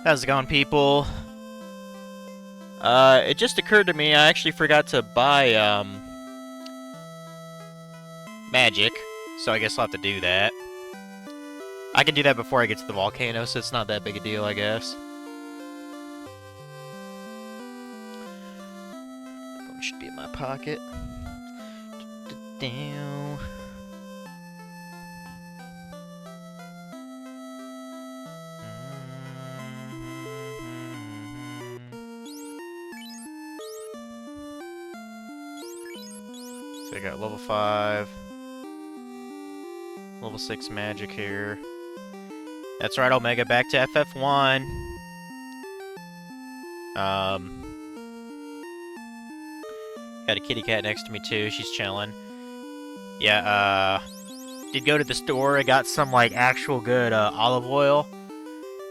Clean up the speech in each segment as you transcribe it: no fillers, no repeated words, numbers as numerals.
How's it going, people? It just occurred to me I actually forgot to buy, magic, so I guess I'll have to do that. I can do that before I get to the volcano, so it's not that big a deal, I guess. Phone should be in my pocket. Damn. So I got level 5, level 6 magic here. That's right, Omega, back to FF1. Got a kitty cat next to me too, she's chilling. Yeah, did go to the store, I got some, like, actual good, olive oil.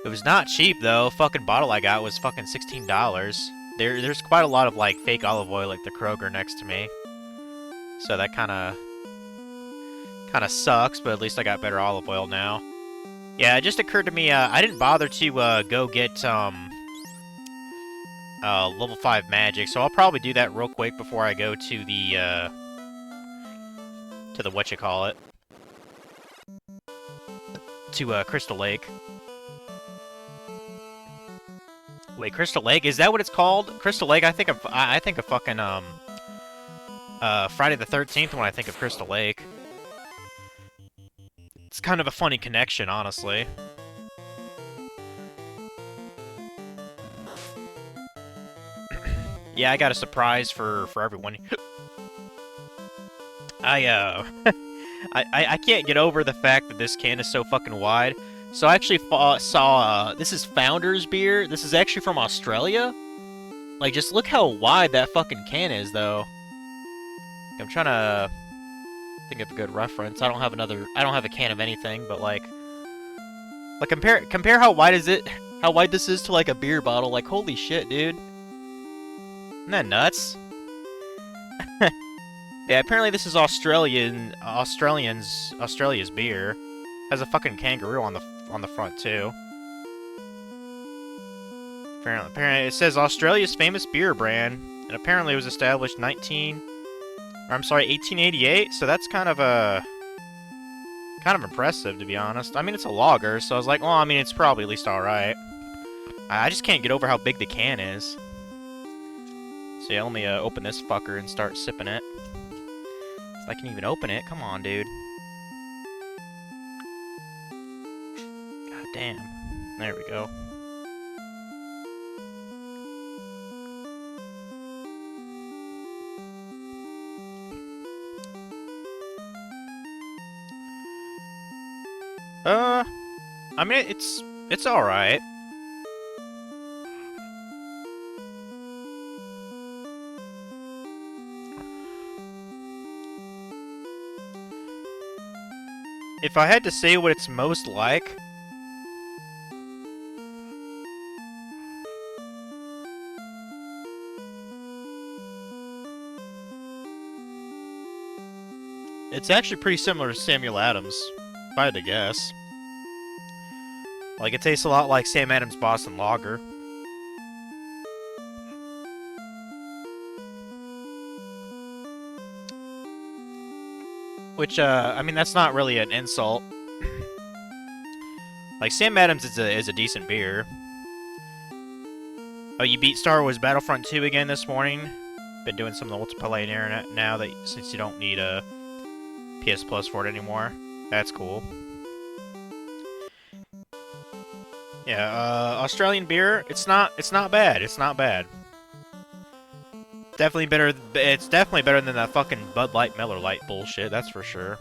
It was not cheap, though. Fucking bottle I got was fucking $16. There's quite a lot of, like, fake olive oil, like the Kroger next to me. So that kinda sucks, but at least I got better olive oil now. Yeah, it just occurred to me, I didn't bother to, go get, level 5 magic, so I'll probably do that real quick before I go to the whatchamacallit. To, Crystal Lake. Wait, Crystal Lake? Is that what it's called? Crystal Lake? I think of fucking, Friday the 13th when I think of Crystal Lake. It's kind of a funny connection, honestly. Yeah, I got a surprise for everyone. I can't get over the fact that this can is so fucking wide. So I actually saw, this is Founder's beer. This is actually from Australia. Like, just look how wide that fucking can is, though. I'm trying to think of a good reference. I don't have a can of anything, but like compare how wide this is to like a beer bottle. Like, holy shit, dude. Isn't that nuts? Yeah, apparently this is Australia's beer. Has a fucking kangaroo on the front too. Apparently it says Australia's famous beer brand, and apparently it was established 1888, so that's kind of impressive, to be honest. I mean, it's a lager, so I was like, well, I mean, it's probably at least alright. I just can't get over how big the can is. So yeah, let me open this fucker and start sipping it. If I can even open it, come on, dude. God damn. There we go. I mean, it's alright. If I had to say what it's most like, it's actually pretty similar to Samuel Adams, if I had to guess. Like, it tastes a lot like Sam Adams Boston Lager. Which, I mean, that's not really an insult. Like, Sam Adams is a decent beer. Oh, you beat Star Wars Battlefront 2 again this morning? Been doing some of the multiplayer now that since you don't need a PS Plus for it anymore. That's cool. Yeah, Australian beer, it's not bad. It's not bad. Definitely better. It's definitely better than that fucking Bud Light, Miller Lite bullshit. That's for sure.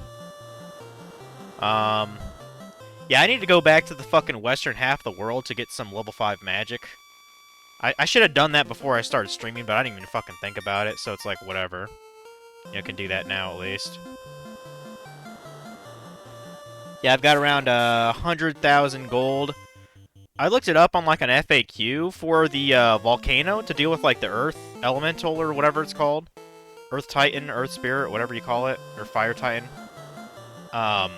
Yeah, I need to go back to the fucking western half of the world to get some level 5 magic. I should have done that before I started streaming, but I didn't even fucking think about it. So it's like whatever. You know, can do that now at least. Yeah, I've got around 100,000 gold. I looked it up on like an FAQ for the volcano to deal with like the earth elemental or whatever it's called. Earth Titan, Earth Spirit, whatever you call it, or Fire Titan. I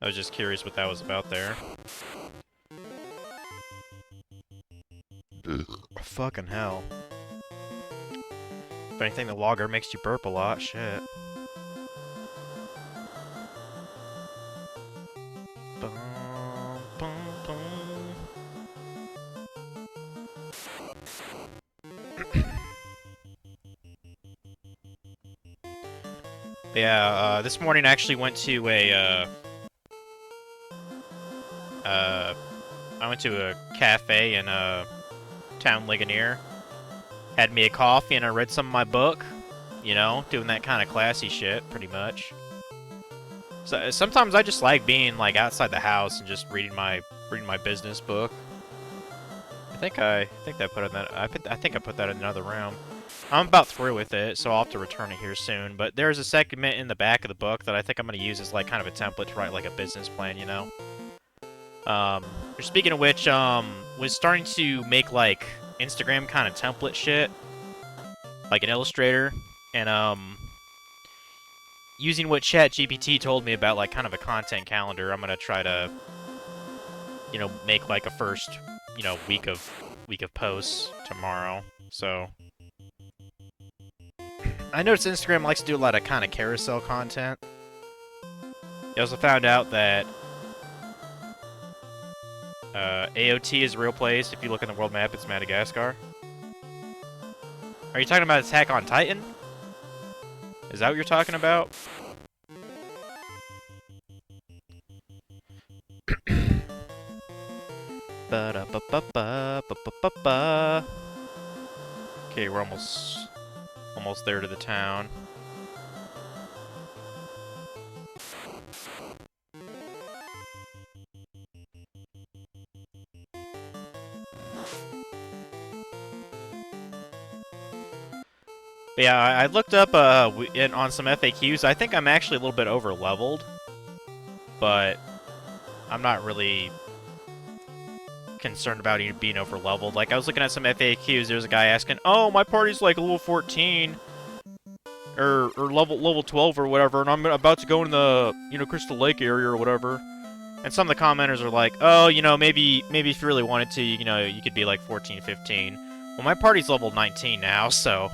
was just curious what that was about there. Fucking hell. If anything, the logger makes you burp a lot. Shit. Bum, bum, bum. Yeah, this morning I actually went to a, I went to a cafe in, town Ligonier. Had me a coffee and I read some of my book. You know, doing that kind of classy shit, pretty much. So sometimes I just like being like outside the house and just reading my business book. I think I put in that. I think I put that in another room. I'm about through with it, so I'll have to return it here soon. But there's a segment in the back of the book that I think I'm going to use as like kind of a template to write like a business plan, you know. Speaking of which, was starting to make like Instagram kind of template shit, like an Illustrator, and using what ChatGPT told me about like kind of a content calendar, I'm gonna try to, you know, make like a first, you know, week of posts tomorrow. So I noticed Instagram likes to do a lot of kind of carousel content. I also found out that AOT is a real place. If you look in the world map, it's Madagascar. Are you talking about Attack on Titan? Is that what you're talking about? Okay, we're almost there to the town. But yeah, I looked up on some FAQs. I think I'm actually a little bit over leveled, but I'm not really concerned about even being over leveled. Like I was looking at some FAQs, there's a guy asking, "Oh, my party's like level 14 or level 12 or whatever, and I'm about to go in the, you know, Crystal Lake area or whatever." And some of the commenters are like, "Oh, you know, maybe if you really wanted to, you know, you could be like 14, 15." Well, my party's level 19 now, so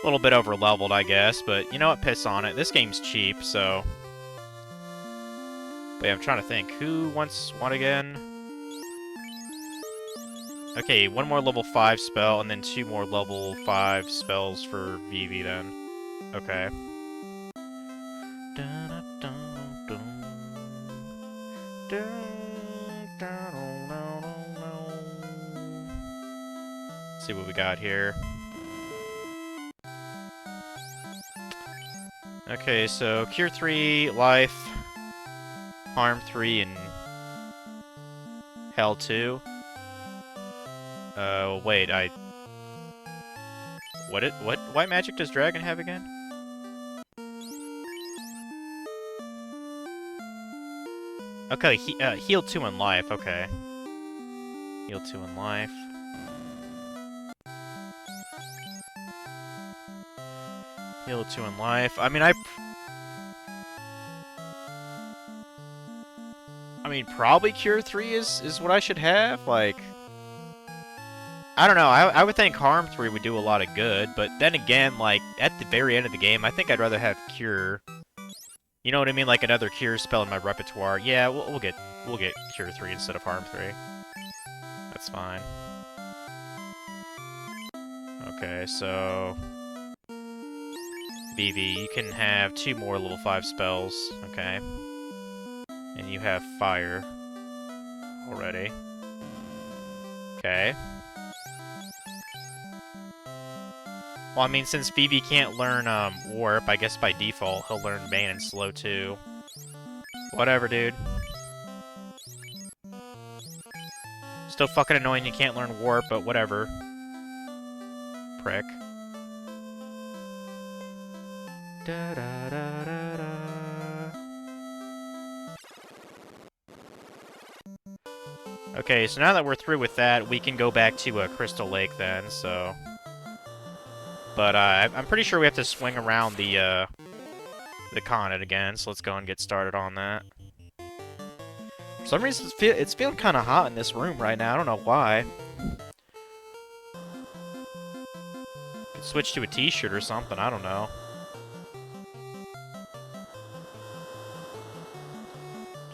a little bit over leveled, I guess, but you know what? Piss on it. This game's cheap, so. But yeah, I'm trying to think. Who wants one again? Okay, one more level 5 spell, and then 2 more level 5 spells for Vivi then. Okay. Let's see what we got here. Okay, so Cure 3, Life, Harm 3, and Hell 2. Wait, what white magic does Dragon have again? Okay, heal 2 in life, okay. Heal 2 in life. Heal 2 in life. I mean, probably Cure 3 is what I should have, like. I don't know, I would think Harm 3 would do a lot of good, but then again, like, at the very end of the game, I think I'd rather have Cure. You know what I mean? Like another Cure spell in my repertoire. Yeah, we'll get Cure 3 instead of Harm 3. That's fine. Okay, so Vivi, you can have 2 more level 5 spells, okay? And you have Fire already. Okay. Well, I mean, since Vivi can't learn Warp, I guess by default he'll learn Bane and Slow too. Whatever, dude. Still fucking annoying you can't learn Warp, but whatever. Prick. Da da da da da. Okay, so now that we're through with that, we can go back to Crystal Lake then, so... But, I'm pretty sure we have to swing around the continent again, so let's go and get started on that. For some reason, it's feeling kind of hot in this room right now. I don't know why. Could switch to a t-shirt or something. I don't know.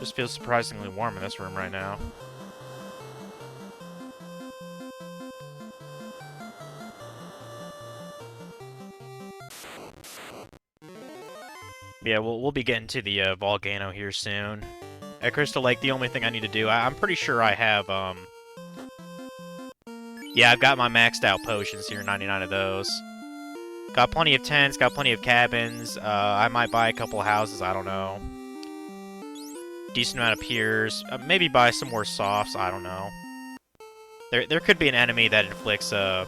Just feels surprisingly warm in this room right now. Yeah, we'll be getting to the volcano here soon. At Crystal Lake, the only thing I need to do, I'm pretty sure I have, yeah, I've got my maxed out potions here, 99 of those. Got plenty of tents, got plenty of cabins, I might buy a couple houses, I don't know. Decent amount of piers, maybe buy some more softs, I don't know. There could be an enemy that inflicts a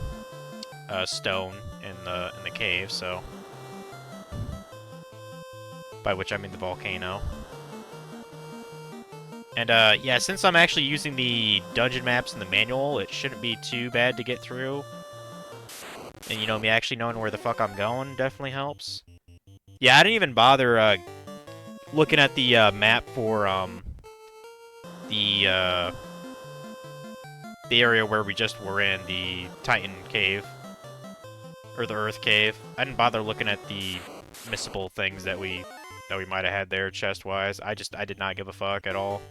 stone in the cave, so... By which I mean the volcano. And, yeah, since I'm actually using the dungeon maps in the manual, it shouldn't be too bad to get through. And, you know, me actually knowing where the fuck I'm going definitely helps. Yeah, I didn't even bother, looking at the, map for, the area where we just were in, the Titan Cave. Or the Earth Cave. I didn't bother looking at the missable things that we might have had there, chest-wise. I did not give a fuck at all.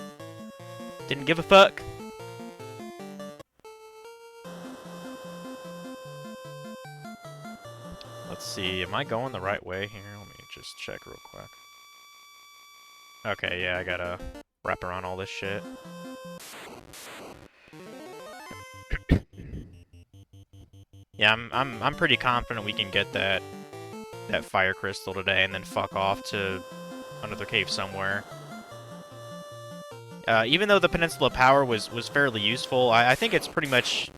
Didn't give a fuck. Let's see, am I going the right way here? Let me just check real quick. Okay, yeah, I gotta wrap around all this shit. Yeah, I'm pretty confident we can get that fire crystal today and then fuck off to another cave somewhere. Even though the Peninsula of Power was fairly useful, I think it's pretty much...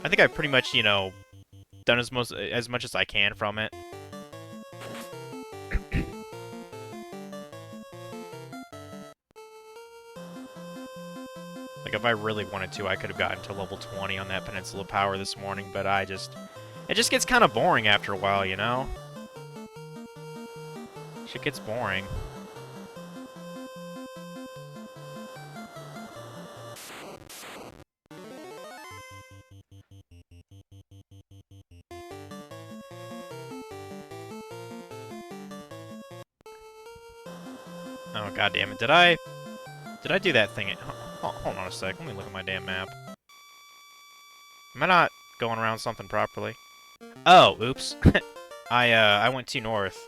I think I've pretty much, you know, done as much as I can from it. Like, if I really wanted to, I could have gotten to level 20 on that Peninsula of Power this morning, but it just gets kind of boring after a while, you know? Shit gets boring. Oh, god damn it. Did I do that thing? Hold on a sec. Let me look at my damn map. Am I not going around something properly? Oh, oops. I went too north.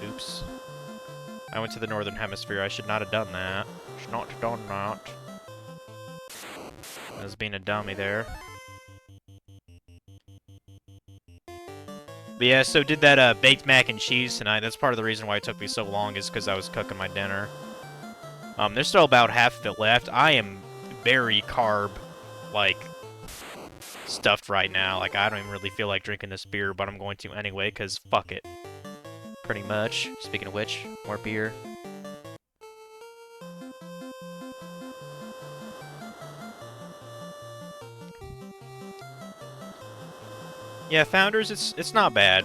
Oops. I went to the northern hemisphere. I should not have done that. Should not have done that. I was being a dummy there. But yeah, so did that baked mac and cheese tonight. That's part of the reason why it took me so long, is because I was cooking my dinner. There's still about half of it left. I am very carb, like, stuffed right now. Like, I don't even really feel like drinking this beer, but I'm going to anyway, because fuck it. Pretty much. Speaking of which, more beer. Yeah, Founders, it's not bad.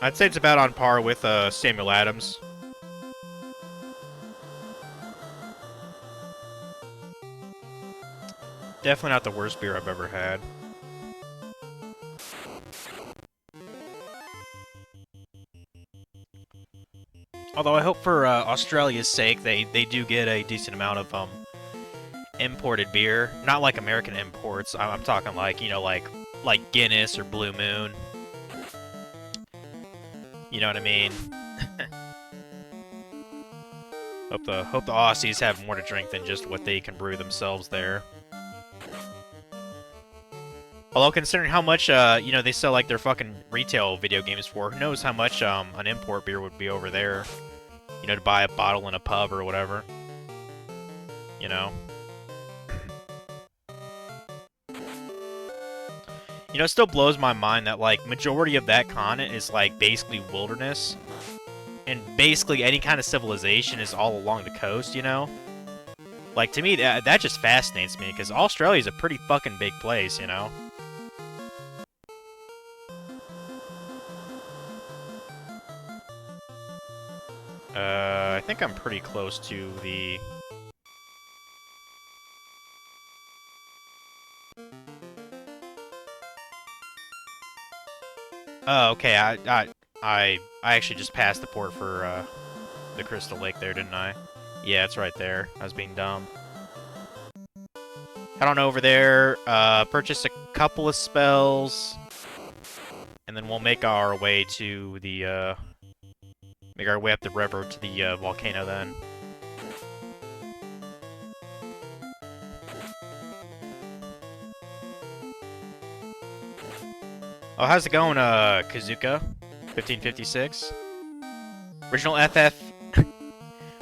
I'd say it's about on par with Samuel Adams. Definitely not the worst beer I've ever had. Although I hope for Australia's sake they do get a decent amount of imported beer. Not like American imports. I'm talking like, you know, like Guinness or Blue Moon. You know what I mean? Hope the Aussies have more to drink than just what they can brew themselves there. Although considering how much you know, they sell like their fucking retail video games for, who knows how much an import beer would be over there? You know, to buy a bottle in a pub or whatever. You know. You know, it still blows my mind that, like, majority of that continent is, like, basically wilderness. And basically any kind of civilization is all along the coast, you know? Like, to me, that just fascinates me, because Australia's a pretty fucking big place, you know? I think I'm pretty close to the... Oh, okay, I actually just passed the port for, the Crystal Lake there, didn't I? Yeah, it's right there. I was being dumb. Head on over there, purchase a couple of spells, and then we'll make our way to the, make our way up the river to the, volcano then. Oh, how's it going, Kazuka? 1556? Original FF.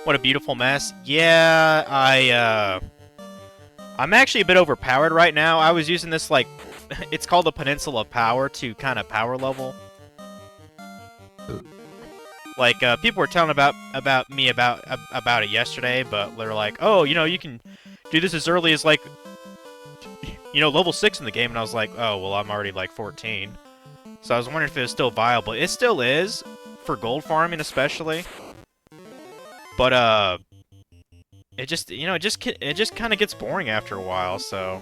What a beautiful mess. Yeah, I'm actually a bit overpowered right now. I was using this, like, it's called the Peninsula of Power to kind of power level. Like, people were telling about it yesterday, but they're like, oh, you know, you can do this as early as, like, you know, level 6 in the game, and I was like, oh, well, I'm already, like, 14. So I was wondering if it was still viable. It still is, for gold farming especially. But, it just, you know, it just kind of gets boring after a while, so...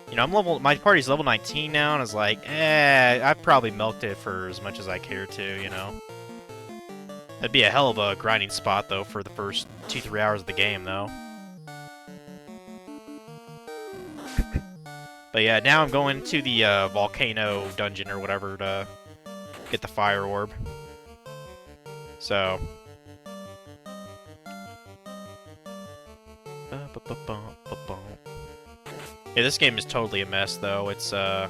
You know, my party's level 19 now, and I was like, I've probably milked it for as much as I care to, you know? That'd be a hell of a grinding spot, though, for the first 2-3 hours of the game, though. But yeah, now I'm going to the volcano dungeon or whatever to get the fire orb. So... Yeah, this game is totally a mess, though. It's, I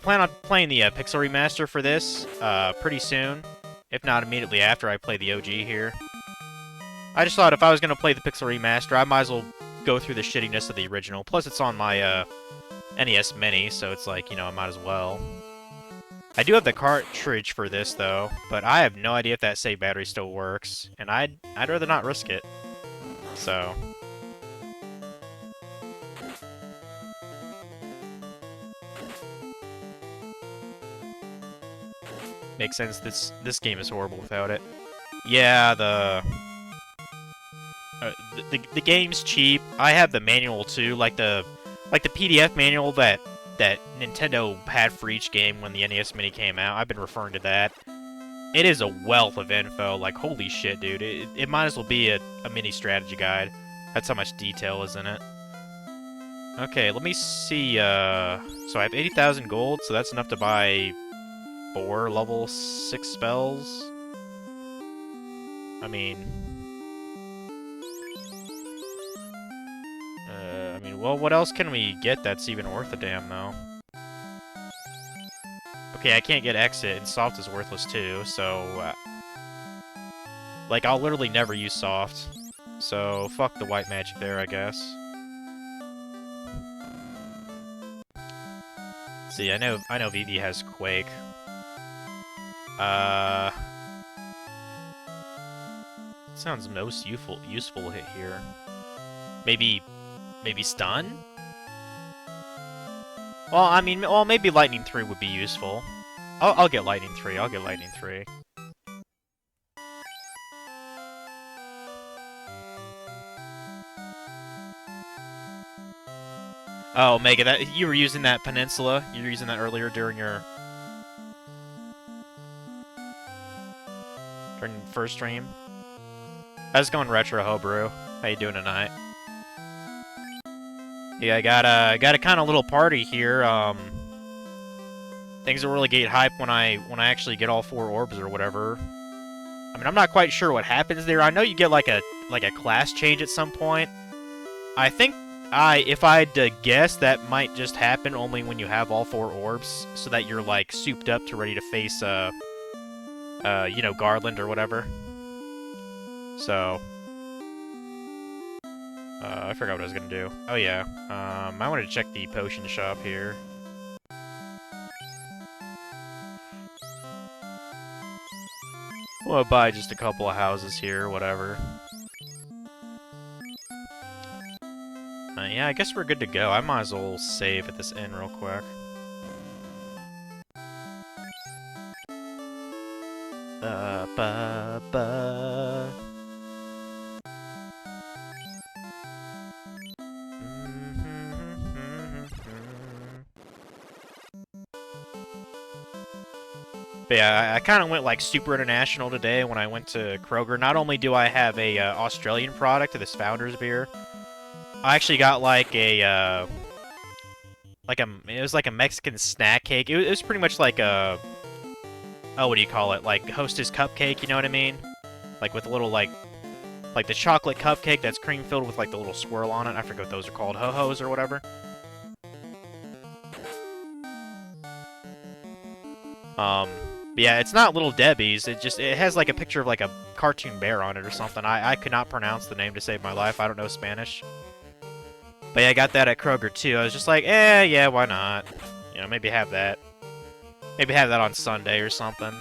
plan on playing the Pixel Remaster for this pretty soon. If not immediately after I play the OG here. I just thought if I was going to play the Pixel Remaster, I might as well go through the shittiness of the original. Plus, it's on my NES Mini, so it's like, you know, I might as well. I do have the cartridge for this, though, but I have no idea if that save battery still works, and I'd rather not risk it. So... Makes sense. This game is horrible without it. Yeah, the game's cheap. I have the manual too, like the PDF manual that Nintendo had for each game when the NES Mini came out. I've been referring to that. It is a wealth of info. Like, holy shit, dude. It might as well be a mini strategy guide. That's how much detail is in it. Okay, let me see. So I have 80,000 gold, so that's enough to buy 4 level 6 spells. I mean, well, what else can we get that's even worth a damn, though? Okay, I can't get exit, and soft is worthless too, so... like, I'll literally never use soft. So, fuck the white magic there, I guess. See, I know Vivi has Quake. Sounds most useful hit here. Maybe stun? Well, I mean, maybe Lightning 3 would be useful. I'll get Lightning 3. I'll get Lightning 3. Oh, Mega, you were using that Peninsula? You were using that earlier during your first stream? How's it going, Retro Hobrew? How you doing tonight? Yeah, I got a kind of little party here. Things will really get hype when I actually get all 4 orbs or whatever. I mean, I'm not quite sure what happens there. I know you get like a class change at some point. I think if I had to guess, that might just happen only when you have all 4 orbs, so that you're like souped up to ready to face you know, Garland or whatever. So, I forgot what I was gonna do. Oh yeah, I wanted to check the potion shop here. Well, buy just a couple of houses here, whatever. Yeah, I guess we're good to go. I might as well save at this inn real quick. Ba. But yeah, I kind of went like super international today when I went to Kroger. Not only do I have a Australian product, this Founder's beer, I actually got like a it was like a Mexican snack cake. It was pretty much like a, oh, what do you call it? Like Hostess cupcake, you know what I mean? Like with a little like the chocolate cupcake that's cream filled with like the little swirl on it. I forget what those are called, ho-hos or whatever. But yeah, it's not Little Debbie's. It has like a picture of like a cartoon bear on it or something. I could not pronounce the name to save my life. I don't know Spanish. But yeah, I got that at Kroger too. I was just like, yeah, why not? You know, maybe have that. Maybe have that on Sunday or something.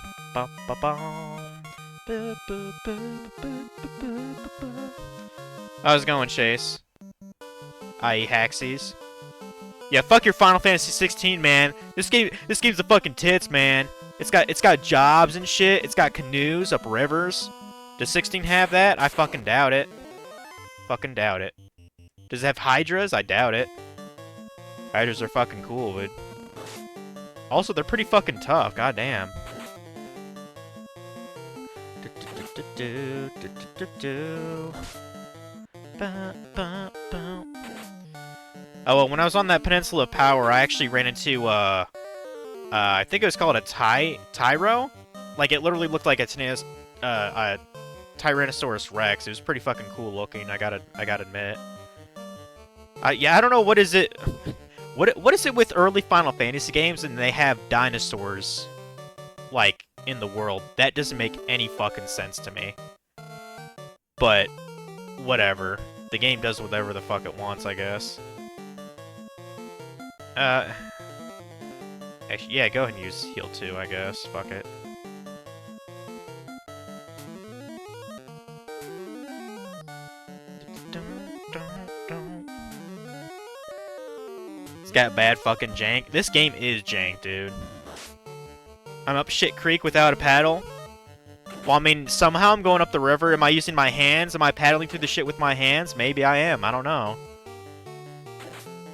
How's it going, Chase? I.e. Haxies. Yeah, fuck your Final Fantasy 16, man. This game's the fucking tits, man. It's got jobs and shit. It's got canoes up rivers. Does 16 have that? I fucking doubt it. Fucking doubt it. Does it have hydras? I doubt it. Hydras are fucking cool, but also they're pretty fucking tough. Goddamn. Oh, well, when I was on that Peninsula of Power, I actually ran into, I think it was called a Tyro? Like, it literally looked like a Tyrannosaurus Rex. It was pretty fucking cool looking, I gotta admit. Yeah, I don't know, what is it... What is it with early Final Fantasy games and they have dinosaurs, like, in the world? That doesn't make any fucking sense to me. But, whatever. The game does whatever the fuck it wants, I guess. Actually, yeah, go ahead and use heal 2, I guess. Fuck it. It's got bad fucking jank. This game is jank, dude. I'm up shit creek without a paddle. Well, I mean, somehow I'm going up the river. Am I using my hands? Am I paddling through the shit with my hands? Maybe I am. I don't know.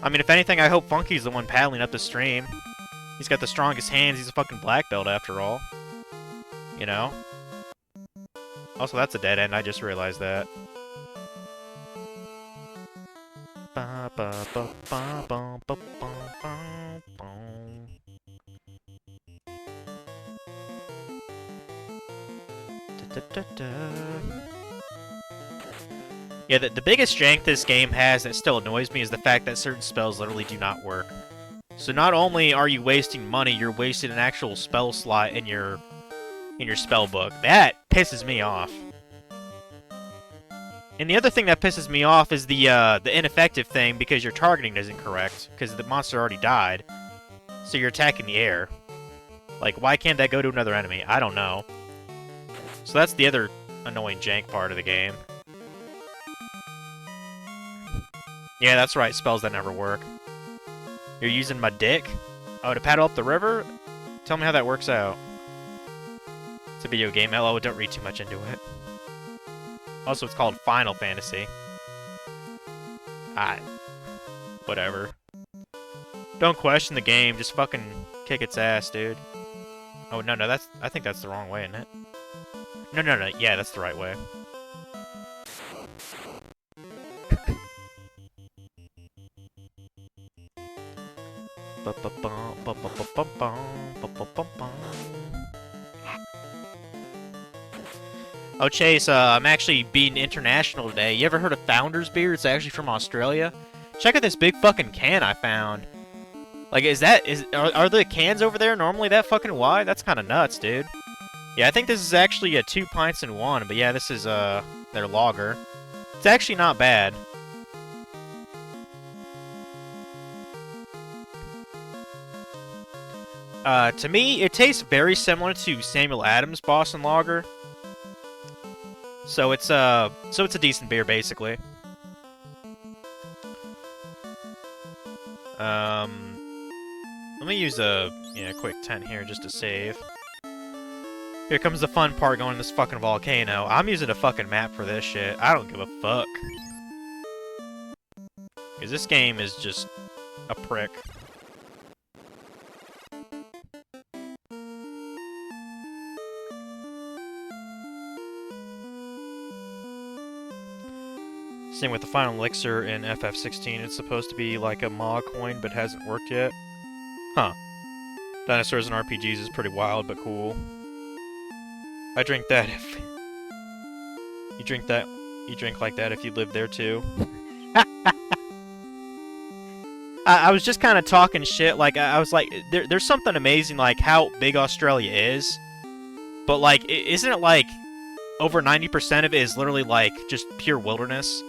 I mean, if anything, I hope Funky's the one paddling up the stream. He's got the strongest hands. He's a fucking black belt, after all. You know? Also, that's a dead end. I just realized that. Yeah, the biggest jank this game has that still annoys me is the fact that certain spells literally do not work. So not only are you wasting money, you're wasting an actual spell slot in your spell book. That pisses me off. And the other thing that pisses me off is the ineffective thing because your targeting isn't correct because the monster already died. So you're attacking the air. Like, why can't that go to another enemy? I don't know. So that's the other annoying jank part of the game. Yeah, that's right, spells that never work. You're using my dick? Oh, to paddle up the river? Tell me how that works out. It's a video game, LO, don't read too much into it. Also, it's called Final Fantasy. Whatever. Don't question the game, just fucking kick its ass, dude. Oh, no, I think that's the wrong way, isn't it? No, yeah, that's the right way. Oh, Chase, I'm actually being international today. You ever heard of Founder's Beer? It's actually from Australia. Check out this big fucking can I found. Like, are the cans over there normally that fucking wide? That's kind of nuts, dude. Yeah, I think this is actually a 2 pints in one, but yeah, this is, their lager. It's actually not bad. To me, it tastes very similar to Samuel Adams' Boston Lager. So it's a decent beer, basically. Let me use a quick tent here just to save. Here comes the fun part going to this fucking volcano. I'm using a fucking map for this shit. I don't give a fuck. Because this game is just a prick. Same with the final elixir in FF16. It's supposed to be like a Ma coin, but hasn't worked yet. Huh. Dinosaurs and RPGs is pretty wild, but cool. I drink that if... You drink that... You drink like that if you live there too. I was just kind of talking shit, like, I was like, there's something amazing, like, how big Australia is. But, like, isn't it, like, over 90% of it is literally, like, just pure wilderness?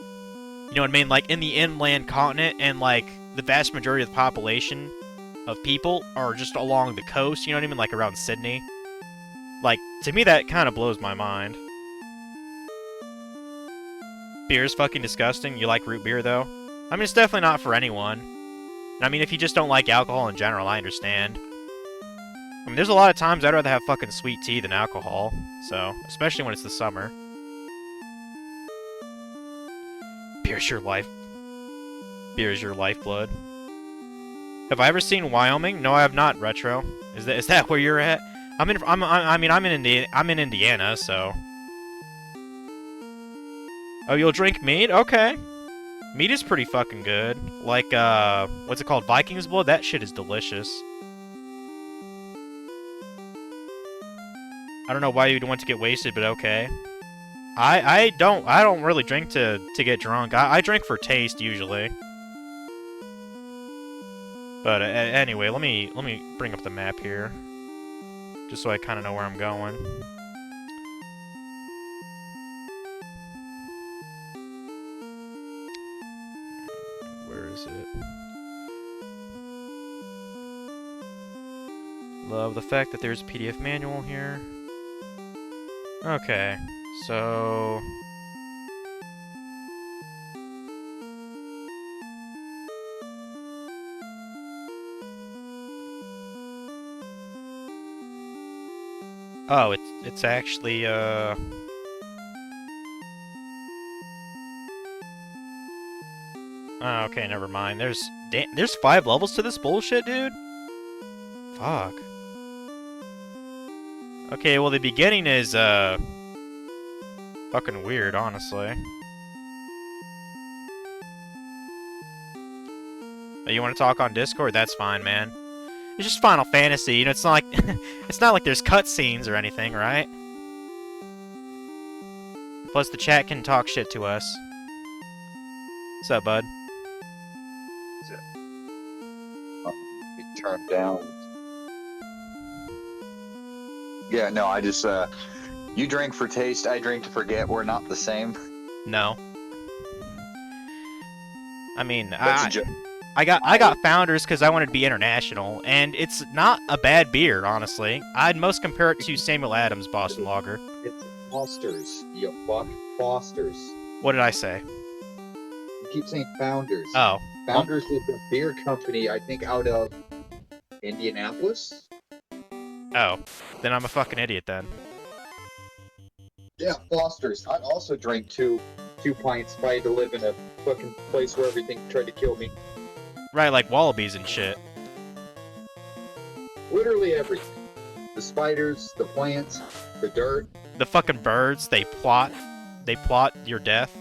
You know what I mean? Like, in the inland continent, and, like, the vast majority of the population of people are just along the coast, you know what I mean? Like, around Sydney. Like, to me, that kind of blows my mind. Beer's fucking disgusting. You like root beer, though? I mean, it's definitely not for anyone. I mean, if you just don't like alcohol in general, I understand. I mean, there's a lot of times I'd rather have fucking sweet tea than alcohol. So, especially when it's the summer. Beer's your life. Beer is your lifeblood. Have I ever seen Wyoming? No, I have not. Retro. Is that where you're at? I'm in Indiana, so. Oh, you'll drink meat? Okay. Meat is pretty fucking good. Like, what's it called? Viking's blood? That shit is delicious. I don't know why you'd want to get wasted, but okay. I don't really drink to get drunk. I drink for taste, usually. But, anyway, let me bring up the map here. Just so I kind of know where I'm going. Is it? Love the fact that there's a PDF manual here. Okay, so... Oh, it's actually, Oh, okay, never mind. There's 5 levels to this bullshit, dude? Fuck. Okay, well, the beginning is, fucking weird, honestly. Oh, you want to talk on Discord? That's fine, man. It's just Final Fantasy, you know, it's not like... it's not like there's cutscenes or anything, right? Plus, the chat can talk shit to us. What's up, bud? Be turned down. Yeah, no, I just, you drink for taste, I drink to forget. We're not the same. No. I mean, I got Founders because I wanted to be international, and it's not a bad beer, honestly. I'd most compare it to Samuel Adams' Boston Lager. It's Foster's, you fuck. Foster's. What did I say? You keep saying Founders. Oh. Founders is a beer company, I think, out of Indianapolis? Oh. Then I'm a fucking idiot, then. Yeah, Foster's. I'd also drink two pints if I had to live in a fucking place where everything tried to kill me. Right, like wallabies and shit. Literally everything. The spiders, the plants, the dirt. The fucking birds, they plot your death.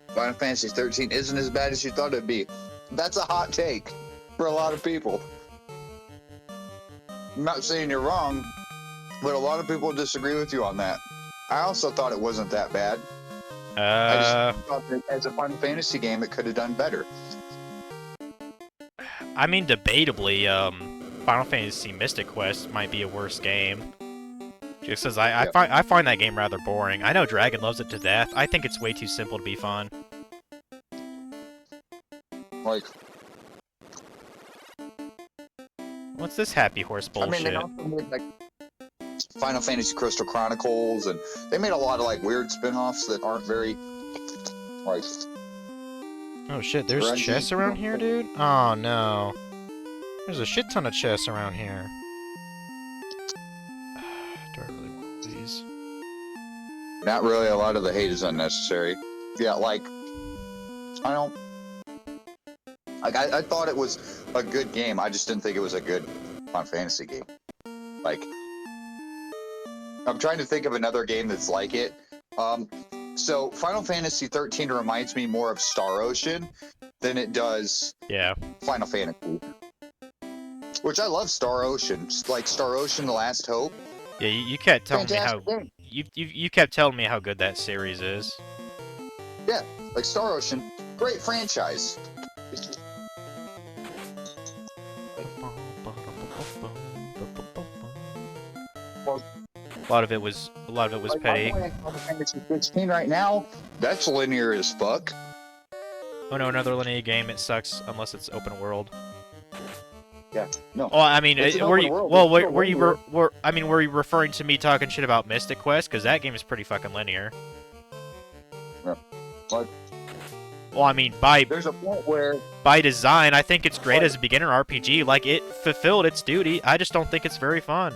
Final Fantasy 13 isn't as bad as you thought it'd be. That's a hot take for a lot of people. I'm not saying you're wrong, but a lot of people disagree with you on that. I also thought it wasn't that bad. I just thought that as a Final Fantasy game, it could have done better. I mean, debatably, Final Fantasy Mystic Quest might be a worse game. Just because I find that game rather boring. I know Dragon loves it to death. I think it's way too simple to be fun. Like, what's this happy horse bullshit? I mean, they also made, like, Final Fantasy Crystal Chronicles, and they made a lot of, like, weird spin-offs that aren't very, like, Oh shit, there's chests around here, dude? Oh no. There's a shit ton of chests around here. Do I really want these? Not really. A lot of the hate is unnecessary. Yeah, like, I don't... Like, I thought it was a good game. I just didn't think it was a good Final Fantasy game. Like, I'm trying to think of another game that's like it. So Final Fantasy 13 reminds me more of Star Ocean than it does Final Fantasy. Which I love Star Ocean. Like Star Ocean: The Last Hope. Yeah, you kept telling me how you kept telling me how good that series is. Yeah, like Star Ocean, great franchise. A lot of it was like, petty. I'm playing Final Fantasy 16 right now. That's linear as fuck. Oh no, another linear game. It sucks unless it's open world. Yeah, no. Oh, I mean, were you referring to me talking shit about Mystic Quest? Because that game is pretty fucking linear. Yeah. Like, well, I mean, there's a point where by design, I think it's great as a beginner RPG. Like, it fulfilled its duty. I just don't think it's very fun.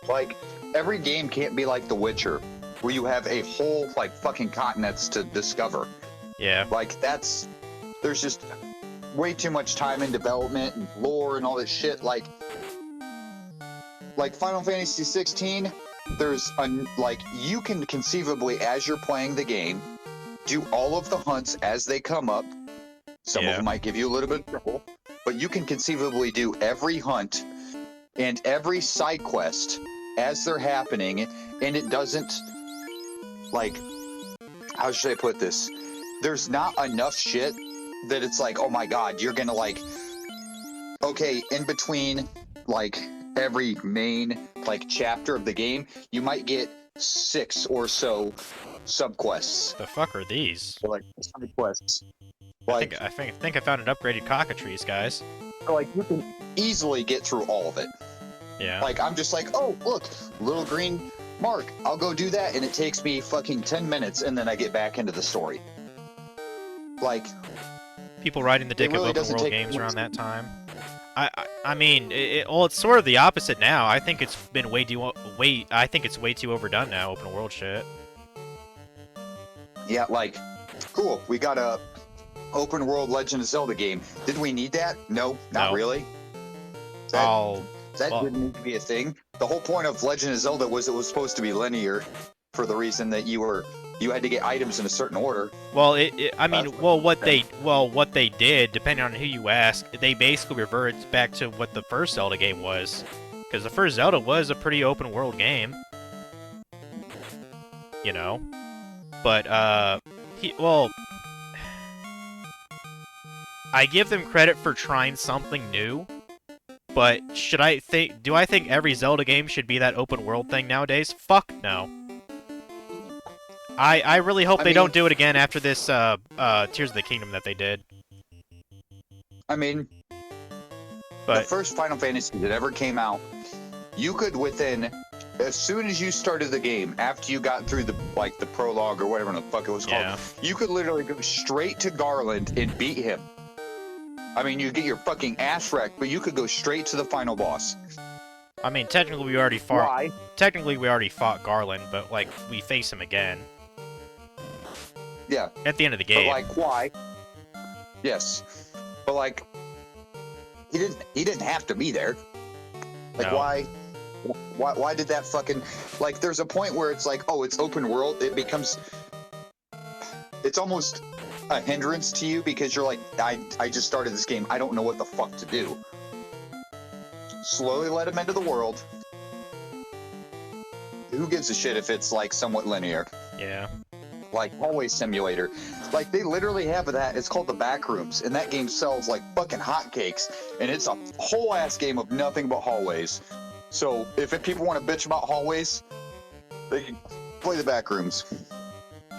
Like, every game can't be like The Witcher, where you have a whole, like, fucking continents to discover. Yeah. Like, there's just way too much time in development and lore and all this shit. Like Final Fantasy 16, you can conceivably, as you're playing the game, do all of the hunts as they come up. Some of them might give you a little bit of trouble, but you can conceivably do every hunt and every side quest as they're happening, and it doesn't, like, how should I put this? There's not enough shit that it's like, oh my god, you're gonna, like, okay, in between, like, every main, like, chapter of the game, you might get 6 or so subquests. The fuck are these? Like, side quests. Like, I think I found an upgraded cockatrice, guys. Like, you can easily get through all of it. Yeah. Like, I'm just like, oh, look, little green mark, I'll go do that, and it takes me fucking 10 minutes, and then I get back into the story. Like, people riding the dick of open world games around that time. I mean, it's sort of the opposite now. I think it's been I think it's way too overdone now, open world shit. Yeah, like, cool, we got a open world Legend of Zelda game. Did we need that? No, not really. That didn't need to be a thing. The whole point of Legend of Zelda was it was supposed to be linear, for the reason that you had to get items in a certain order. Well, what they did, depending on who you ask, they basically reverted back to what the first Zelda game was, because the first Zelda was a pretty open world game, you know. But I give them credit for trying something new. But do I think every Zelda game should be that open world thing nowadays? Fuck no. I really hope they don't do it again after this Tears of the Kingdom that they did. I mean, the first Final Fantasy that ever came out, you could as soon as you started the game, after you got through the prologue or whatever the fuck it was called, you could literally go straight to Garland and beat him. I mean, you get your fucking ass wrecked, but you could go straight to the final boss. I mean, technically we already fought Garland, but, like, we face him again. Yeah. At the end of the game. But, like, why? Yes. But, like, he didn't have to be there. Like, no. Why did that fucking... Like, there's a point where it's like, oh, it's open world. It becomes... It's almost a hindrance to you because you're like, I just started this game. I don't know what the fuck to do. Slowly let him into the world. Who gives a shit if it's, like, somewhat linear? Yeah. Like, hallway simulator. Like, they literally have that. It's called the Backrooms, and that game sells like fucking hotcakes, and it's a whole ass game of nothing but hallways. So, if people want to bitch about hallways, they can play the Backrooms.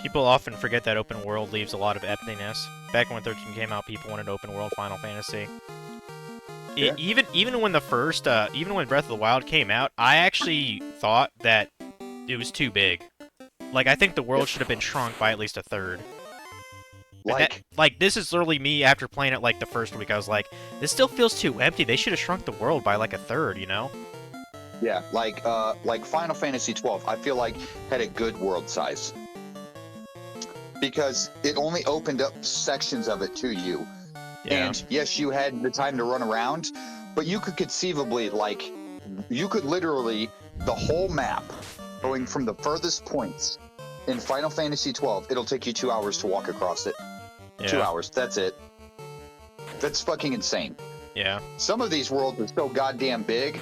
People often forget that open world leaves a lot of emptiness. Back when 13 came out, people wanted open world Final Fantasy. Yeah. Even when Breath of the Wild came out, I actually thought that it was too big. Like, I think the world should have been shrunk by at least a third. Like this is literally me after playing it like the first week. I was like, this still feels too empty. They should have shrunk the world by like a third, you know? Yeah, like Final Fantasy 12, I feel like had a good world size because it only opened up sections of it to you. Yeah. And yes, you had the time to run around, but you could conceivably you could literally the whole map going from the furthest points in Final Fantasy 12. It'll take you 2 hours to walk across it. Yeah. 2 hours. That's it. That's fucking insane. Yeah. Some of these worlds are so goddamn big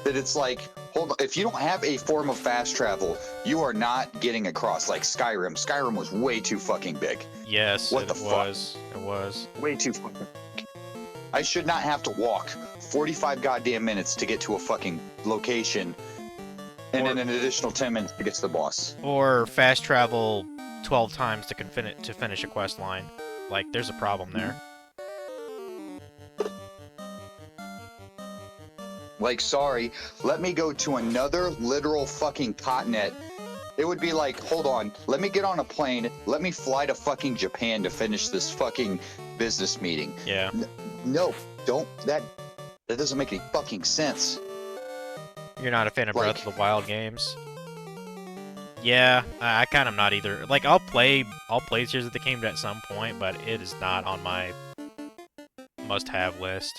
that it's like, hold on, if you don't have a form of fast travel, you are not getting across. Like Skyrim. Skyrim was way too fucking big. Yes, What it the fuck? was. It was. Way too fucking big. I should not have to walk 45 goddamn minutes to get to a fucking location and then an additional 10 minutes to get to the boss. Or fast travel 12 times to finish a quest line. Like, there's a problem there. Like, sorry, let me go to another literal fucking continent. It would be like, hold on, let me get on a plane, let me fly to fucking Japan to finish this fucking business meeting. Yeah. No, don't, that doesn't make any fucking sense. You're not a fan of Like- Breath of the Wild games? Yeah, I kind of not either. Like, I'll play Tears of the Kingdom at some point, but it is not on my must-have list.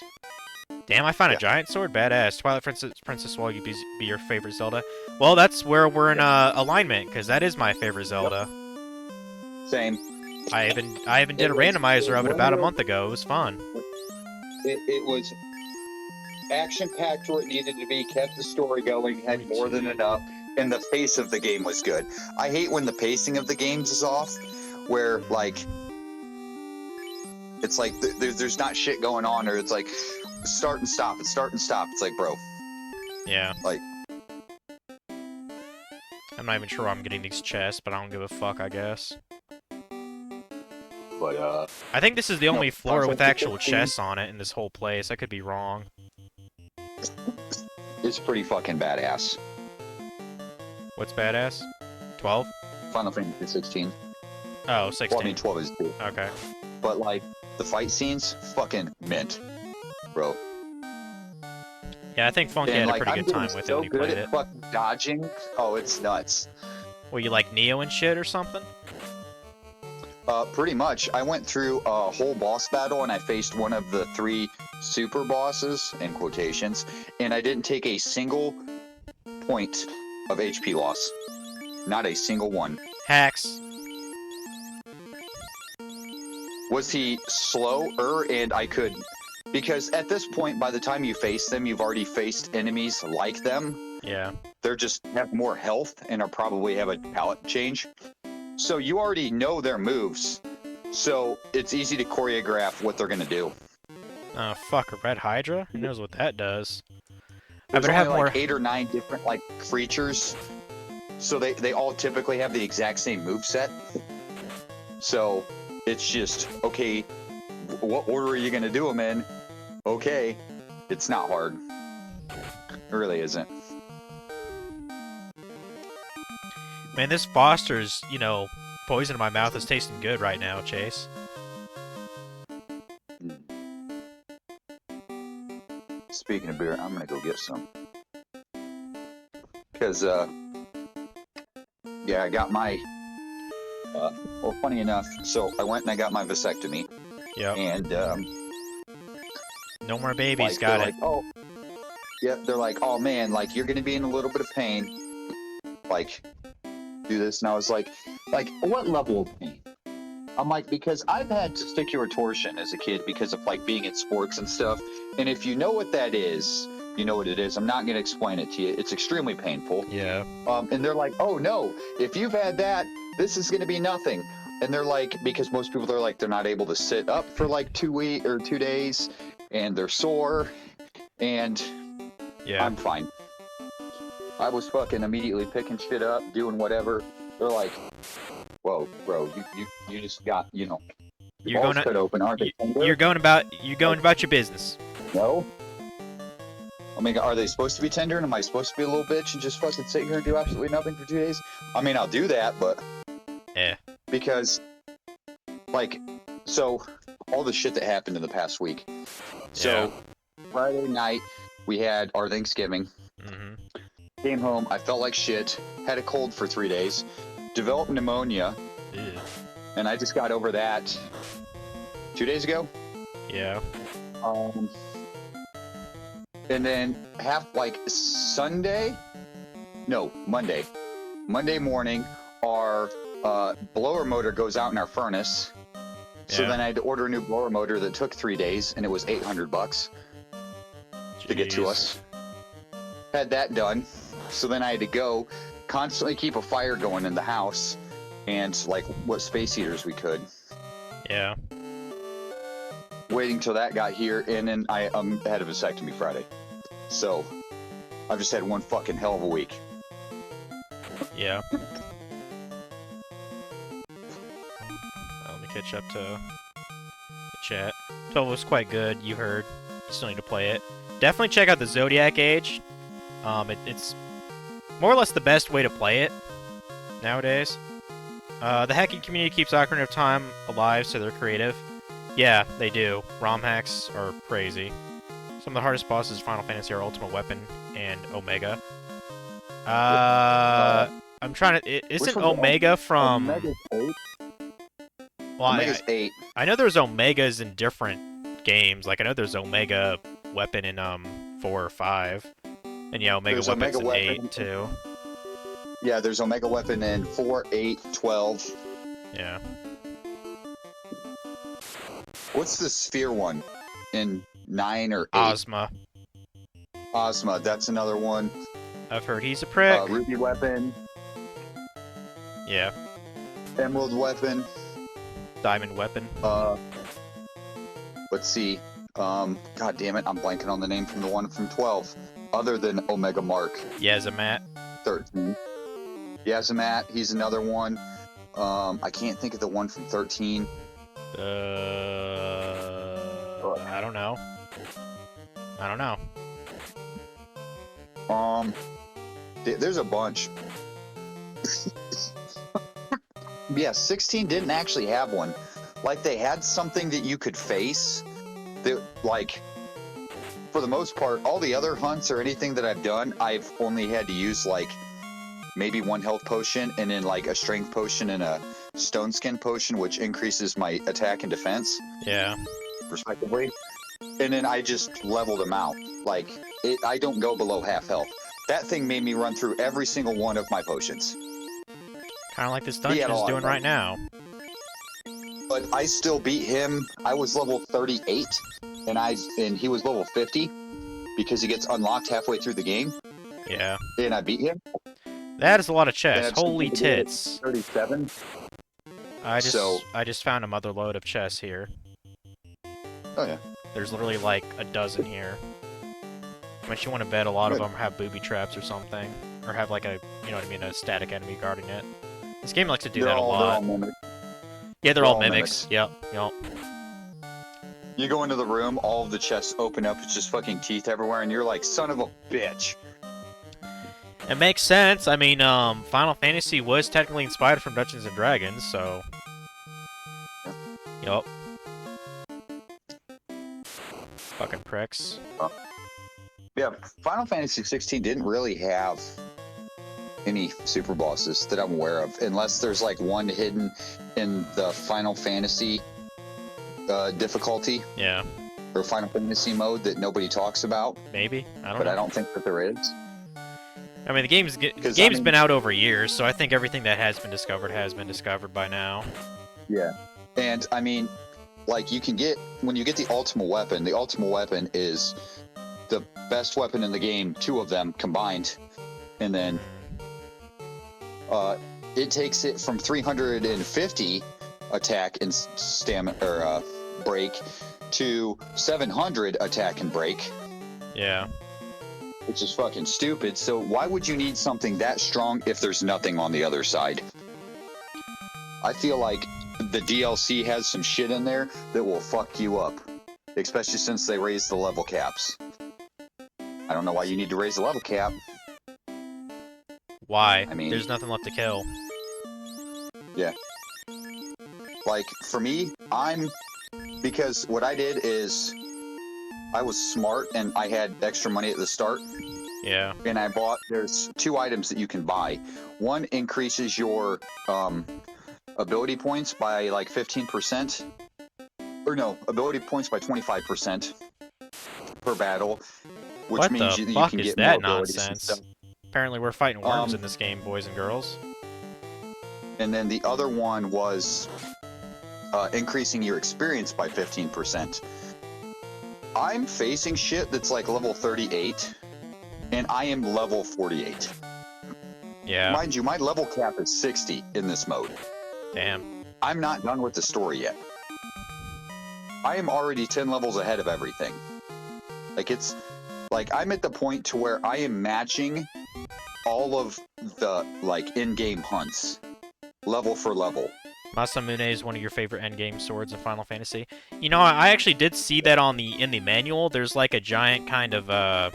Damn, I found a giant sword. Badass. Twilight Princess will be your favorite Zelda? Well, that's where we're in alignment, because that is my favorite Zelda. Same. I even did a randomizer of it about a month ago. It was fun. It was action-packed where it needed to be, kept the story going, had more than enough, and the pace of the game was good. I hate when the pacing of the games is off, where, like, it's like there's not shit going on, or it's like, start and stop, it's start and stop. It's like, bro. Yeah. Like, I'm not even sure where I'm getting these chests, but I don't give a fuck, I guess. but, I think this is the only floor with Final actual Fantasy chests on it in this whole place. I could be wrong. it's pretty fucking badass. What's badass? 12? Final Fantasy 16. Oh, 16. Well, I mean, 12 is too. Okay. But, like, the fight scenes, fucking mint, bro. Yeah, I think Funky And, had a like, pretty I'm good time getting with it so when he good played at it. fucking dodging. Oh, it's nuts. Well, you like Neo and shit or something? Pretty much. I went through a whole boss battle and I faced one of the 3 super bosses, in quotations, and I didn't take a single point of HP loss. Not a single one. Hacks. Was he slower? And I could... Because at this point, by the time you face them, you've already faced enemies like them. Yeah. They're just have more health and are probably have a palette change. So you already know their moves. So it's easy to choreograph what they're going to do. Oh, fuck, a Red Hydra? Who knows what that does? I There's better only have like more... 8 or 9 different like creatures. So they all typically have the exact same moveset. So it's just, okay, what order are you going to do them in? Okay, it's not hard. It really isn't. Man, this Foster's, you know, poison in my mouth is tasting good right now, Chase. Speaking of beer, I'm gonna go get some. Cause yeah, I got my well, funny enough, so I went and I got my vasectomy, Yep. and No more babies, like, got they're it. like, oh, yeah, they're like, oh man, like you're gonna be in a little bit of pain, like do this, and I was like what level of pain? I'm like, because I've had testicular torsion as a kid because of like being in sports and stuff, and if you know what that is, you know what it is. I'm not gonna explain it to you. It's extremely painful. Yeah. And they're like, oh no, if you've had that, this is gonna be nothing. And they're like, because most people are like, they're not able to sit up for like 2 weeks or 2 days, and they're sore, and Yeah. I'm fine. I was fucking immediately picking shit up, doing whatever. They're like, whoa, bro, you just got, you know, You're balls gonna- cut open, aren't they? You're going about your business. No. I mean, are they supposed to be tender? And am I supposed to be a little bitch and just fucking sit here and do absolutely nothing for 2 days? I mean, I'll do that, but Yeah. because like, so all the shit that happened in the past week. So Friday night we had our Thanksgiving. Mm-hmm. Came home. I felt like shit. Had a cold for 3 days. Developed pneumonia. Ew. And I just got over that 2 days ago. Yeah. And then Monday morning, our blower motor goes out in our furnace. So then I had to order a new blower motor that took 3 days, and it was $800 to get to us. Had that done. So then I had to go constantly keep a fire going in the house and like what space heaters we could. Yeah. Waiting till that got here, and then I had a vasectomy Friday. So I've just had one fucking hell of a week. Yeah. Let me catch up to the chat. 12 was quite good, you heard. You still need to play it. Definitely check out the Zodiac Age. It's more or less the best way to play it nowadays. The hacking community keeps Ocarina of Time alive, so they're creative. Yeah, they do. ROM hacks are crazy. Some of the hardest bosses Final Fantasy are Ultimate Weapon and Omega. I'm trying to... Isn't Omega from... Omega's 8? Well, Omega's 8. I know there's Omegas in different games. Like, I know there's Omega Weapon in 4 or 5. And yeah, Omega There's Weapon's Omega in Weapon. 8, too. Yeah, there's Omega Weapon in 4, 8, 12. Yeah. What's the sphere one? In 9 or 8? Ozma. Ozma, that's another one. I've heard he's a prick. Ruby Weapon. Yeah. Emerald Weapon. Diamond Weapon. Let's see. God damn it, I'm blanking on the name from the one from 12. Other than Omega Mark. Yazamat. 13. Yazamat, he's another one. I can't think of the one from 13. I don't know. There's a bunch. Yeah, 16 didn't actually have one. Like, they had something that you could face. That, like, for the most part, all the other hunts or anything that I've done, I've only had to use, like, maybe one health potion and then, like, a strength potion and a stone skin potion, which increases my attack and defense. Yeah. Respectively. And then I just leveled them out. Like, I don't go below half health. That thing made me run through every single one of my potions. Kind of like this dungeon is doing right now. But I still beat him. I was level 38, and he was level 50 because he gets unlocked halfway through the game. Yeah. And I beat him. That is a lot of chests. Holy tits. 37. I just found a mother load of chests here. Oh yeah. There's literally like a dozen here. But you want to bet a lot of them have booby traps or something, or have like a, you know what I mean, a static enemy guarding it. This game likes to do that a lot. Yeah, they're all mimics. Yep. You go into the room, all of the chests open up, it's just fucking teeth everywhere, and you're like, son of a bitch. It makes sense. I mean, Final Fantasy was technically inspired from Dungeons and Dragons, so. Yup. Fucking pricks. Yeah, Final Fantasy 16 didn't really have any super bosses that I'm aware of, unless there's like one hidden in the Final Fantasy difficulty. Yeah. Or Final Fantasy mode that nobody talks about. Maybe. I don't know. But I don't think that there is. I mean, the game's been out over years, so I think everything that has been discovered by now. Yeah. And, I mean, like, when you get the Ultimate Weapon is the best weapon in the game, 2 of them combined. And then it takes it from 350 attack and stamina, or break, to 700 attack and break. Yeah. Which is fucking stupid. So why would you need something that strong if there's nothing on the other side? I feel like the DLC has some shit in there that will fuck you up. Especially since they raised the level caps. I don't know why you need to raise the level cap. Why? I mean, there's nothing left to kill. Yeah. Like, for me, because what I did is I was smart and I had extra money at the start. Yeah. And I bought, there's 2 items that you can buy. One increases your ability points by like 15%. Or no, ability points by 25% per battle, which What means the you fuck can is get more that abilities and nonsense? stuff. Apparently we're fighting worms in this game, boys and girls. And then the other one was increasing your experience by 15%. I'm facing shit that's like level 38, and I am level 48. Yeah. Mind you, my level cap is 60 in this mode. Damn. I'm not done with the story yet. I am already 10 levels ahead of everything. Like, it's like I'm at the point to where I am matching all of the like in-game hunts level for level. Masamune is one of your favorite endgame swords in Final Fantasy. You know, I actually did see that in the manual. There's like a giant kind of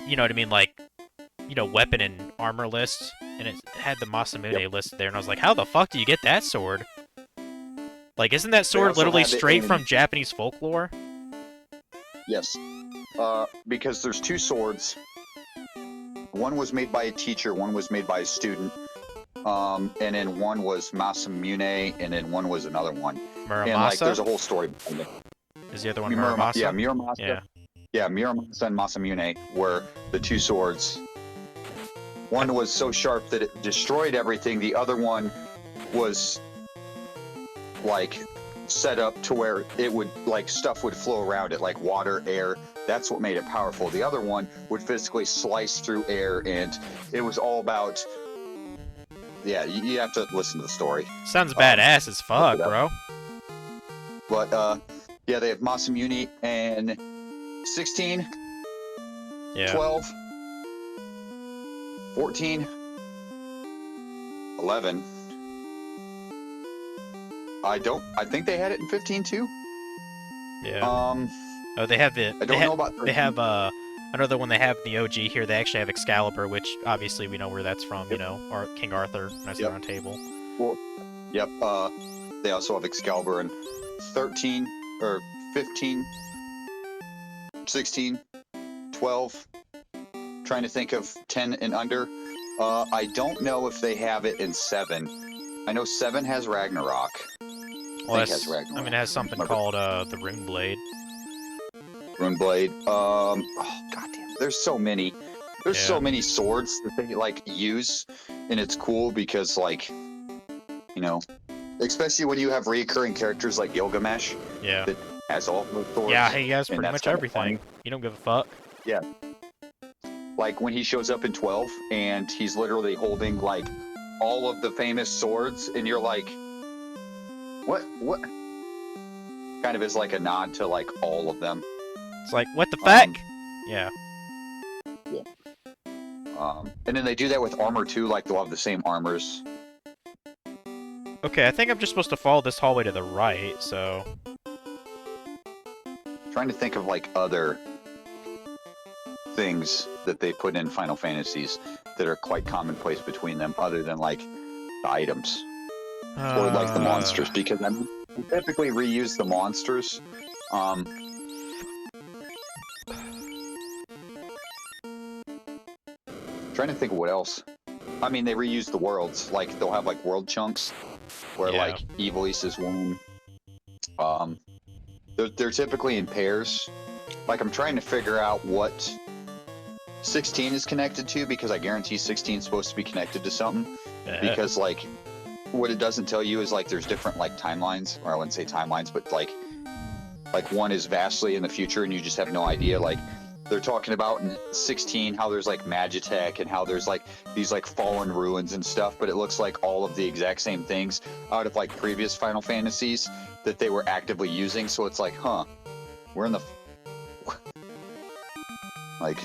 you know what I mean, like, you know, weapon and armor list, and it had the Masamune listed there, and I was like, how the fuck do you get that sword? Like, isn't that sword also literally have it straight in- from Japanese folklore? Yes. Because there's 2 swords. One was made by a teacher, one was made by a student. And then one was Masamune, and then one was another one. Muramasa? And like, there's a whole story behind it. Is the other one Muramasa? Yeah, Muramasa. Yeah. Yeah, Muramasa and Masamune were the 2 swords. One was so sharp that it destroyed everything. The other one was like set up to where it would, like, stuff would flow around it, like water, air. That's what made it powerful. The other one would physically slice through air, and it was all about. Yeah, you have to listen to the story. Sounds badass as fuck, bro. But yeah, they have Masamune and 16, Yeah. 12, 14, 11. I think they had it in 15 too. Yeah. Oh, they have the. I don't know about 13. They have another one they have in the OG here. They actually have Excalibur, which obviously we know where that's from. You know, or King Arthur, Knights of the Round Table. Well, yep. They also have Excalibur in 13 or 15, 16, 12. Trying to think of 10 and under. I don't know if they have it in 7. I know 7 has Ragnarok. Well, I think it has Ragnarok. I mean, it has something called the Rune Blade. Rune Blade. Oh, goddamn. There's so many. There's so many swords that they like use, and it's cool because, like, you know, especially when you have recurring characters like Gilgamesh. Yeah. That has all the swords. Yeah, he has and pretty that's much kinda everything. funny. You don't give a fuck. Yeah. Like when he shows up in 12 and he's literally holding like all of the famous swords, and you're like, what? Kind of is like a nod to like all of them. It's like, what the fuck? Yeah. And then they do that with armor too, like they'll have the same armors. Okay, I think I'm just supposed to follow this hallway to the right, so... Trying to think of like other things that they put in Final Fantasies that are quite commonplace between them, other than like the items or like the monsters, because I mean, we typically reuse the monsters. Trying to think of what else. I mean, they reuse the worlds. Like they'll have like world chunks where like Evilise is one. They're typically in pairs. Like I'm trying to figure out what 16 is connected to, because I guarantee 16 is supposed to be connected to something. Because like what it doesn't tell you is like there's different like timelines, or I wouldn't say timelines, but like one is vastly in the future and you just have no idea. Like they're talking about in 16 how there's like Magitech and how there's like these like fallen ruins and stuff, but it looks like all of the exact same things out of like previous Final Fantasies that they were actively using. So it's like, huh, we're in the like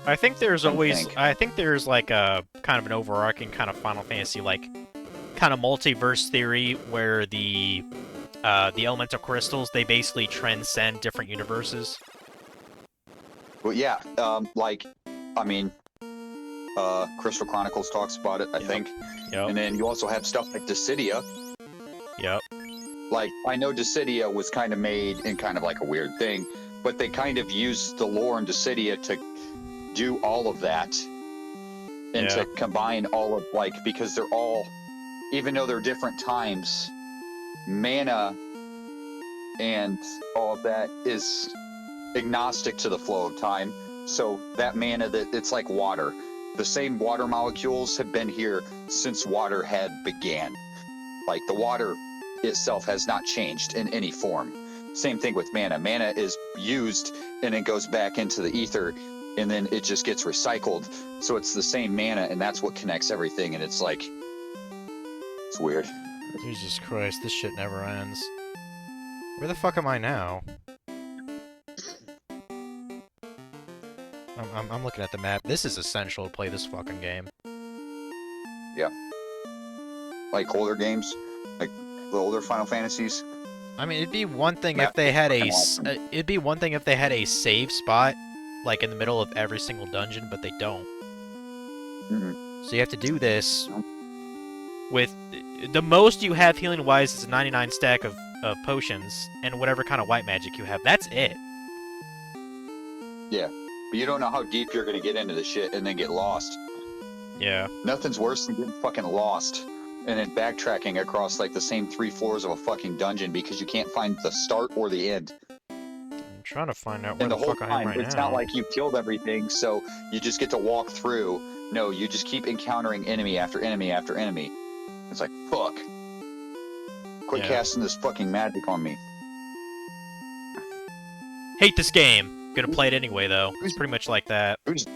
I think there's always... I think there's like a kind of an overarching kind of Final Fantasy like kind of multiverse theory where the elemental crystals, they basically transcend different universes. Well, yeah, like, I mean, Crystal Chronicles talks about it, I think. Yep. And then you also have stuff like Dissidia. Yep. Like, I know Dissidia was kind of made in kind of like a weird thing, but they kind of used the lore in Dissidia to do all of that. And to combine all of, like, because they're all, even though they're different times, mana and all of that is agnostic to the flow of time. So that mana, that it's like water. The same water molecules have been here since water had began. Like, the water itself has not changed in any form. Same thing with mana. Mana is used and it goes back into the ether, and then it just gets recycled. So it's the same mana, and that's what connects everything. And it's like, it's weird. Jesus Christ, this shit never ends. Where the fuck am I now? I'm looking at the map. This is essential to play this fucking game. Yeah. Like older games, like the older Final Fantasies. I mean, it'd be one thing if they had it'd be one thing if they had a save spot, like in the middle of every single dungeon, but they don't. Mm-hmm. So you have to do this with the most you have healing-wise is a 99 stack of potions and whatever kind of white magic you have. That's it. Yeah, but you don't know how deep you're gonna get into the shit and then get lost. Yeah. Nothing's worse than getting fucking lost and then backtracking across like the same 3 floors of a fucking dungeon because you can't find the start or the end. I'm trying to find out where And the the whole fuck I am time, right it's now. not like you've killed everything, so you just get to walk through. No, you just keep encountering enemy after enemy after enemy. It's like, fuck. Quit casting this fucking magic on me. Hate this game. Gonna play it anyway, though. It's pretty much like that. It's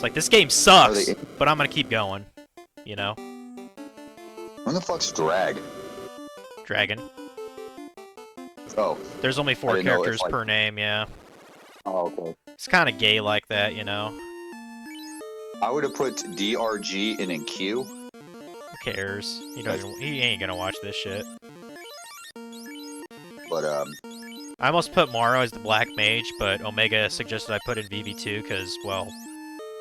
like, this game sucks, but I'm gonna keep going. You know? When the fuck's Drag? Dragon. Oh. There's only 4 characters per name, yeah. Oh, okay. It's kind of gay like that, you know? I would have put DRG and in Q. Who cares? He ain't gonna watch this shit. But, I almost put Maro as the Black Mage, but Omega suggested I put in VV2 because, well,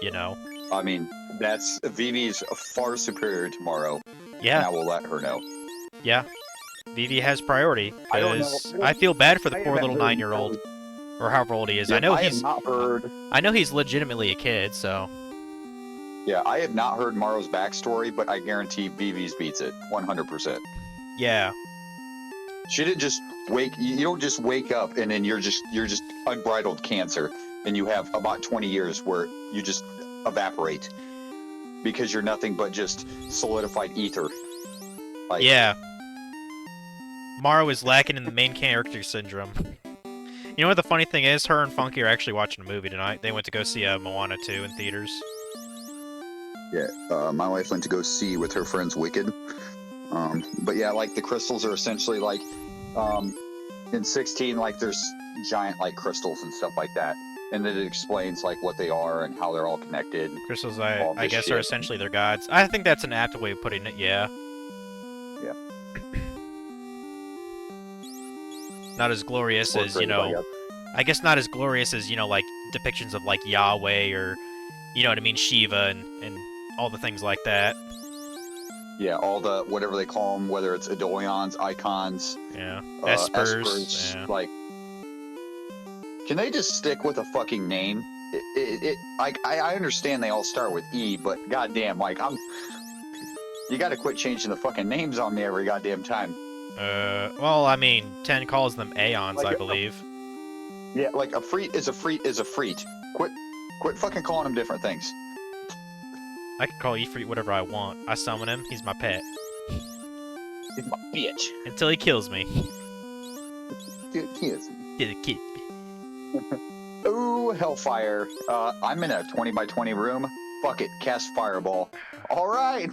you know. I mean, that's Vivi's far superior to Maro. Yeah. And I will let her know. Yeah. Vivi has priority, because I feel bad for the poor little 9-year-old. Or however old he is. Yeah, I know have not heard... I know he's legitimately a kid, so... Yeah, I have not heard Maro's backstory, but I guarantee Vivi's beats it. 100%. Yeah. She didn't just you don't just wake up and then you're just unbridled cancer and you have about 20 years where you just evaporate because you're nothing but just solidified ether. Like, yeah. Maro is lacking in the main character syndrome. You know what the funny thing is? Her and Funky are actually watching a movie tonight. They went to go see Moana 2 in theaters. Yeah, my wife went to go see with her friends Wicked. But yeah, like the crystals are essentially like, in 16, like there's giant like crystals and stuff like that. And then it explains like what they are and how they're all connected. Crystals, I guess, are essentially their gods. I think that's an apt way of putting it, yeah. Yeah. Not as glorious as, you know... I guess not as glorious as, you know, like, depictions of, like, Yahweh or, you know what I mean, Shiva and all the things like that. Yeah, all the, whatever they call them, whether it's Eidolions, Icons... Yeah. Espers, yeah. Like... Can they just stick with a fucking name? I understand they all start with E, but goddamn, like, you gotta quit changing the fucking names on me every goddamn time. Well, I mean, 10 calls them Aeons, like I believe. Yeah, like a freet is a freet. Quit fucking calling them different things. I can call Ifrit whatever I want. I summon him, he's my pet. He's my bitch. Until he kills me. Dude, he is. Kid. Ooh, Hellfire. I'm in a 20 by 20 room. Fuck it, cast Fireball. Alright!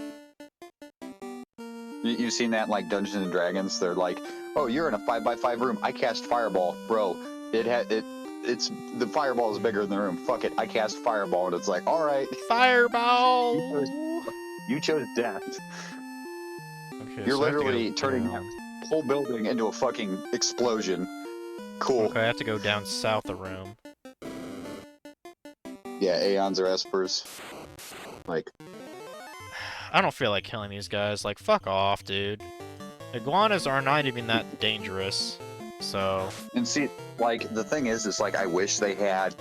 You've seen that in, like, Dungeons and Dragons? They're like, oh, you're in a 5 by 5 room. I cast Fireball. Bro, it's the fireball is bigger than the room. Fuck it, I cast Fireball, and it's like, alright. Fireball! You chose death. Okay, you're literally turning that whole building into a fucking explosion. Cool. Okay, I have to go down south a room. Yeah, Aeons or Espers. Like, I don't feel like killing these guys. Like, fuck off, dude. Iguanas are not even that dangerous. So, and see, like, the thing is like, I wish they had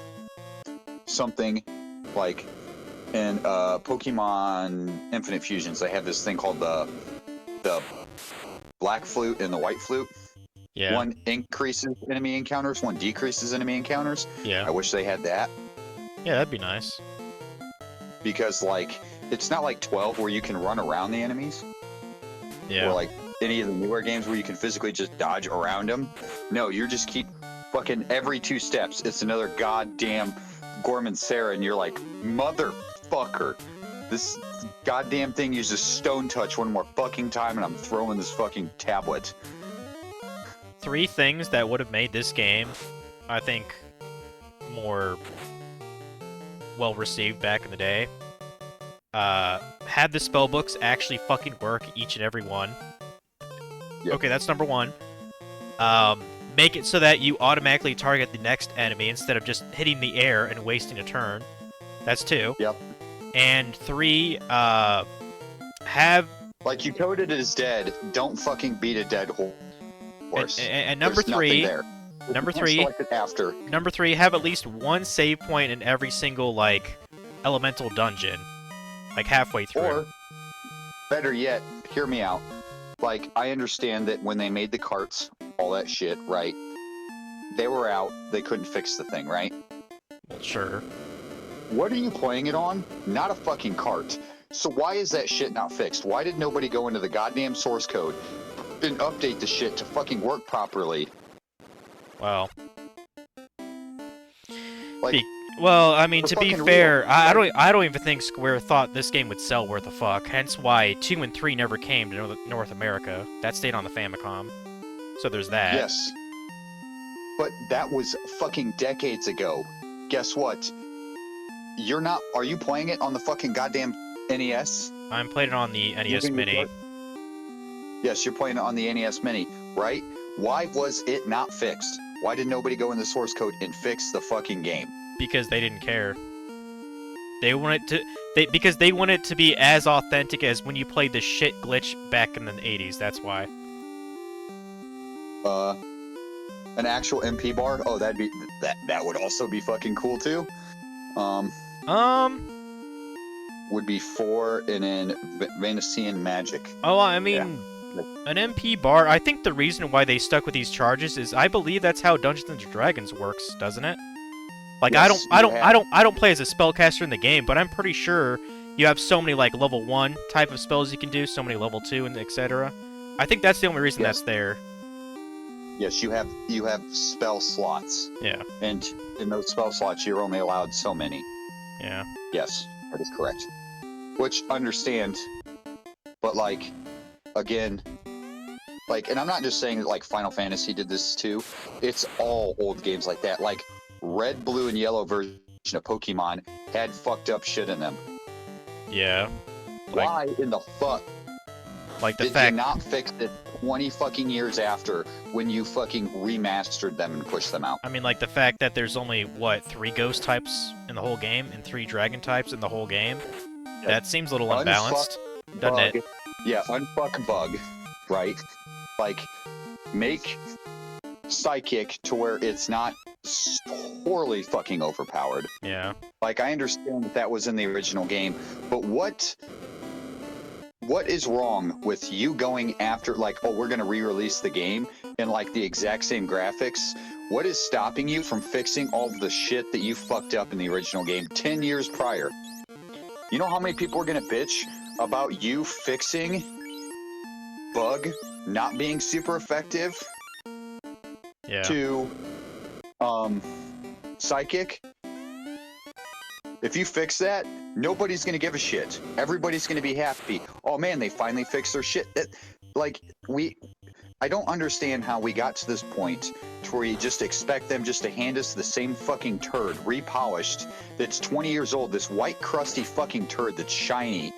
something like in Pokemon Infinite Fusions. They have this thing called the black flute and the white flute. yeah. One increases enemy encounters, one decreases enemy encounters. Yeah. I wish they had that. Yeah, that'd be nice. Because, like, it's not like 12 where you can run around the enemies. Yeah. Or, like, any of the newer games where you can physically just dodge around them. No, you just keep fucking every 2 steps. It's another goddamn Gorman Sarah, and you're like, motherfucker. This goddamn thing uses Stone Touch one more fucking time, and I'm throwing this fucking tablet. 3 things that would have made this game, I think, more well received back in the day. Had the spell books actually fucking work, each and every one. Yep. Okay, that's number 1. Make it so that you automatically target the next enemy instead of just hitting the air and wasting a turn. That's 2. Yep. And 3, have... Like, you coded it as dead. Don't fucking beat a dead horse. And number There's 3... there. Number You can't 3... select it after. Number 3, have at least one save point in every single, like, elemental dungeon. Like, halfway through. Or, better yet, hear me out. Like, I understand that when they made the carts, all that shit, right? They were out. They couldn't fix the thing, right? Well, sure. What are you playing it on? Not a fucking cart. So why is that shit not fixed? Why did nobody go into the goddamn source code and update the shit to fucking work properly? Well... Like, well, I mean, to be fucking fair, real. I don't even think Square thought this game would sell worth a fuck. Hence why 2 and 3 never came to North America. That stayed on the Famicom. So there's that. yes. But that was fucking decades ago. Guess what? You're not... Are you playing it on the fucking goddamn NES? I'm playing it on the NES Using the Mini. cart? Yes, you're playing it on the NES Mini, right? Why was it not fixed? Why did nobody go in the source code and fix the fucking game? Because they didn't care. They wanted to... because they want it to be as authentic as when you played the shit glitch back in the 80s, that's why. An actual MP bar? Oh, that would also be fucking cool too. Would be 4 and then Venetian Magic. Oh, I mean, an MP bar, I think the reason why they stuck with these charges is I believe that's how Dungeons and Dragons works, doesn't it? Like, Yes, I don't play as a spellcaster in the game, but I'm pretty sure you have so many, like, level 1 type of spells you can do, so many level 2, and etc. I think that's the only reason that's there. Yes, you have spell slots. Yeah. And in those spell slots, you're only allowed so many. Yeah. Yes, that is correct. Which, understand, but, like, again, like, and I'm not just saying that, like, Final Fantasy did this too. It's all old games like that. Like, red, blue, and yellow version of Pokemon had fucked up shit in them. Yeah. Like, Why in the fuck like the did fact... you not fix it 20 fucking years after when you fucking remastered them and pushed them out? I mean, like, the fact that there's only, what, 3 ghost types in the whole game and 3 dragon types in the whole game? Yeah. That seems a little unbalanced, doesn't Bug. it? Yeah, unfuck bug, right? Like, make Psychic to where it's not poorly fucking overpowered. Yeah. Like, I understand that was in the original game, but what is wrong with you going after, like, oh, we're gonna re-release the game and, like, the exact same graphics? What is stopping you from fixing all of the shit that you fucked up in the original game 10 years prior? You know how many people are gonna bitch about you fixing Bug not being super effective Yeah. to Psychic? If you fix that, nobody's gonna give a shit. Everybody's gonna be happy. Oh man, they finally fixed their shit. I don't understand how we got to this point to where you just expect them just to hand us the same fucking turd, repolished, that's 20 years old, this white crusty fucking turd that's shiny.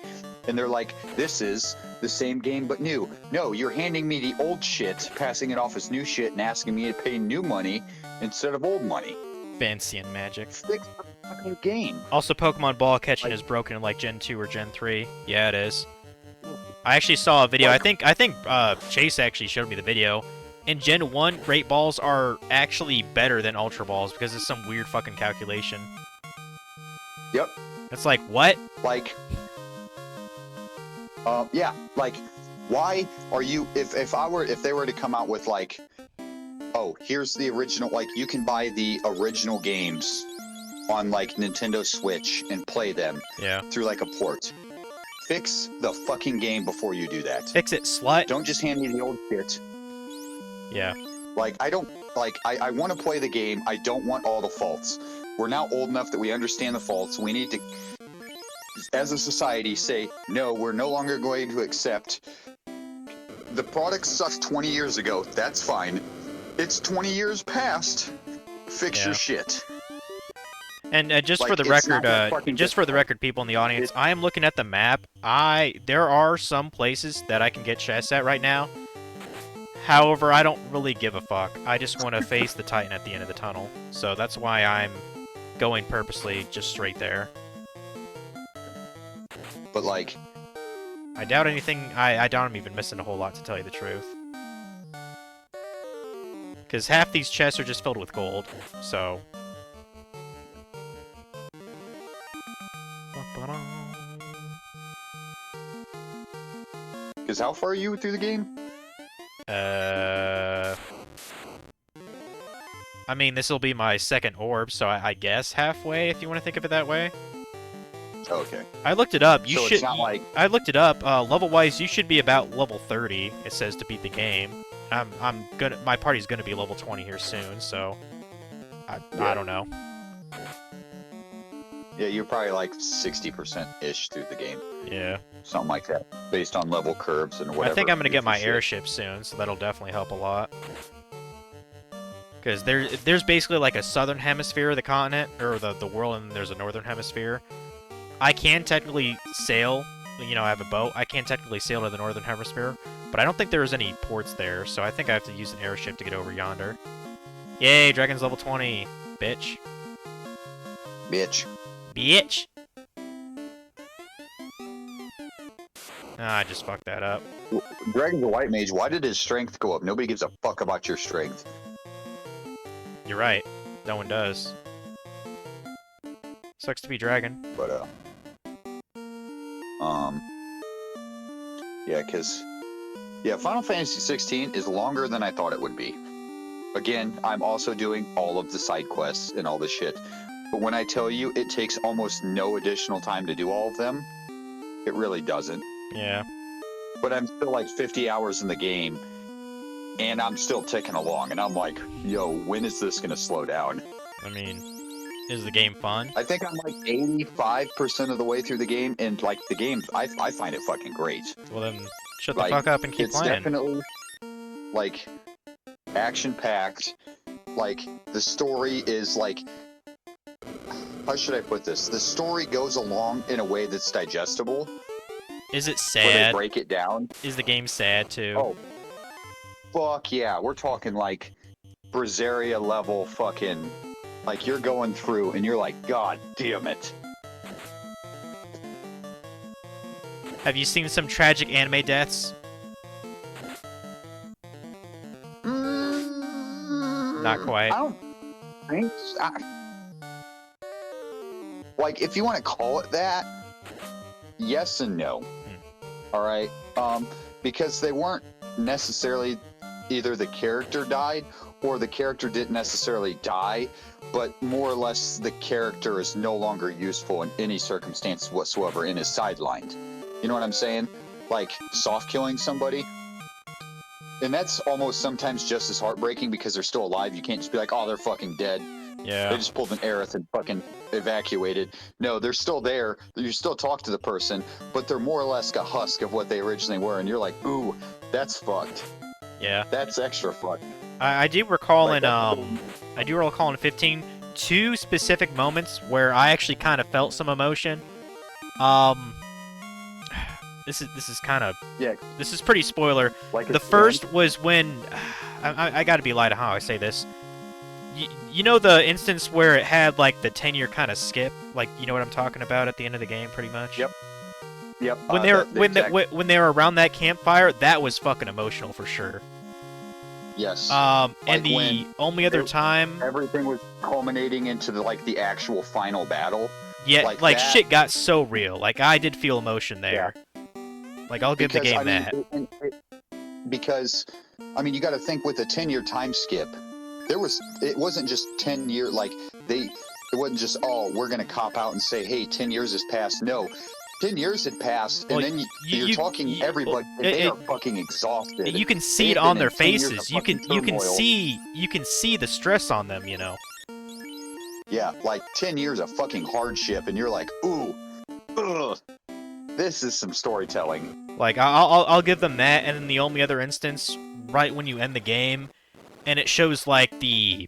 And they're like, this is the same game but new. No, you're handing me the old shit, passing it off as new shit, and asking me to pay new money instead of old money. Fancy and magic. Fix the fucking game. Also, Pokemon Ball catching Like- is broken in like Gen 2 or Gen 3. Yeah, it is. I actually saw a video. I think Chase actually showed me the video. In Gen 1, Great Balls are actually better than Ultra Balls because of some weird fucking calculation. Yep. It's like, what? Like, yeah, like, why are you, if they were to come out with like, oh, here's the original, like, you can buy the original games on like Nintendo Switch and play them Yeah. through like a port. Fix the fucking game before you do that. Fix it, slut. Don't just hand me the old shit. Yeah. Like, I don't, like, I want to play the game. I don't want all the faults. We're now old enough that we understand the faults. We need to, as a society, say, no, we're no longer going to accept. The product sucked 20 years ago. That's fine. It's 20 years past. Fix your shit. And just Like, for the it's not that record, fucking just for the difficult. record, people in the audience, I am looking at the map. There are some places that I can get chests at right now. However, I don't really give a fuck. I just want to face the Titan at the end of the tunnel. So that's why I'm going purposely just straight there. But like, I doubt anything. I doubt I'm even missing a whole lot, to tell you the truth. Because half these chests are just filled with gold. So. because how far are you through the game? I mean, this will be my second orb, so I guess halfway, if you want to think of it that way. Okay. I looked it up. You So should. it's not like, I looked it up. Level-wise, you should be about level 30. It says to beat the game. I'm gonna. My party's gonna be level 20 here soon, so I don't know. yeah, you're probably like 60%-ish through the game. Yeah. Something like that, based on level curves and whatever. I think I'm gonna get my shit. airship soon, so that'll definitely help a lot. Because there's basically like a southern hemisphere of the continent, or the world, and there's a northern hemisphere. I can technically sail, you know, I have a boat. I can technically sail to the northern hemisphere, but I don't think there's any ports there, so I think I have to use an airship to get over yonder. Yay, Dragon's level 20, bitch. Bitch. Bitch! Ah, I just fucked that up. Dragon's a white mage. Why did his strength go up? Nobody gives a fuck about your strength. You're right. No one does. Sucks to be dragon. But, yeah, because, yeah, Final Fantasy 16 is longer than I thought it would be. Again, I'm also doing all of the side quests and all this shit. But when I tell you it takes almost no additional time to do all of them, it really doesn't. Yeah. But I'm still like 50 hours in the game, and I'm still ticking along, and I'm like, yo, when is this gonna slow down? I mean, is the game fun? I think I'm like 85% of the way through the game, and like the game, I find it fucking great. Well then, shut the Like, fuck up and keep It's playing. definitely like action-packed. Like the story is like, how should I put this? The story goes along in a way that's digestible. Is it Where they sad? break it down. Is the game sad too? Oh, fuck yeah! We're talking like Brazilia level fucking. Like you're going through and you're like, God damn it! Have you seen some tragic anime deaths? Not quite. I don't think. Like, if you want to call it that, yes and no. All right, because they weren't necessarily either the character died or the character didn't necessarily die, but more or less the character is no longer useful in any circumstance whatsoever and is sidelined. You know what I'm saying? Like soft killing somebody. And that's almost sometimes just as heartbreaking because they're still alive. You can't just be like, oh, they're fucking dead. Yeah. They just pulled an Aerith and fucking evacuated. No, they're still there. You still talk to the person, but they're more or less a husk of what they originally were. And you're like, ooh, that's fucked. Yeah. That's extra fucked. I do recall Like, I do recall in 15 two specific moments where I actually kind of felt some emotion. This is kind of Yeah. This is pretty spoiler. Like The first was when I got to be light on how I say this. you know the instance where it had like the 10-year kind of skip, like you know what I'm talking about at the end of the game, pretty much. Yep. Yep. When when they were around that campfire, that was fucking emotional for sure. Yes. And Like the only other time everything was culminating into the actual final battle. yeah, like like that- shit got so real. Like I did feel emotion there. Like I'll give the game that. Because I mean, you got to think with a 10-year time skip, it wasn't just 10 year it wasn't just, oh, we're gonna cop out and say, hey, 10 years has passed. No, 10 years had passed, and Well, then you're talking everybody, and they are fucking exhausted. You can see They it have on been their in 10 years faces. of You can fucking see the stress on them. You know. Yeah, like 10 years of fucking hardship, and you're like, ooh, ugh, this is some storytelling. Like I'll give them that, and then the only other instance, right when you end the game, and it shows like the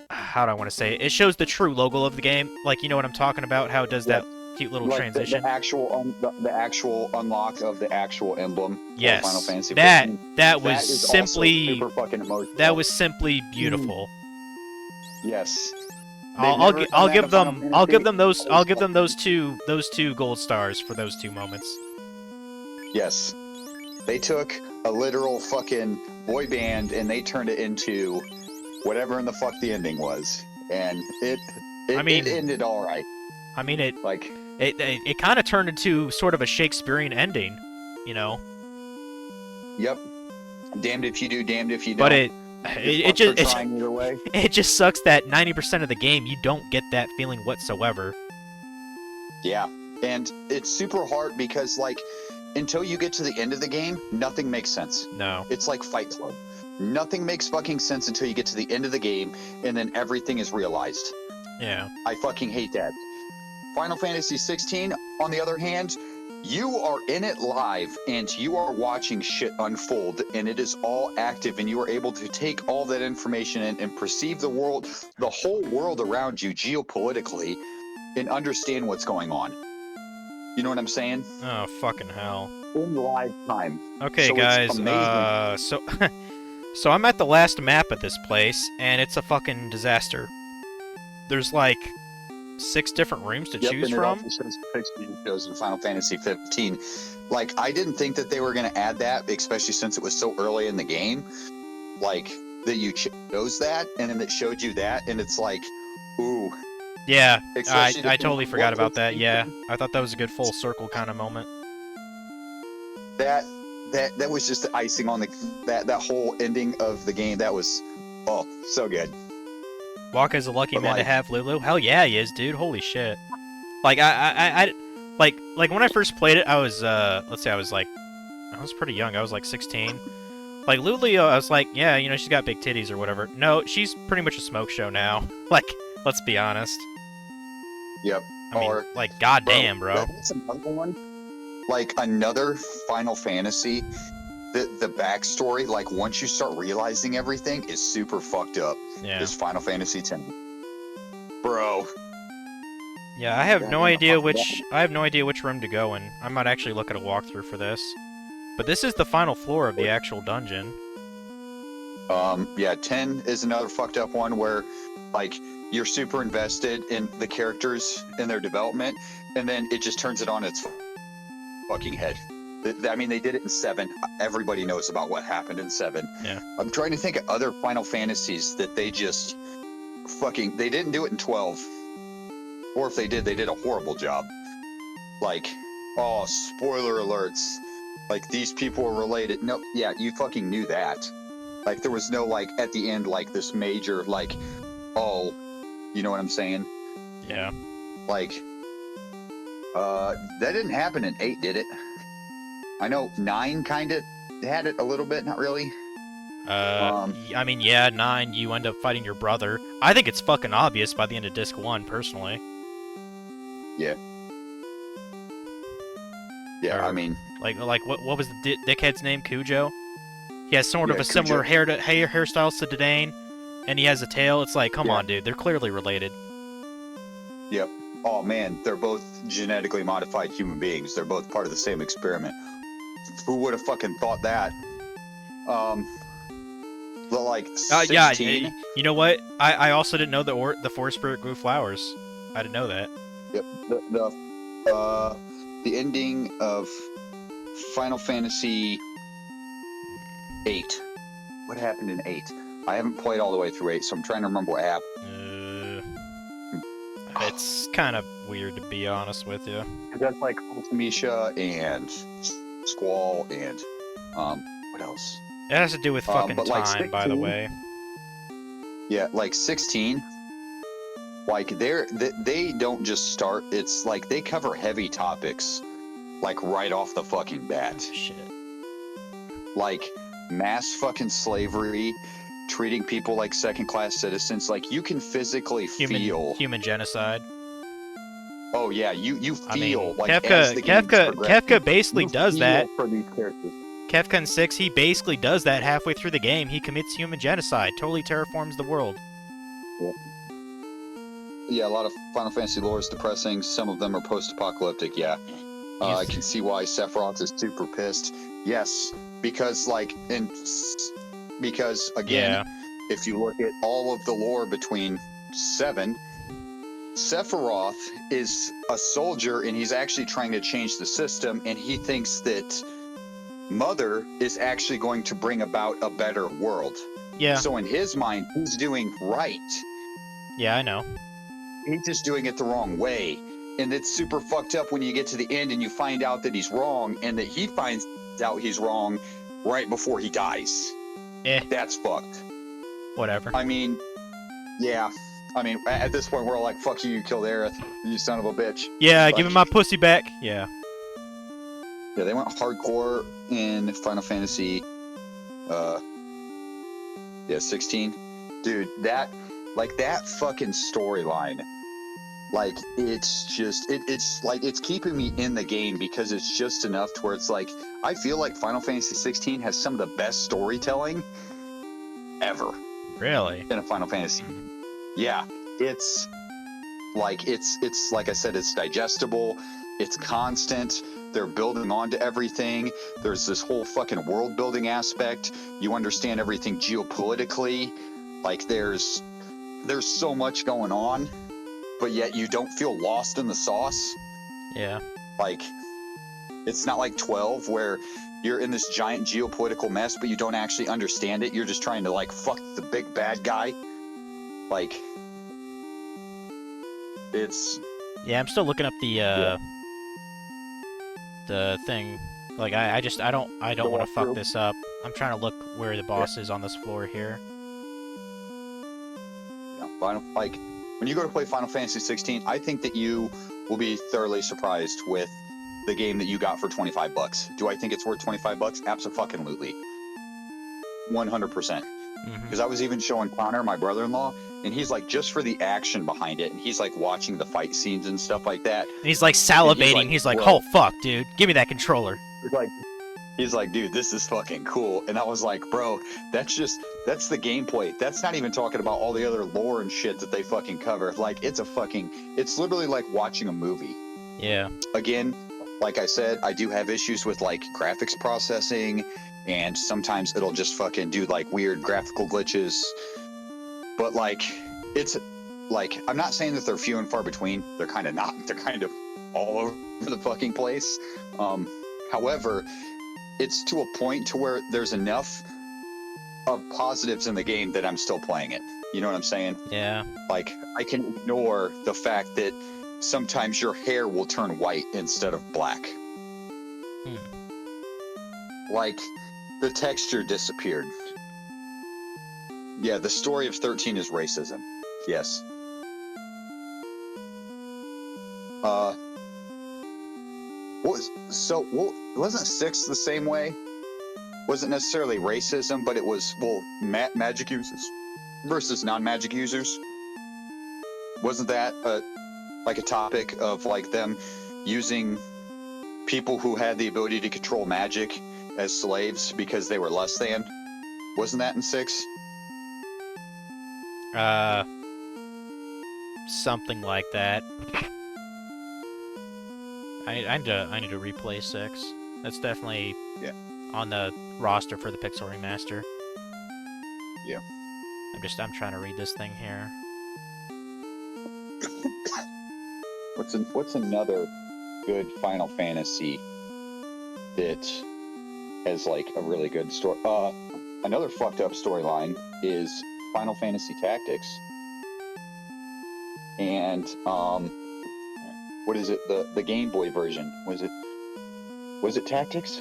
how do I want to say it? It shows the true logo of the game. Like you know what I'm talking about? How it does that cute little transition? The actual unlock of the actual emblem. Yes, Final Fantasy that was is simply also super fucking emotional. that was simply beautiful. Yes. I'll give them those two gold stars for those two moments. Yes. They took a literal fucking boy band and they turned it into whatever in the fuck the ending was. And it ended all right. I mean it kind of turned into sort of a Shakespearean ending, you know. Yep. Damned if you do, damned if you don't. But either way. It just sucks that 90% of the game you don't get that feeling whatsoever. Yeah. And it's super hard because until you get to the end of the game, nothing makes sense. No. It's like Fight Club. Nothing makes fucking sense until you get to the end of the game, and then everything is realized. Yeah. I fucking hate that. Final Fantasy 16, on the other hand, you are in it live, and you are watching shit unfold, and it is all active, and you are able to take all that information and perceive the world, the whole world around you geopolitically, and understand what's going on. You know what I'm saying? Oh, fucking hell. In live time. Okay, so guys, it's amazing. So I'm at the last map of this place, and it's a fucking disaster. There's like 6 different rooms to choose from. And it also says picture shows in Final Fantasy 15. Like, I didn't think that they were going to add that, especially since it was so early in the game. Like, that you chose that, and then it showed you that, and it's like, ooh. Yeah, I totally forgot about that. Yeah, I thought that was a good full circle kind of moment. That was just the icing on that whole ending of the game. That was, oh, so good. Waka's a lucky man to have Lulu. Hell yeah, he is, dude. Holy shit. Like I like when I first played it, I was let's say I was pretty young. I was like 16. Like Lulu, I was like, yeah, you know, she's got big titties or whatever. No, she's pretty much a smoke show now. Like, let's be honest. Yep. I mean, like, goddamn, bro. That's another one. Like another Final Fantasy, the backstory, like once you start realizing everything, is super fucked up. Yeah. Is Final Fantasy X, bro. Yeah, I have no idea which room to go in. I might actually look at a walkthrough for this. But this is the final floor of the actual dungeon. Yeah, 10 is another fucked up one where, like, you're super invested in the characters and their development, and then it just turns it on its fucking head. I mean, they did it in 7. Everybody knows about what happened in 7. Yeah. I'm trying to think of other Final Fantasies that they just fucking... They didn't do it in 12. Or if they did a horrible job. Like, oh, spoiler alerts. Like, these people are related. No, yeah, you fucking knew that. Like, there was no, like, at the end, like, this major, like, oh, you know what I'm saying? Yeah. Like, that didn't happen in 8, did it? I know 9 kind of had it a little bit, not really. I mean, yeah, 9, you end up fighting your brother. I think it's fucking obvious by the end of Disc 1, personally. Yeah. Yeah, I mean... Like what was the dickhead's name? Cujo? He has sort of a Cujo. similar hairstyles to Didane, and he has a tail. It's like, come on, dude. They're clearly related. Yep. Oh, man, they're both genetically modified human beings. They're both part of the same experiment. Who would have fucking thought that? like Yeah, 16. you know what? I also didn't know the forest spirit grew flowers. I didn't know that. Yep. The ending of Final Fantasy 8. What happened in 8? I haven't played all the way through 8, so I'm trying to remember what happened. It's kind of weird, to be honest with you. That's like Ultimecia and Squall and what else? It has to do with fucking but like time, by the 16, way. yeah, like 16. Like they don't just start. It's like they cover heavy topics, like right off the fucking bat. Shit. Like mass fucking slavery, treating people like second-class citizens. Like you can physically feel human genocide. Oh yeah, you feel like Kefka as the game's Kefka basically does that. For these characters. Kefka in 6, he basically does that halfway through the game. He commits human genocide, totally terraforms the world. Yeah, a lot of Final Fantasy lore is depressing. Some of them are post-apocalyptic. Yeah, I can see why Sephiroth is super pissed. Yes, because again, if you look at all of the lore between 7, Sephiroth is a soldier and he's actually trying to change the system, and he thinks that Mother is actually going to bring about a better world. Yeah. So in his mind, he's doing right. Yeah, I know. He's just doing it the wrong way. And it's super fucked up when you get to the end and you find out that he's wrong, and that he finds out he's wrong right before he dies. That's fucked. Whatever. I mean, yeah. I mean, at this point, we're all like, fuck you, you killed Aerith, you son of a bitch. Yeah, like, give him my pussy back. Yeah. Yeah, they went hardcore in Final Fantasy 16. Dude, that fucking storyline, like, it's just, it's like, it's keeping me in the game because it's just enough to where it's like, I feel like Final Fantasy 16 has some of the best storytelling ever. Really? In a Final Fantasy. Yeah, it's like I said, it's digestible, it's constant, they're building onto everything, there's this whole fucking world building aspect, you understand everything geopolitically, like there's so much going on, but yet you don't feel lost in the sauce. Yeah. Like, it's not like 12 where you're in this giant geopolitical mess, but you don't actually understand it, you're just trying to like fuck the big bad guy. Like, it's... Yeah, I'm still looking up the thing. Like, I don't want to fuck this up. I'm trying to look where the boss is on this floor here. Yeah, like, when you go to play Final Fantasy 16, I think that you will be thoroughly surprised with the game that you got for $25. Do I think it's worth $25? Absolutely. 100%. Because I was even showing Connor, my brother-in-law, and he's like, just for the action behind it, and he's like watching the fight scenes and stuff like that. And he's like salivating. He's like, oh fuck, dude, give me that controller. He's like, dude, this is fucking cool. And I was like, bro, that's the gameplay. That's not even talking about all the other lore and shit that they fucking cover. Like, it's literally like watching a movie. Yeah. Again, like I said, I do have issues with like graphics processing, and sometimes it'll just fucking do like weird graphical glitches. But like, it's like, I'm not saying that they're few and far between. They're kind of not. They're kind of all over the fucking place. However, it's to a point to where there's enough of positives in the game that I'm still playing it. You know what I'm saying? Yeah. Like, I can ignore the fact that sometimes your hair will turn white instead of black. Like, the texture disappeared. Yeah, the story of 13 is racism. Yes. Wasn't 6 the same way? Wasn't necessarily racism, but it was, magic users versus non-magic users. Wasn't that like a topic of like them using people who had the ability to control magic as slaves because they were less than? Wasn't that in 6? Something like that. I need to replay 6. That's definitely on the roster for the Pixel Remaster. Yeah. I'm trying to read this thing here. What's another good Final Fantasy that has like a really good story? Another fucked up storyline is Final Fantasy Tactics. And what is it? The Game Boy version. Was it Tactics?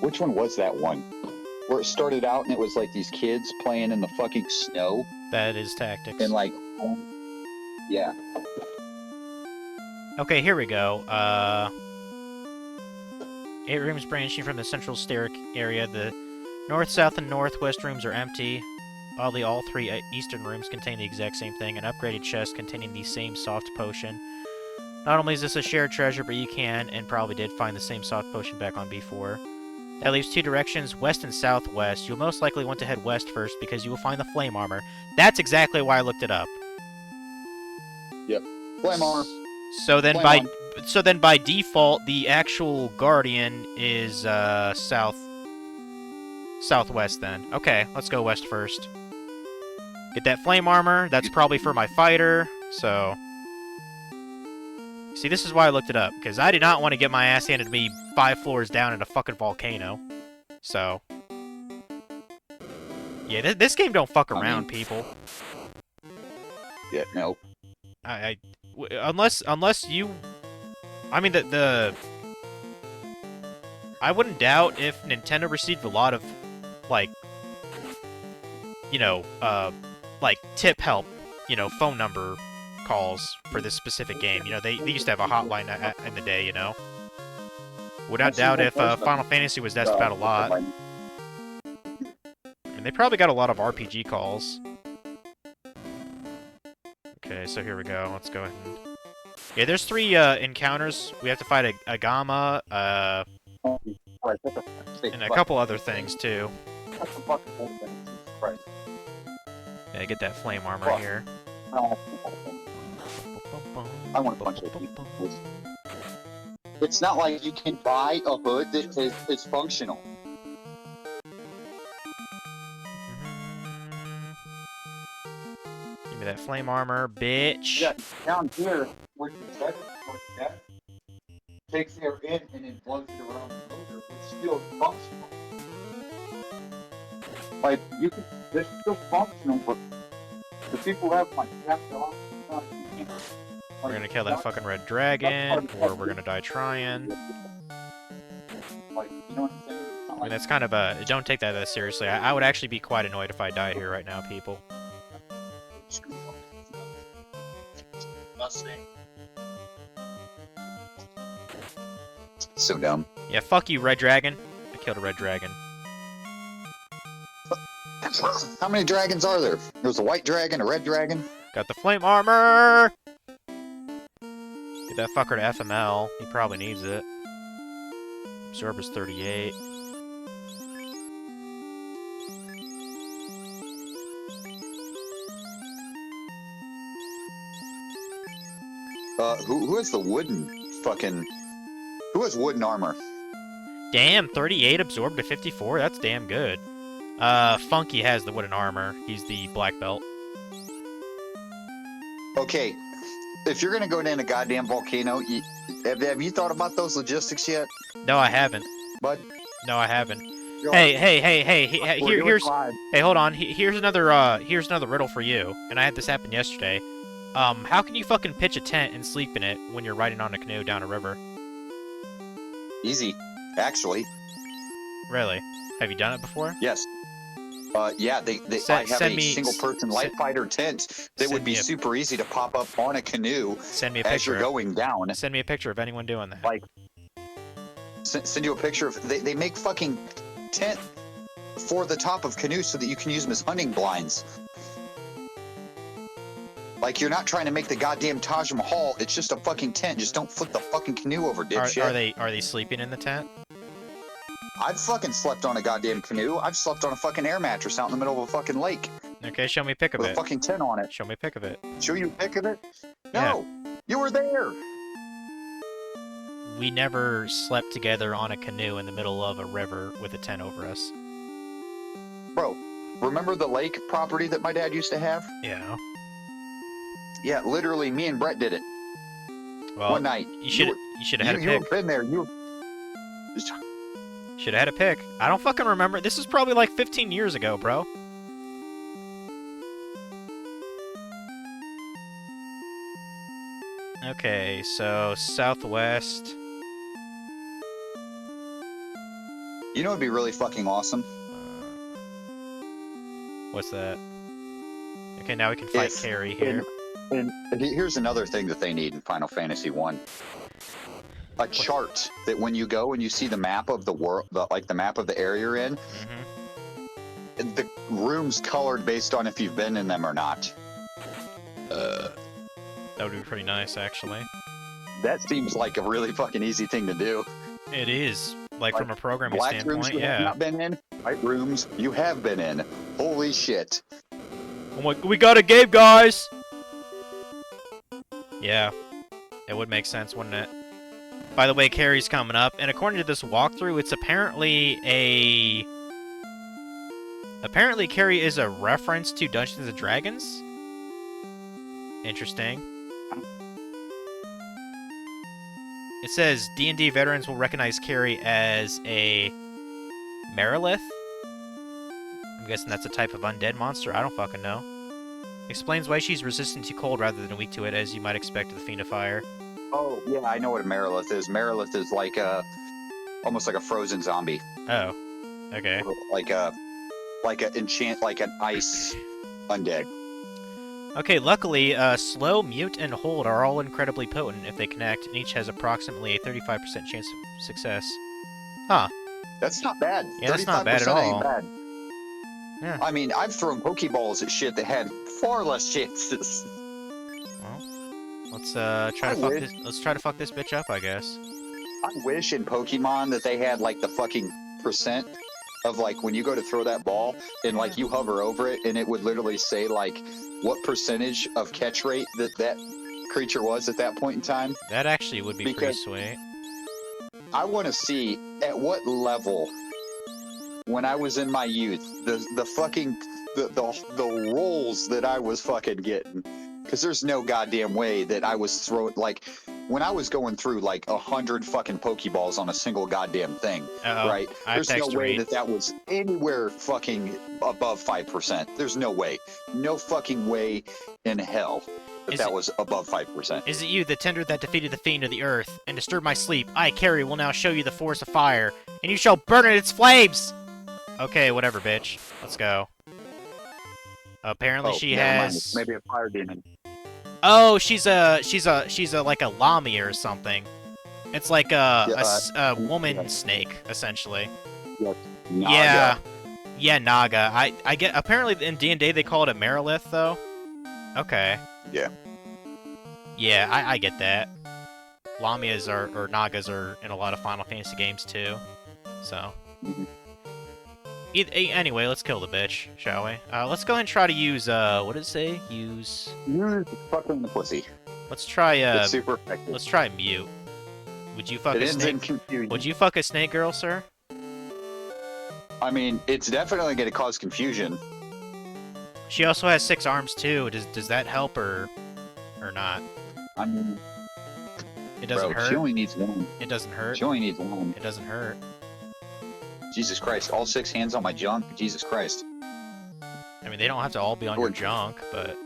Which one was that one? Where it started out and it was like these kids playing in the fucking snow. That is Tactics. And like, yeah. Okay, here we go. 8 rooms branching from the central stair area. The north, south, and northwest rooms are empty. Oddly, all 3 eastern rooms contain the exact same thing, an upgraded chest containing the same soft potion. Not only is this a shared treasure, but you can, and probably did, find the same soft potion back on B4. That leaves 2 directions, west and southwest. You'll most likely want to head west first, because you will find the flame armor. That's exactly why I looked it up. Yep. Flame armor. So then by default, the actual Guardian is southwest then. Okay, let's go west first. Get that flame armor. That's probably for my fighter. So see, this is why I looked it up, because I did not want to get my ass handed to me 5 floors down in a fucking volcano. So yeah, this game don't fuck around, people. Yeah, no. Unless you, I mean I wouldn't doubt if Nintendo received a lot of, like, you know, like tip help, you know, phone number calls for this specific game. You know, they used to have a hotline in the day, you know. Without doubt, if Final Fantasy was asked about a lot, and they probably got a lot of RPG calls. Okay, so here we go. Let's go ahead and... Yeah, there's 3 encounters. We have to fight a Gamma, and a couple other things, too. Yeah, get that flame armor here. I want to punch it. It's not like you can buy a hood that is functional. Give me that flame armor, bitch. Yeah, down here, where the that takes air in and then blows it around the motor, it's still functional. Like, it's still functional, but the people have like capped off. We're gonna kill that fucking red dragon, or we're gonna die trying. Like, you know what I'm saying? I mean, that's kind of a... Don't take that seriously. I would actually be quite annoyed if I died here right now, people. So dumb. Yeah, fuck you, red dragon. I killed a red dragon. How many dragons are there? There's a white dragon, a red dragon. Got the flame armor! Get that fucker to FML. He probably needs it. Absorb is 38. Who has the wooden fucking... Who has wooden armor? Damn, 38 absorbed to 54? That's damn good. Funky has the wooden armor. He's the black belt. Okay, if you're gonna go down a goddamn volcano, have you thought about those logistics yet? No, I haven't. Bud? No, I haven't. Hey, hold on. Here's another riddle for you. And I had this happen yesterday. How can you fucking pitch a tent and sleep in it when you're riding on a canoe down a river? Easy, actually. Really? Have you done it before? Yes. Yeah, I have a single-person light fighter tent that would be super easy to pop up on a canoe as you're going down. Send me a picture of anyone doing that. Like, send you a picture of... They make fucking tent for the top of canoes so that you can use them as hunting blinds. Like, you're not trying to make the goddamn Taj Mahal. It's just a fucking tent. Just don't flip the fucking canoe over, dipshit. Are they sleeping in the tent? I've fucking slept on a goddamn canoe. I've slept on a fucking air mattress out in the middle of a fucking lake. Okay, show me a pic of it. With a fucking tent on it. Show me a pic of it. Show you a pic of it? No, you were there. we never slept together on a canoe in the middle of a river with a tent over us. Bro, remember the lake property that my dad used to have? Yeah. Yeah, literally, me and Brett did it Well, one night. you should have had a You pick. have been there. Should have had a pick. I don't fucking remember. This is probably like 15 years ago, bro. Okay, so southwest. You know, it'd be really fucking awesome. What's that? Okay, now we can fight Carrie here. And here's another thing that they need in Final Fantasy 1. A chart that when you go and you see the map of the world, like the map of the area you're in, the rooms colored based on if you've been in them or not. That would be pretty nice, actually. That seems like a really fucking easy thing to do. It is, like from a programming Black rooms standpoint, you have yeah. not been in, white rooms you have been in. Holy shit. Oh my, we got a game, guys! Yeah, it would make sense, wouldn't it? By the way, Carrie's coming up, and according to this walkthrough, it's apparently Carrie is a reference to Dungeons & Dragons? Interesting. It says D&D veterans will recognize Carrie as a Merilith? I'm guessing that's a type of undead monster? I don't fucking know. Explains why she's resistant to cold rather than weak to it, as you might expect with the Fiend of Fire. Oh, yeah, I know what a Merilith is. Merilith is like almost like a frozen zombie. Oh. Okay. Like an ice undead. Okay, luckily, slow, mute, and hold are all incredibly potent if they connect, and each has approximately a 35% chance of success. Huh. That's not bad. Yeah, that's not bad at 35% ain't all. bad. Yeah. I mean, I've thrown Pokeballs at shit that had far less chances. Well, let's try to fuck this bitch up, I guess. I wish in Pokemon that they had like the fucking percent of like when you go to throw that ball and like you hover over it and it would literally say like what percentage of catch rate that creature was at that point in time. That actually would be pretty sweet. I want to see at what level when I was in my youth the fucking the rolls that I was fucking getting, because there's no goddamn way that I was throwing like when I was going through like 100 fucking Pokeballs on a single goddamn thing, right? There's no way that was anywhere fucking above 5%. There's no way. No fucking way in hell that was above 5%. Is it you, the tender that defeated the fiend of the earth and disturbed my sleep? I, Carrie, will now show you the force of fire, and you shall burn in its flames! Okay, whatever, bitch. Let's go. Apparently she has... Maybe a fire demon. Oh, she's a like a Lamia or something. It's like a woman snake, essentially. Yes. Naga. Yeah, Naga. I get. Apparently in D&D they call it a Merilith, though. Okay. Yeah. Yeah, I get that. Lamias or Nagas are in a lot of Final Fantasy games too. So. Anyway, let's kill the bitch, shall we? Let's go ahead and try to use, what did it say? Use fucking the pussy. Let's try, it's super effective. Let's try mute. Would you fuck a snake? Would you fuck a snake girl, sir? I mean, it's definitely going to cause confusion. She also has 6 arms, too. Does that help, or not? I mean... It doesn't hurt? She only needs one. It doesn't hurt? She only needs one. It doesn't hurt. Jesus Christ, all 6 hands on my junk? Jesus Christ. I mean, they don't have to all be on your junk, but...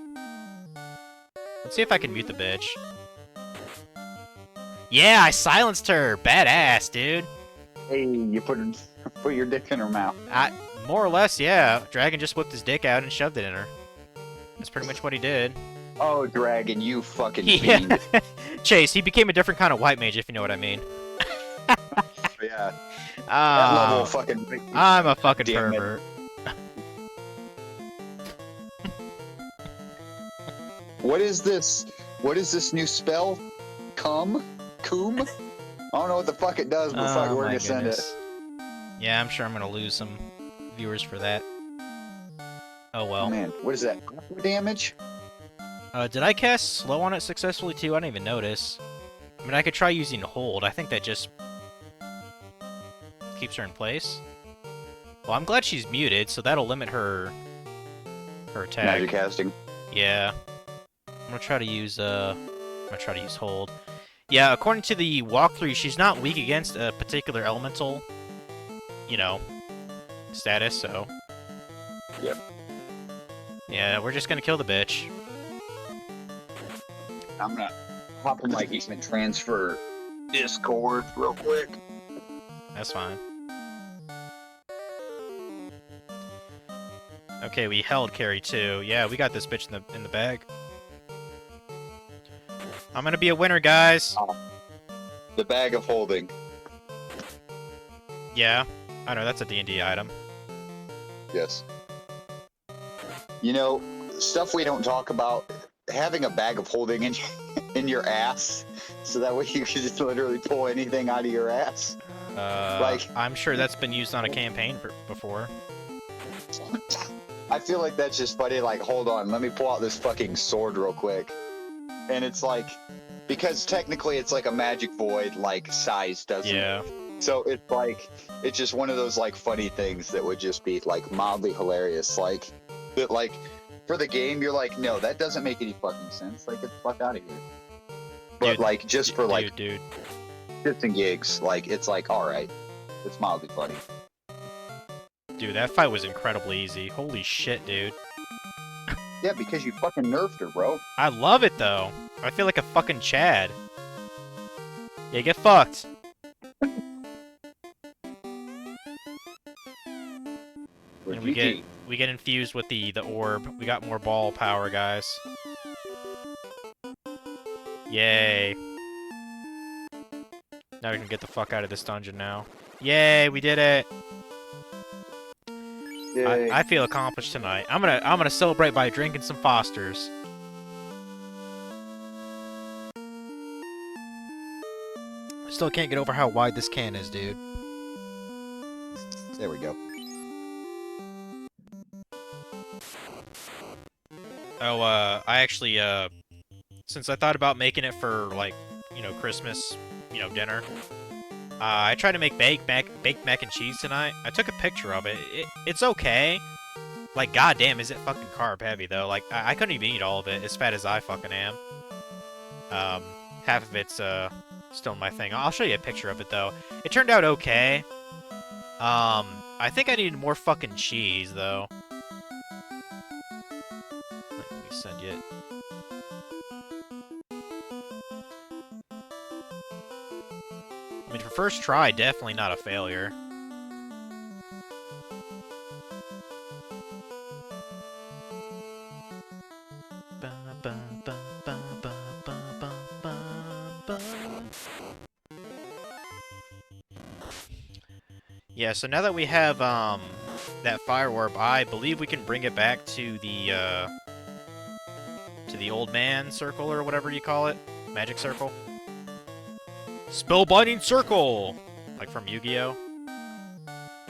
Let's see if I can mute the bitch. Yeah, I silenced her! Badass, dude! Hey, you put your dick in her mouth. More or less, yeah. Dragon just whipped his dick out and shoved it in her. That's pretty much what he did. Oh, Dragon, you fucking fiend. Chase, he became a different kind of white mage, if you know what I mean. Yeah. That level of fucking... I'm a fucking pervert. What is this? What is this new spell? Coom? I don't know what the fuck it does, but fuck, we're gonna send it. Yeah, I'm sure I'm gonna lose some viewers for that. Oh well. Man, what is that? Damage? Did I cast slow on it successfully too? I didn't even notice. I mean, I could try using hold. I think that just keeps her in place. Well, I'm glad she's muted, so that'll limit her attack. Magic casting. Yeah. I'm gonna try to use hold. Yeah, according to the walkthrough, she's not weak against a particular elemental, you know, status, so. Yep. Yeah, we're just gonna kill the bitch. I'm gonna hop in my game and transfer Discord real quick. That's fine. Okay, we held carry too. Yeah, we got this bitch in the bag. I'm gonna be a winner, guys. The bag of holding. Yeah, I know that's a D&D item. Yes. You know, stuff we don't talk about. Having a bag of holding in your ass, so that way you can just literally pull anything out of your ass. Like, I'm sure that's been used on a campaign before. I feel like that's just funny. Like, hold on, let me pull out this fucking sword real quick. And it's like, because technically it's like a magic void, like, size, doesn't it? Yeah. So it's like, it's just one of those, like, funny things that would just be, like, mildly hilarious. Like, that, like, for the game, you're like, no, that doesn't make any fucking sense. Like, get the fuck out of here. But, Dude, like, just for, like, dude. shits and gigs, like, it's like, alright. It's mildly funny. Dude, that fight was incredibly easy. Holy shit, dude. Yeah, because you fucking nerfed her, bro. I love it, though. I feel like a fucking Chad. Yeah, get fucked. And we get infused with the orb. We got more ball power, guys. Yay. Now we can get the fuck out of this dungeon now. Yay, we did it. I feel accomplished tonight. I'm gonna celebrate by drinking some Fosters. Still can't get over how wide this can is, dude. There we go. Oh, I actually, since I thought about making it for, like, you know, Christmas, you know, dinner, I tried to make baked mac and cheese tonight. I took a picture of it. It's okay. Like, goddamn, is it fucking carb heavy, though? Like, I couldn't even eat all of it, as fat as I fucking am. Half of it's, still my thing. I'll show you a picture of it, though. It turned out okay. I think I needed more fucking cheese, though. Let me send you it. I mean, for first try, definitely not a failure. Yeah, so now that we have, that fire orb, I believe we can bring it back to the old man circle, or whatever you call it. Magic circle. Spellbinding circle! Like from Yu-Gi-Oh!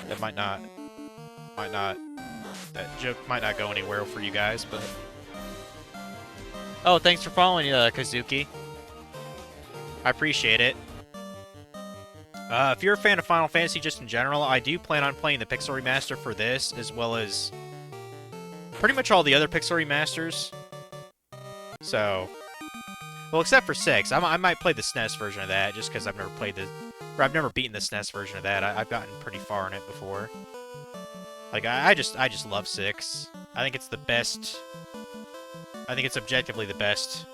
That might not, that joke might not go anywhere for you guys, but... Oh, thanks for following, Kazuki. I appreciate it. If you're a fan of Final Fantasy just in general, I do plan on playing the Pixel Remaster for this, as well as pretty much all the other Pixel Remasters. So, well, except for 6. I might play the SNES version of that, just because I've never played I've never beaten the SNES version of that. I've gotten pretty far in it before. Like, I just love 6. I think it's the best... I think it's objectively the best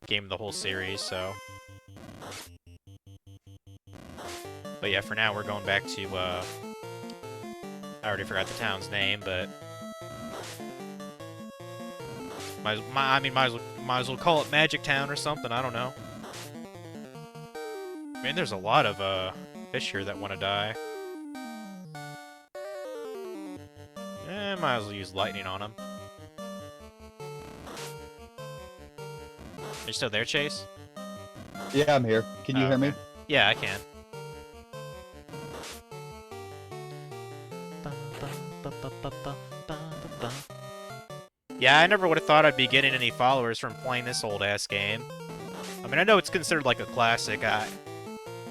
game of the whole series, so... But yeah, for now, we're going back to, I already forgot the town's name, but... might as well call it Magic Town or something, I don't know. Man, there's a lot of, fish here that want to die. Might as well use lightning on them. Are you still there, Chase? Yeah, I'm here. Can you hear me? Yeah, I can. Yeah, I never would have thought I'd be getting any followers from playing this old-ass game. I mean, I know it's considered like a classic. I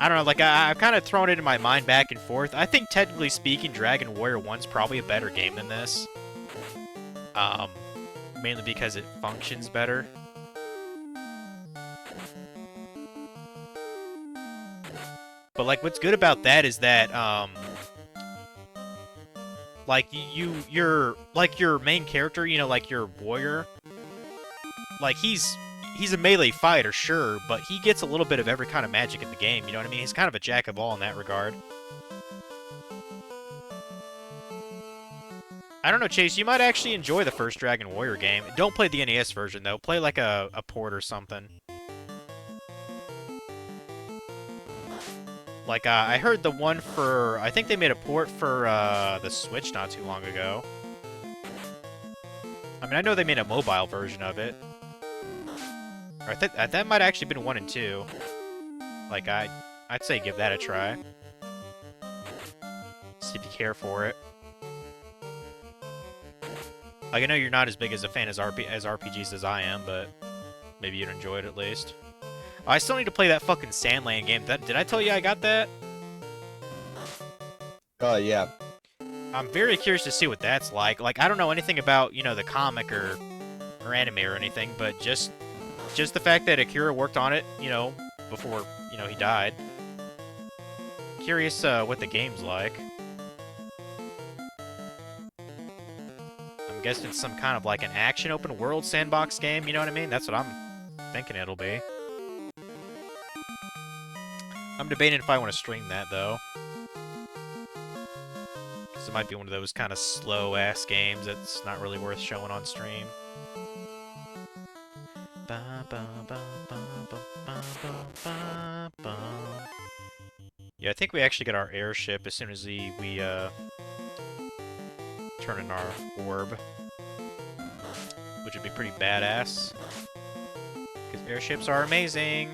don't know, like, I've kind of thrown it in my mind back and forth. I think, technically speaking, Dragon Warrior 1's probably a better game than this. Mainly because it functions better. But, like, what's good about that is that, like, you're, like, your main character, you know, like, your warrior, like, he's a melee fighter, sure, but he gets a little bit of every kind of magic in the game, you know what I mean? He's kind of a jack of all in that regard. I don't know, Chase, you might actually enjoy the first Dragon Warrior game. Don't play the NES version, though. Play, like, a port or something. Like, I heard the one for... I think they made a port for, the Switch not too long ago. I mean, I know they made a mobile version of it. Or that might have actually been 1 and 2. Like, I'd say give that a try. See if you care for it. Like, I know you're not as big as a fan as RPGs as I am, but maybe you'd enjoy it at least. I still need to play that fucking Sandland game. Did I tell you I got that? Yeah. I'm very curious to see what that's like. Like, I don't know anything about, you know, the comic or anime or anything, but just the fact that Akira worked on it, you know, before, you know, he died. Curious what the game's like. I'm guessing it's some kind of like an action open world sandbox game, you know what I mean? That's what I'm thinking it'll be. I'm debating if I want to stream that, though. Because it might be one of those kind of slow-ass games that's not really worth showing on stream. Yeah, I think we actually get our airship as soon as we turn in our orb. Which would be pretty badass. Because airships are amazing.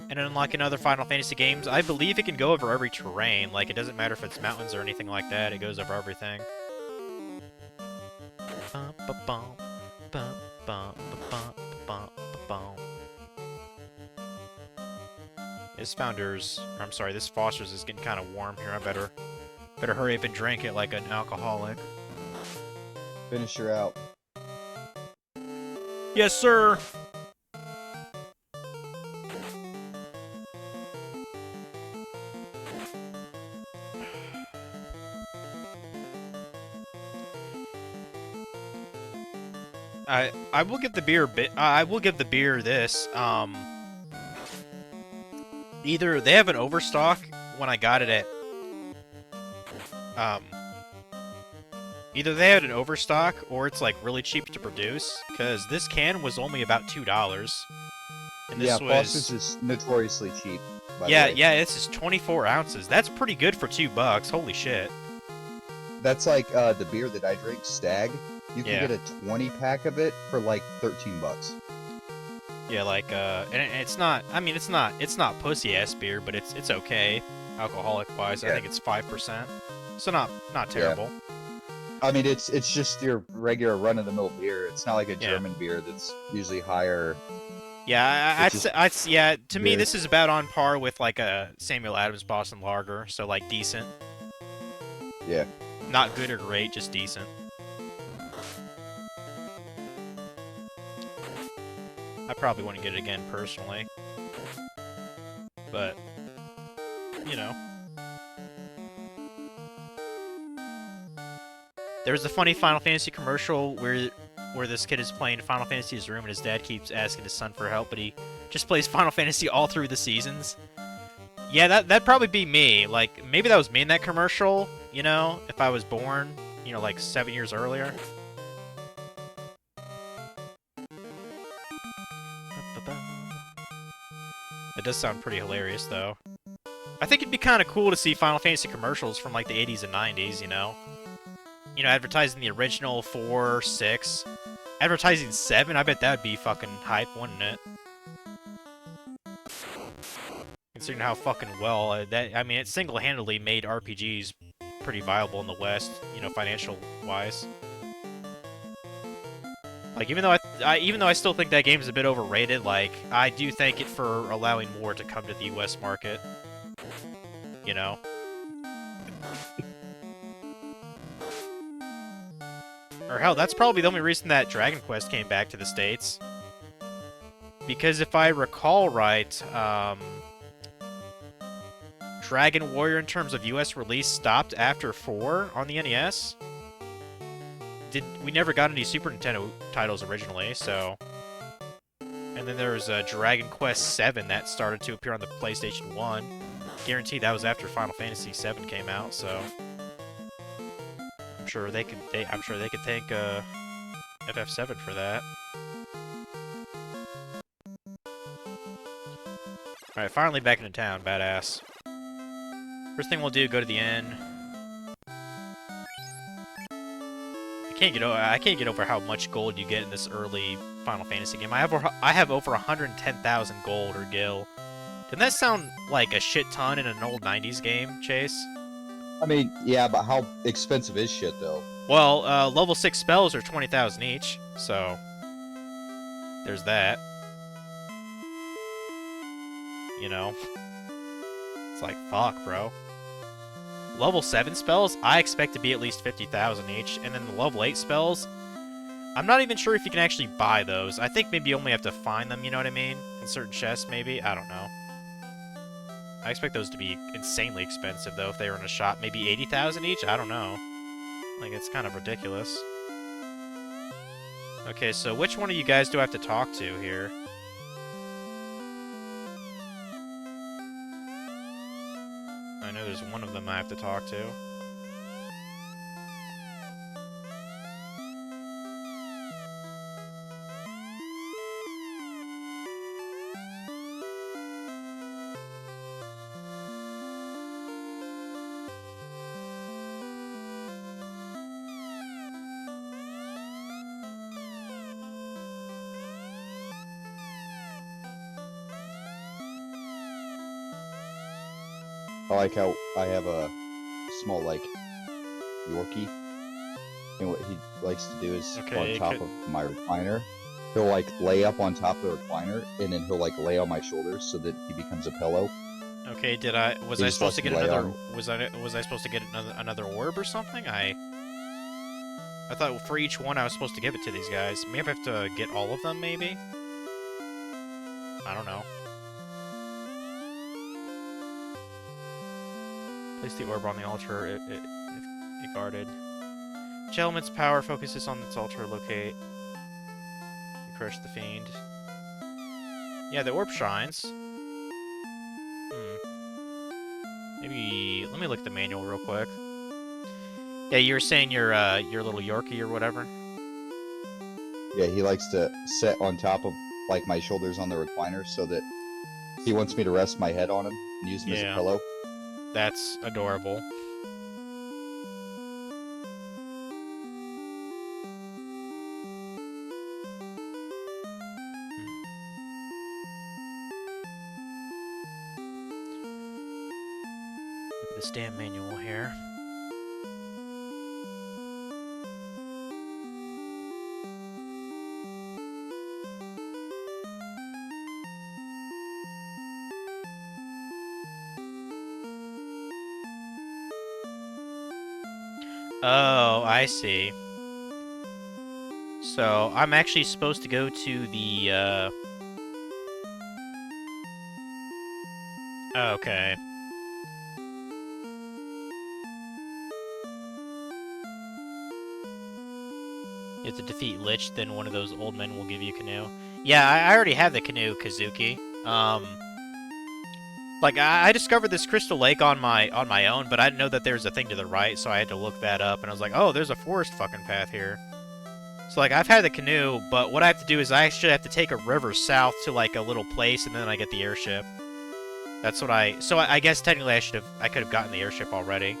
And unlike in other Final Fantasy games, I believe it can go over every terrain. Like, it doesn't matter if it's mountains or anything like that, it goes over everything. This Foster's is getting kind of warm here. I better hurry up and drink it like an alcoholic. Finish her out. Yes, sir! I will give the beer I will give the beer this. Either they have an overstock when I got it at either they had an overstock or it's like really cheap to produce, because this can was only about $2. And this was Foster's is notoriously cheap. Yeah, this is 24 ounces. That's pretty good for $2. Holy shit. That's like the beer that I drink, Stag. You can get a 20-pack of it for like $13. Yeah, like and it's not. I mean, it's not pussy ass beer, but it's okay, alcoholic wise. Yeah. I think it's 5%, so not terrible. Yeah. I mean, it's just your regular run of the mill beer. It's not like a German beer that's usually higher. Yeah, to me, this is about on par with like a Samuel Adams Boston Lager, so like decent. Yeah. Not good or great, just decent. I probably wouldn't get it again personally, but you know. There was a funny Final Fantasy commercial where this kid is playing Final Fantasy's room and his dad keeps asking his son for help, but he just plays Final Fantasy all through the seasons. Yeah, that'd probably be me. Like, maybe that was me in that commercial, you know, if I was born, you know, like 7 years earlier. That does sound pretty hilarious, though. I think it'd be kind of cool to see Final Fantasy commercials from, like, the 80s and 90s, you know? You know, advertising the original 4, 6. Advertising 7, I bet that'd be fucking hype, wouldn't it? Considering how fucking well I mean, it single-handedly made RPGs pretty viable in the West, you know, financial-wise. Like, even though I still think that game is a bit overrated, like, I do thank it for allowing more to come to the U.S. market. You know? Or hell, that's probably the only reason that Dragon Quest came back to the States. Because if I recall right, Dragon Warrior in terms of US release stopped after 4 on the NES. We never got any Super Nintendo titles originally, so... And then there was Dragon Quest 7 that started to appear on the PlayStation 1. Guaranteed that was after Final Fantasy 7 came out, so... I'm sure they could thank FF7 for that. Alright, finally back into town, badass. First thing we'll do, go to the inn. I can't get over how much gold you get in this early Final Fantasy game. I have over 110,000 gold or gil. Doesn't that sound like a shit ton in an old 90s game, Chase? I mean, yeah, but how expensive is shit, though? Well, level 6 spells are 20,000 each, so... There's that. You know? It's like, fuck, bro. Level 7 spells, I expect to be at least 50,000 each, and then the level 8 spells, I'm not even sure if you can actually buy those. I think maybe you only have to find them, you know what I mean? In certain chests, maybe? I don't know. I expect those to be insanely expensive, though, if they were in a shop. Maybe 80,000 each? I don't know. Like, it's kind of ridiculous. Okay, so which one of you guys do I have to talk to here? I know there's one of them I have to talk to. I like how I have a small, like, Yorkie. And what he likes to do is on top of my recliner, he'll, like, lay up on top of the recliner, and then he'll, like, lay on my shoulders so that he becomes a pillow. Okay, was I supposed to get another... Was I supposed to get another orb or something? I thought for each one I was supposed to give it to these guys. Maybe I have to get all of them, maybe? I don't know. Place the orb on the altar if guarded. Each element's power focuses on its altar. Locate. You crush the fiend. Yeah, the orb shines. Maybe let me look at the manual real quick. Yeah, you were saying your little Yorkie or whatever. Yeah, he likes to sit on top of, like, my shoulders on the recliner so that he wants me to rest my head on him and use him as a pillow. That's adorable. Look at this damn manual here. Oh, I see. So, I'm actually supposed to go to the, Okay. You have to defeat Lich, then one of those old men will give you a canoe. Yeah, I already have the canoe, Kazuki. Like, I discovered this Crystal Lake on my own, but I didn't know that there was a thing to the right, so I had to look that up, and I was like, oh, there's a forest fucking path here. So, like, I've had the canoe, but what I have to do is I actually have to take a river south to, like, a little place, and then I get the airship. That's what So, I guess technically I could have gotten the airship already.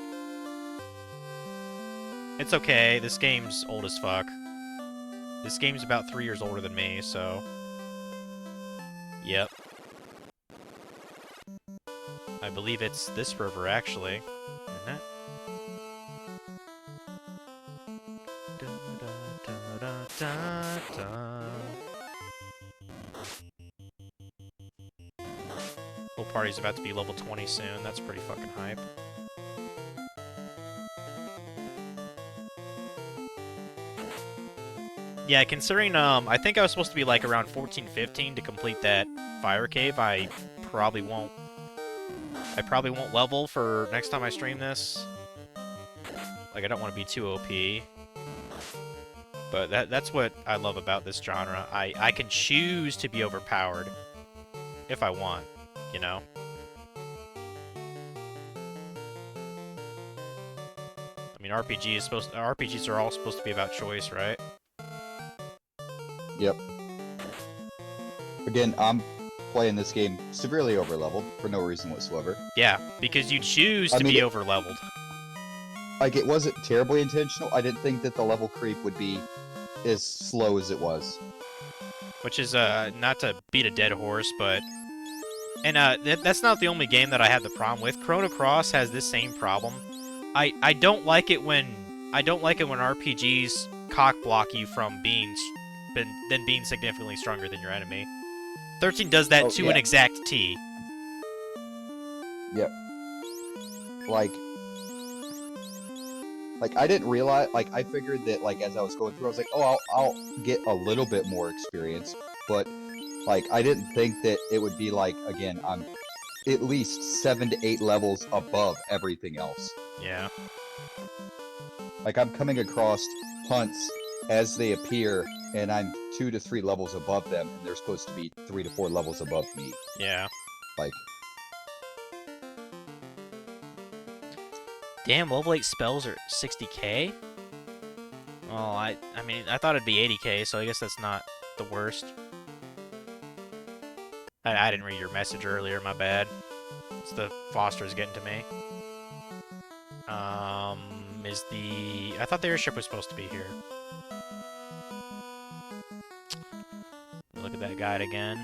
It's okay, this game's old as fuck. This game's about 3 years older than me, so... Yep. I believe it's this river, actually. Isn't it? party's about to be level 20 soon. That's pretty fucking hype. Yeah, considering, I think I was supposed to be, like, around 14, 15 to complete that fire cave. I probably won't level for next time I stream this. Like, I don't want to be too OP. But that's what I love about this genre. I can choose to be overpowered if I want, you know? I mean, RPGs are all supposed to be about choice, right? Yep. Again, I'm playing this game severely overleveled for no reason whatsoever. Yeah, because you choose to be overleveled. Like, it wasn't terribly intentional. I didn't think that the level creep would be as slow as it was. Which is, not to beat a dead horse, but... And, that's not the only game that I had the problem with. Chrono Cross has this same problem. I don't like it when RPGs cock block you from being significantly stronger than your enemy. 13 does that to an exact T. Yep. Like I didn't realize, like, I figured that, like, as I was going through, I was like, oh, I'll get a little bit more experience, but, like, I didn't think that it would be, like, again, I'm at least 7 to 8 levels above everything else. Yeah. Like, I'm coming across hunts as they appear, and I'm 2 to 3 levels above them, and they're supposed to be 3 to 4 levels above me. Yeah. Like... Damn, level 8 spells are 60k? Oh, I mean, I thought it'd be 80k, so I guess that's not the worst. I didn't read your message earlier, my bad. It's the Foster's getting to me. I thought the airship was supposed to be here. Look at that guide again.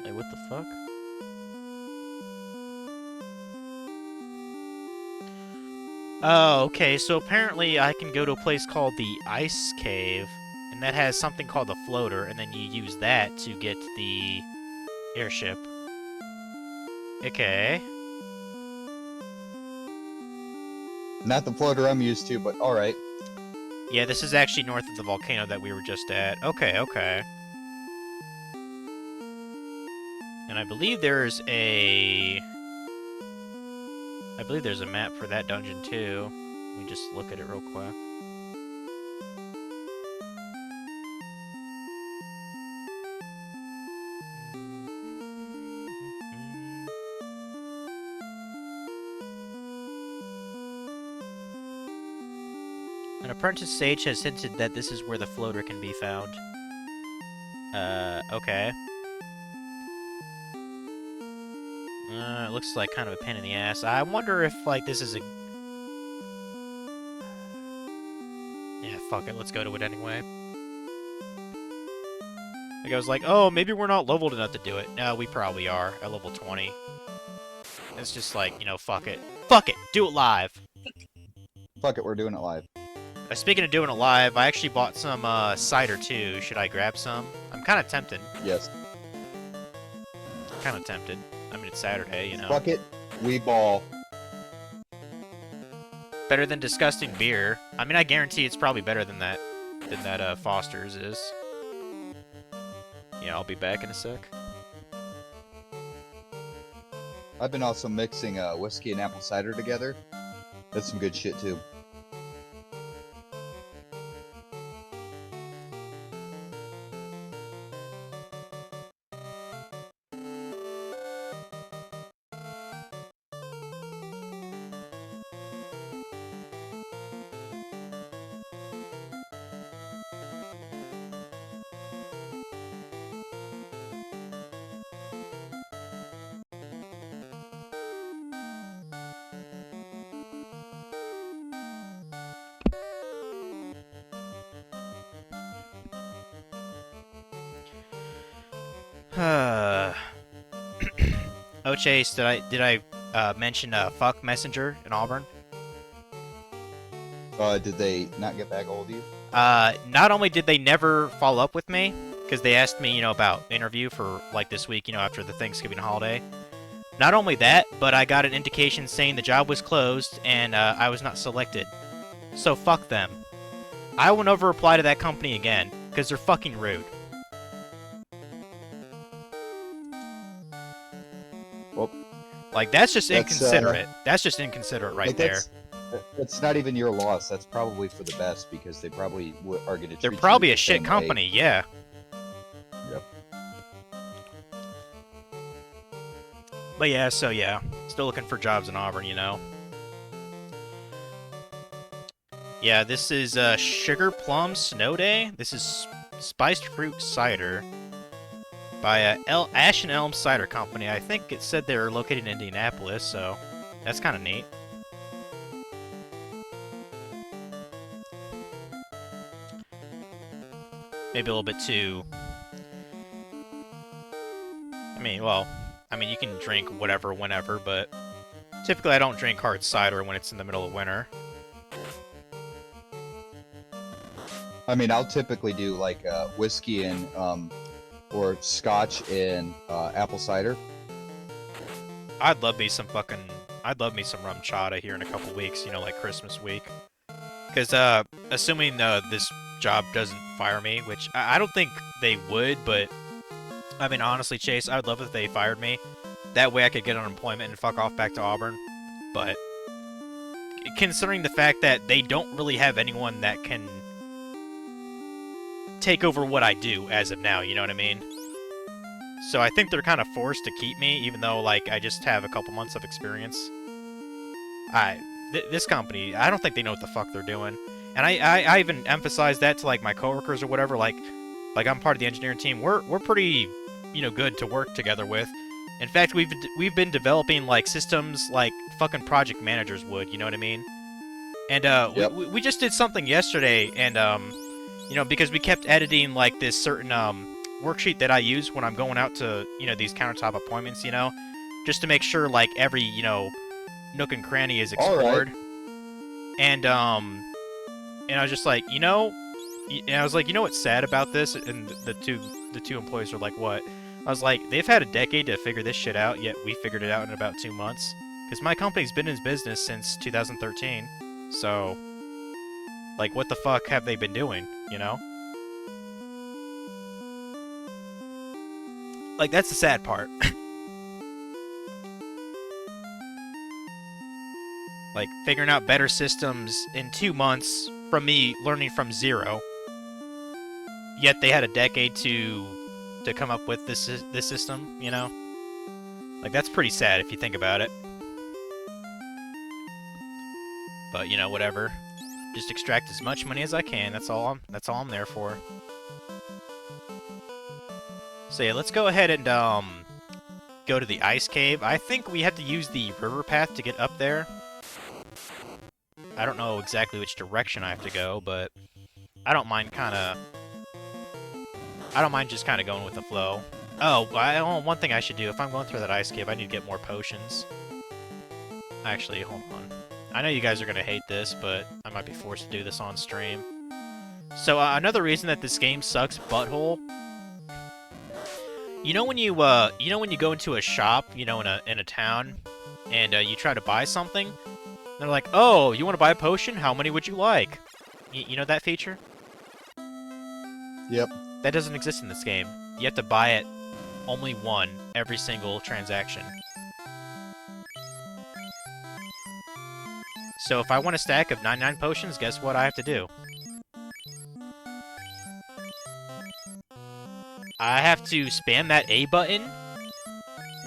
Wait, what the fuck? Oh, okay, so apparently I can go to a place called the Ice Cave, and that has something called the floater, and then you use that to get the airship. Okay. Not the floater I'm used to, but alright. Yeah, this is actually north of the volcano that we were just at. Okay, okay. And I believe there's a map for that dungeon too. Let me just look at it real quick. An apprentice sage has hinted that this is where the floater can be found. Okay. It looks like kind of a pain in the ass. I wonder if, like, this is a... Yeah, fuck it, let's go to it anyway. Like, I was like, oh, maybe we're not leveled enough to do it. No, we probably are, at level 20. It's just like, you know, fuck it. Fuck it! Do it live! Fuck it, we're doing it live. Speaking of doing it live, I actually bought some, cider, too. Should I grab some? I'm kind of tempted. Yes. Kind of tempted. I mean, it's Saturday, you know. Fuck it, we ball. Better than disgusting beer. I mean, I guarantee it's probably better than that Foster's is. Yeah, I'll be back in a sec. I've been also mixing whiskey and apple cider together. That's some good shit, too. Oh, Chase, did I mention fuck Messenger in Auburn? Did they not get back all of you? Not only did they never follow up with me, because they asked me, about interview for, like, this week, after the Thanksgiving holiday. Not only that, but I got an indication saying the job was closed and I was not selected. So fuck them. I will never reply to that company again, because they're fucking rude. Well, like, that's just inconsiderate. That's just inconsiderate right there. It's not even your loss. That's probably for the best, because they probably are going to treat They're probably you a shit company, yeah. Yep. But yeah, so yeah. Still looking for jobs in Auburn, Yeah, this is Sugar Plum Snow Day. This is Spiced Fruit Cider by Ash and Elm Cider Company. I think it said they're located in Indianapolis, so that's kind of neat. Maybe a little bit too... I mean, you can drink whatever, whenever, but typically I don't drink hard cider when it's in the middle of winter. I mean, I'll typically do like whiskey and or scotch and apple cider. I'd love me some rum chata here in a couple weeks, like Christmas week. Because, assuming this job doesn't fire me, which I don't think they would, but I mean, honestly, Chase, I would love if they fired me. That way I could get unemployment and fuck off back to Auburn. But considering the fact that they don't really have anyone that can take over what I do as of now, you know what I mean? So I think they're kind of forced to keep me, even though, like, I just have a couple months of experience. This company, I don't think they know what the fuck they're doing. And I even emphasize that to, like, my coworkers or whatever, like I'm part of the engineering team. We're pretty, good to work together with. In fact, we've been developing, like, systems like fucking project managers would, you know what I mean? And yep. we just did something yesterday, and because we kept editing, like, this certain worksheet that I use when I'm going out to, these countertop appointments, just to make sure, like, every, nook and cranny is explored. Right. And I was just like, and I was like, what's sad about this? And the two employees were like, what? I was like, they've had a decade to figure this shit out, yet we figured it out in about 2 months. Because my company's been in business since 2013. So, like, what the fuck have they been doing, Like, that's the sad part. Like, figuring out better systems in 2 months from me learning from zero. Yet they had a decade to come up with this system, Like, that's pretty sad if you think about it. But, whatever. Just extract as much money as I can. That's all I'm there for. So yeah, let's go ahead and go to the ice cave. I think we have to use the river path to get up there. I don't know exactly which direction I have to go, but I don't mind just kind of going with the flow. Oh, one thing I should do, if I'm going through that ice cave, I need to get more potions. Actually, hold on. I know you guys are going to hate this, but I might be forced to do this on stream. So, another reason that this game sucks butthole. When you go into a shop, in a town, and you try to buy something, they're like, oh, you want to buy a potion? How many would you like? You know that feature? Yep. That doesn't exist in this game. You have to buy it only one every single transaction. So if I want a stack of 99 potions, guess what I have to do? I have to spam that A button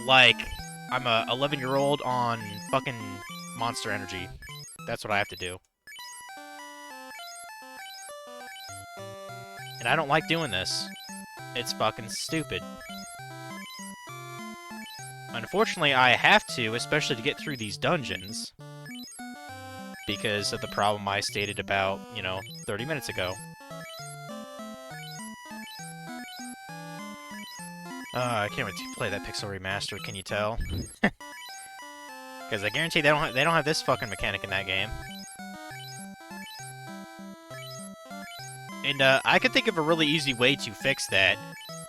like I'm a 11-year-old on fucking Monster Energy. That's what I have to do. And I don't like doing this. It's fucking stupid. Unfortunately, I have to, especially to get through these dungeons. Because of the problem I stated about, 30 minutes ago. I can't wait to play that Pixel Remaster. Can you tell? Because I guarantee they don't have this fucking mechanic in that game. And I could think of a really easy way to fix that.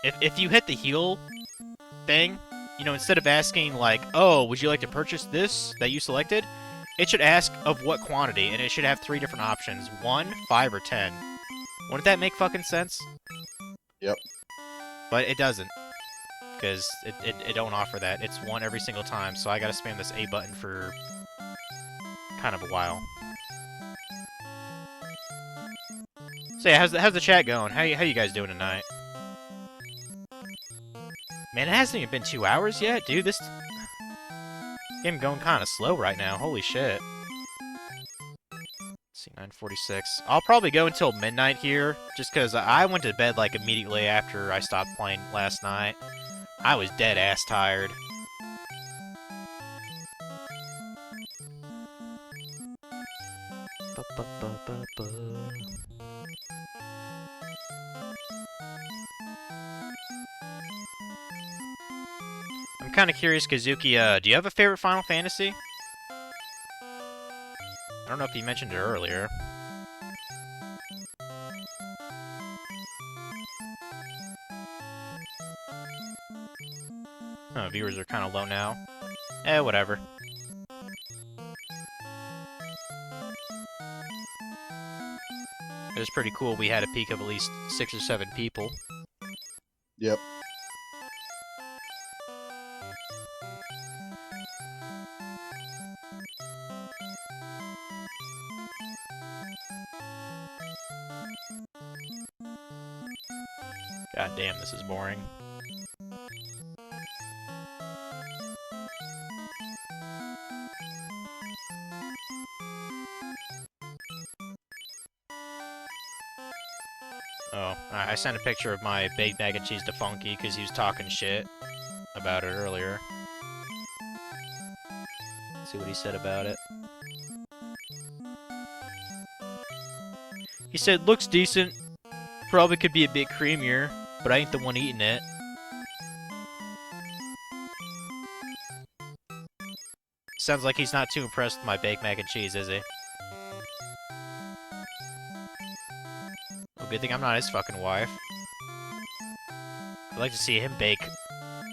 If you hit the heal thing, you know, instead of asking like, "Oh, would you like to purchase this that you selected?" It should ask of what quantity, and it should have 3 different options: 1, 5, or 10. Wouldn't that make fucking sense? Yep. But it doesn't. Because it don't offer that. It's 1 every single time, so I gotta spam this A button for kind of a while. So yeah, how's the chat going? How you guys doing tonight? Man, it hasn't even been 2 hours yet, dude. This game going kind of slow right now. Holy shit. Let's see, 9:46. I'll probably go until midnight here, just because I went to bed like immediately after I stopped playing last night. I was dead ass tired. I'm kind of curious, Kazuki, do you have a favorite Final Fantasy? I don't know if you mentioned it earlier. Oh, viewers are kind of low now. Whatever. It was pretty cool. We had a peak of at least 6 or 7 people. Yep. God damn, this is boring. Oh, I sent a picture of my baked mac and cheese to Funky because he was talking shit about it earlier. Let's see what he said about it. He said, looks decent. Probably could be a bit creamier, but I ain't the one eating it. Sounds like he's not too impressed with my baked mac and cheese, is he? Well, good thing I'm not his fucking wife. I'd like to see him bake.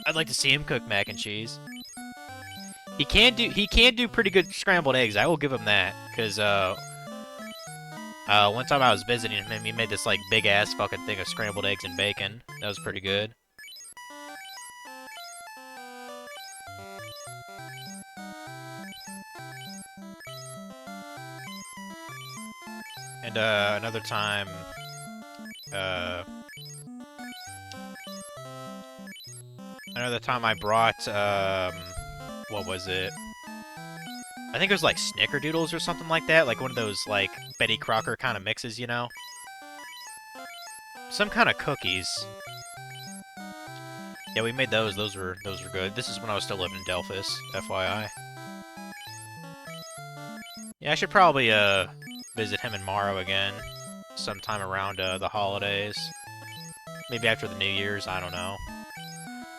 I'd like to see him cook mac and cheese. He can do pretty good scrambled eggs. I will give him that, cause one time I was visiting him, he made this like big ass fucking thing of scrambled eggs and bacon. That was pretty good. And another time, I brought what was it? I think it was like Snickerdoodles or something like that, like one of those like Betty Crocker kind of mixes, you know? Some kind of cookies. Yeah, we made those. Those were good. This is when I was still living in Delphus, FYI. Yeah, I should probably visit him and Morrow again sometime around the holidays. Maybe after the New Year's, I don't know.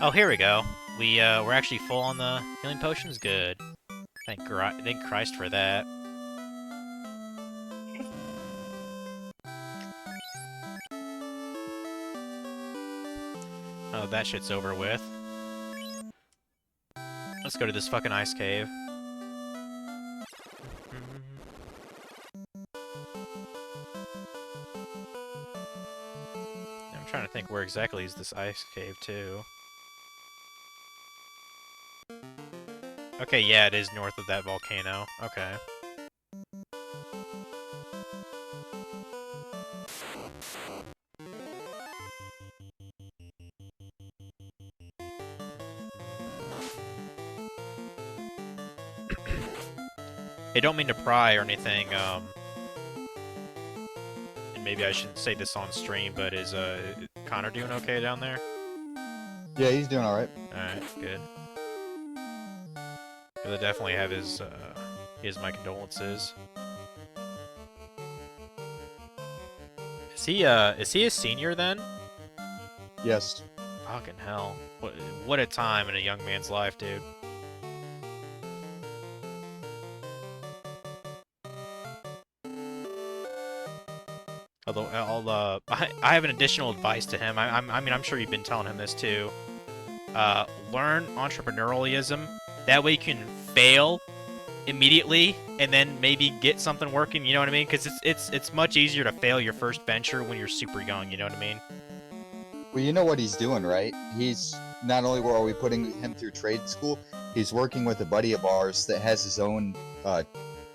Oh, here we go. We're actually full on the healing potions. Good. Thank Christ for that. Oh, that shit's over with. Let's go to this fucking ice cave. I'm trying to think where exactly is this ice cave, too. Okay, yeah, it is north of that volcano. Okay. I don't mean to pry or anything, and maybe I shouldn't say this on stream, but is Connor doing okay down there? Yeah, he's doing alright. Alright, good. He'll definitely have his my condolences. Is he a senior then? Yes. Fucking hell. What a time in a young man's life, dude. Although, I have an additional advice to him. I mean, I'm sure you've been telling him this too. Learn entrepreneurialism. That way you can fail immediately and then maybe get something working. You know what I mean? Because it's much easier to fail your first venture when you're super young. You know what I mean? Well, you know what he's doing, right? He's not only are we putting him through trade school, he's working with a buddy of ours that has his own,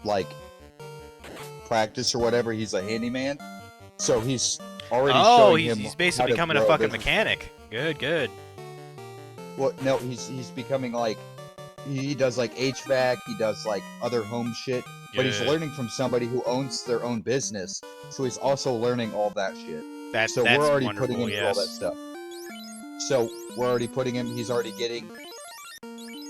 like, practice or whatever. He's a handyman, so he's already showing him. He's basically becoming a fucking mechanic. Good, good. Well, no, he's becoming like, he does like HVAC, he does like other home shit, but he's learning from somebody who owns their own business, so he's also learning all that shit. So we're already putting him through all that stuff. So we're already putting him. He's already getting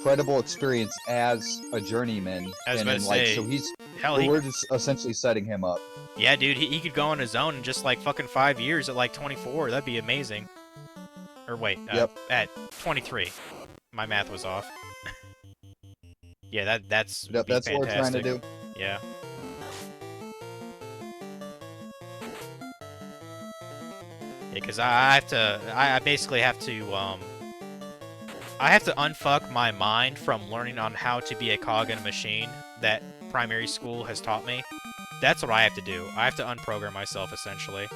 credible experience as a journeyman, and then, like, so he's. We're just essentially setting him up. Yeah, dude, he could go on his own in just like fucking 5 years at like 24. That'd be amazing. Or wait, at 23. My math was off. Yeah, that's what we're trying to do. Yeah. Because I basically have to, I have to unfuck my mind from learning on how to be a cog in a machine that primary school has taught me. That's what I have to do. I have to unprogram myself, essentially.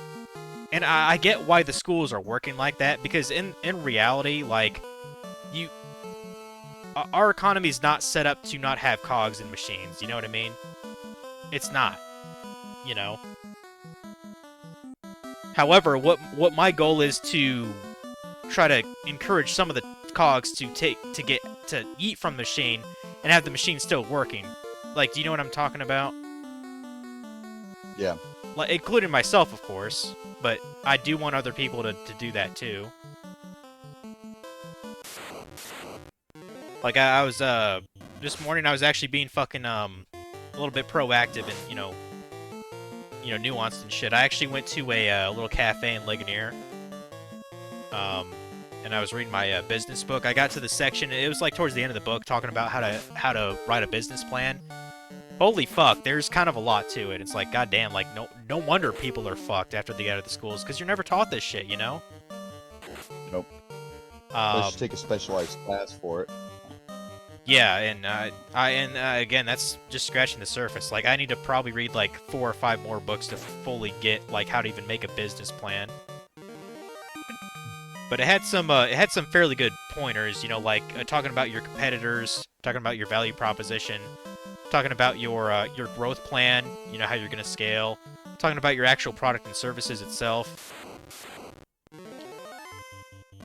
And I get why the schools are working like that, because in reality, like, our economy is not set up to not have cogs in machines, you know what I mean? It's not, you know? However, what my goal is to try to encourage some of the cogs to eat from the machine and have the machine still working. Like, do you know what I'm talking about? Yeah. Like, including myself, of course, but I do want other people to do that too. Like, I was this morning I was actually being fucking a little bit proactive and you know, nuanced and shit. I actually went to a little cafe in Ligonier, and I was reading my business book. I got to the section. It was like towards the end of the book, talking about how to write a business plan. Holy fuck, there's kind of a lot to it. It's like, goddamn, like no wonder people are fucked after they get out of the schools, because you're never taught this shit, you know? Nope. Let's just take a specialized class for it. Yeah, and again, that's just scratching the surface. Like, I need to probably read like 4 or 5 more books to fully get like how to even make a business plan. But it had some fairly good pointers, you know, like talking about your competitors, talking about your value proposition, talking about your growth plan, you know, how you're gonna scale, talking about your actual product and services itself.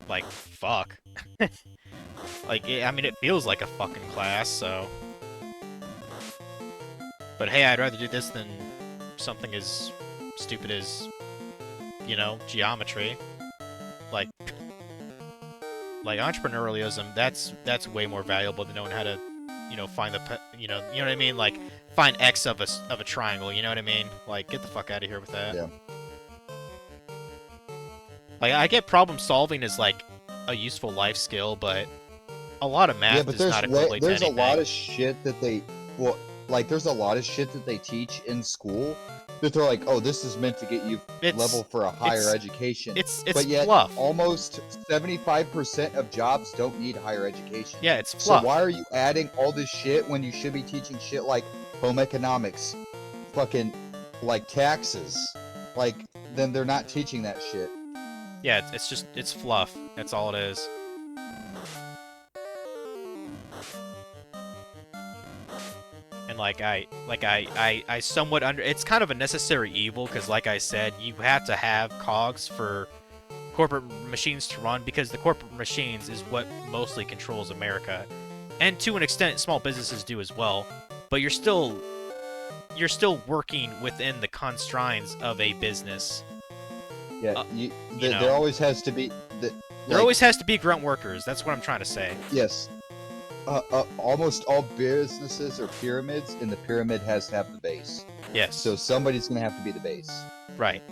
Like, fuck. Like, I mean, it feels like a fucking class, so... But hey, I'd rather do this than something as stupid as, you know, geometry. Like entrepreneurialism, that's way more valuable than knowing how to, you know, find the, you know what I mean? Like, find X of a triangle, you know what I mean? Like, get the fuck out of here with that. Yeah. Like, I get problem solving as, like, a useful life skill, but a lot of math does not equate to anything. There's a lot of shit that they, well, like, there's a lot of shit that they teach in school that they're like, oh, this is meant to get you level for a higher education. But yet, fluff. Almost 75% of jobs don't need higher education. Yeah, it's fluff. So why are you adding all this shit when you should be teaching shit like home economics, fucking, like, taxes? Like, then they're not teaching that shit. Yeah, it's fluff. That's all it is. And I somewhat it's kind of a necessary evil, because like I said, you have to have cogs for corporate machines to run, because the corporate machines is what mostly controls America. And to an extent, small businesses do as well, but you're still working within the constraints of a business. Yeah, there always has to be... There always has to be grunt workers, that's what I'm trying to say. Yes. Almost all businesses are pyramids, and the pyramid has to have the base. Yes. So somebody's going to have to be the base. Right.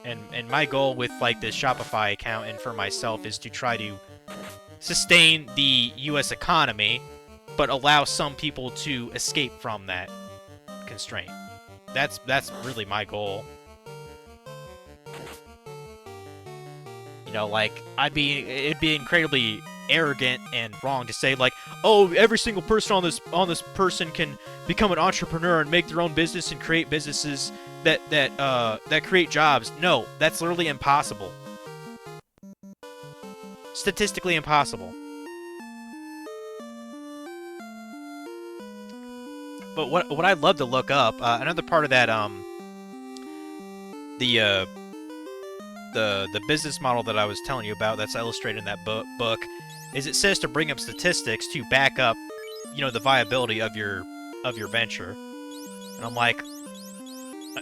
And my goal with like this Shopify account and for myself is to try to sustain the U.S. economy, but allow some people to escape from that constraint. That's really my goal. You know, like it'd be incredibly arrogant and wrong to say like, oh, every single person on this person can become an entrepreneur and make their own business and create businesses that create jobs. No, that's literally impossible. Statistically impossible. But what I'd love to look up, another part of that the business model that I was telling you about that's illustrated in that book is it says to bring up statistics to back up, you know, the viability of your venture. And I'm like,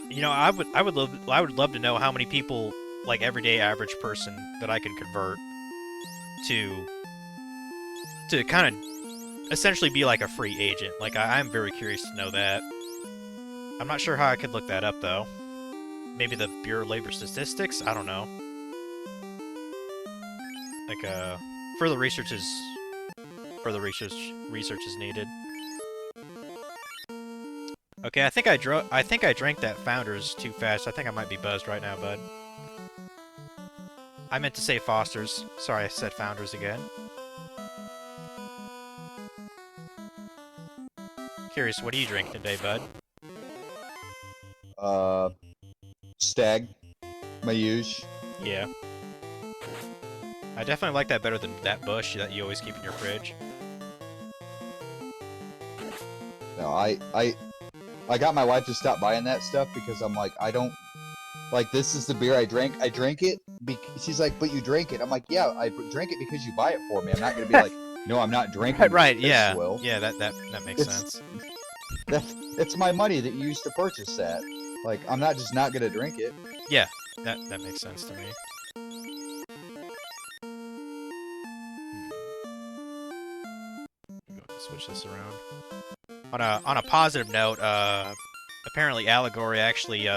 you know, I would love to know how many people, like everyday average person, that I can convert to kind of essentially be like a free agent. Like I'm very curious to know that. I'm not sure how I could look that up though. Maybe the Bureau of Labor Statistics? I don't know. Like further research is needed. Okay, I think I drank that Founders too fast. I think I might be buzzed right now, bud. I meant to say Foster's. Sorry, I said Founders again. Curious, what are you drinking today, bud? Stag. My usual. Yeah. I definitely like that better than that Bush that you always keep in your fridge. No, I got my wife to stop buying that stuff because I'm like, I don't like, this is the beer I drank. I drank it. She's like, but you drank it. I'm like, yeah, I drank it because you buy it for me. I'm not gonna be like, no, I'm not drinking. Right? This, Yeah. Will. Yeah. That makes sense. It's my money that you used to purchase that. Like, I'm not just not gonna drink it. Yeah. That makes sense to me. Switch this around. On a positive note, apparently Allegory actually,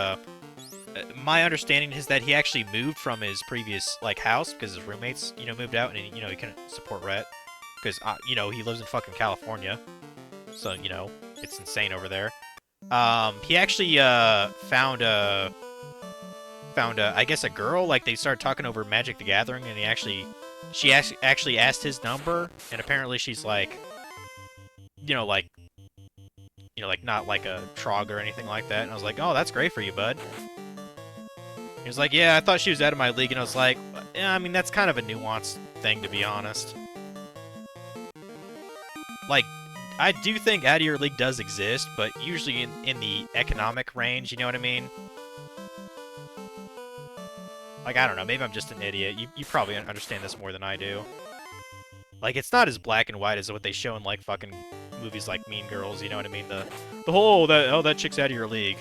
my understanding is that he actually moved from his previous like house because his roommates, you know, moved out and he couldn't support rent because you know, he lives in fucking California, so you know it's insane over there. He actually found I guess a girl, like they started talking over Magic the Gathering, and she actually asked his number, and apparently she's like, like not like a trog or anything like that. And I was like, oh, that's great for you, bud. He was like, yeah, I thought she was out of my league, and I was like, yeah, I mean, that's kind of a nuanced thing, to be honest. Like, I do think out of your league does exist, but usually in the economic range, you know what I mean? Like, I don't know, maybe I'm just an idiot. You probably understand this more than I do. Like, it's not as black and white as what they show in, like, fucking movies like Mean Girls, you know what I mean? The whole, that chick's out of your league.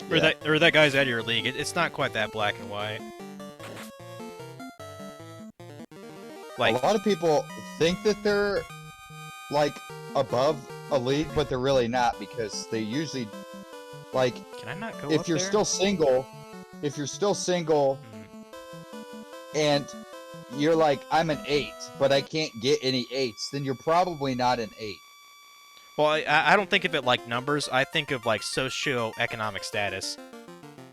Yeah. Or that guy's out of your league. It's not quite that black and white. Like, a lot of people think that they're, like, above a league, but they're really not, because they usually, like, can I not go if up you're there? still single, and you're like, I'm an 8, but I can't get any 8s, then you're probably not an 8. Well, I don't think of it like numbers. I think of, like, socio-economic status.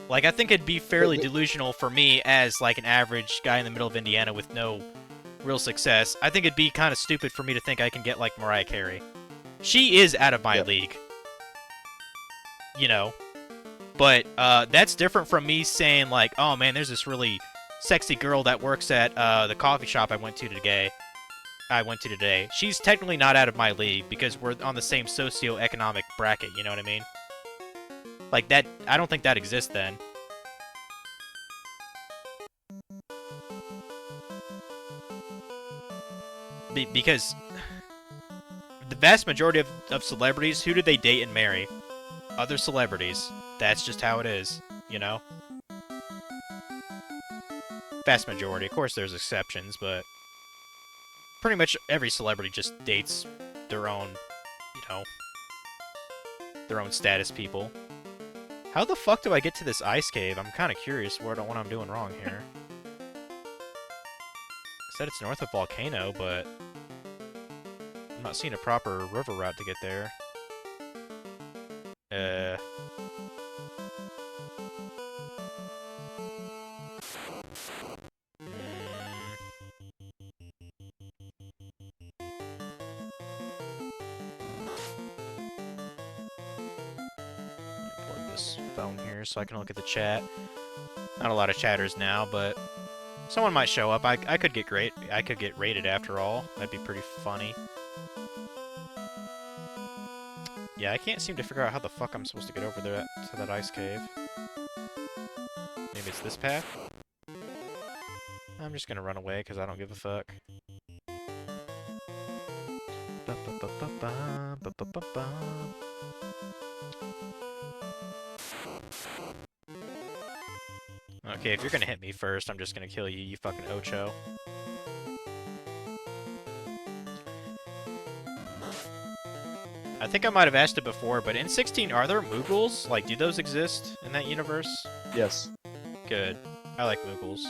Like, I think it'd be fairly delusional for me as, like, an average guy in the middle of Indiana with no real success. I think it'd be kind of stupid for me to think I can get, like, Mariah Carey. She is out of my league. You know? But that's different from me saying, like, oh, man, there's this really sexy girl that works at the coffee shop I went to today. She's technically not out of my league because we're on the same socio-economic bracket, you know what I mean? Like, that, I don't think that exists then. Because the vast majority of celebrities, who do they date and marry? Other celebrities. That's just how it is, you know? Vast majority. Of course, there's exceptions, but pretty much every celebrity just dates their own, their own status people. How the fuck do I get to this ice cave? I'm kind of curious what I'm doing wrong here. Said it's north of Volcano, but I'm not seeing a proper river route to get there. Plug this phone here so I can look at the chat. Not a lot of chatters now, but someone might show up. I could get great. I could get rated after all. That'd be pretty funny. Yeah, I can't seem to figure out how the fuck I'm supposed to get over there to that ice cave. Maybe it's this path? I'm just gonna run away because I don't give a fuck. Okay, if you're gonna hit me first, I'm just gonna kill you, you fucking Ocho. I think I might have asked it before, but in 16, are there Moogles? Like, do those exist in that universe? Yes. Good. I like Moogles.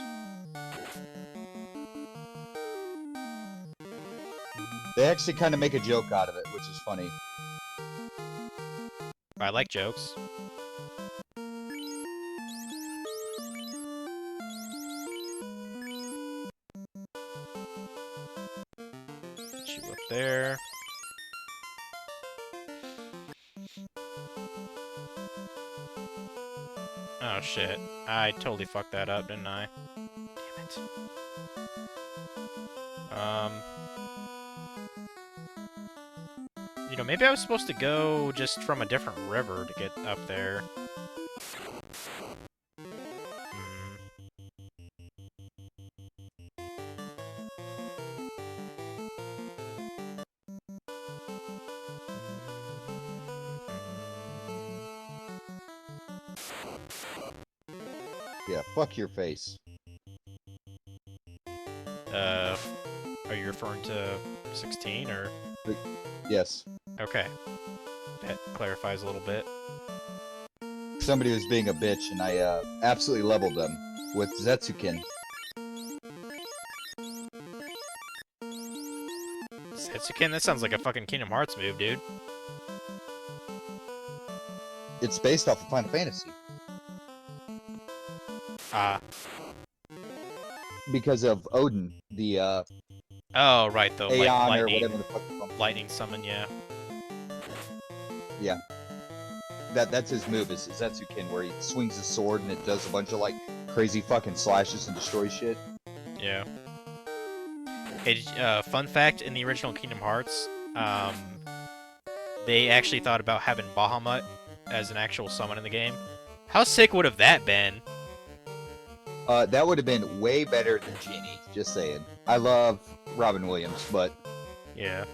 They actually kind of make a joke out of it, which is funny. I like jokes. Get you up there. Oh shit. I totally fucked that up, didn't I? Damn it. You know, maybe I was supposed to go just from a different river to get up there. Yeah, fuck your face. Are you referring to 16 or? Yes. Okay. That clarifies a little bit. Somebody was being a bitch, and I absolutely leveled them with Zetsukin. Zetsukin? That sounds like a fucking Kingdom Hearts move, dude. It's based off of Final Fantasy. Because of Odin, the oh, right, the Aeon lightning, or whatever the fuck it's called. Lightning summon, yeah. Yeah. That's his move, is Zetsukin, where he swings his sword and it does a bunch of like crazy fucking slashes and destroys shit. Yeah. Hey, fun fact, in the original Kingdom Hearts, they actually thought about having Bahamut as an actual summon in the game. How sick would have that been? That would have been way better than Genie, just saying. I love Robin Williams, but yeah.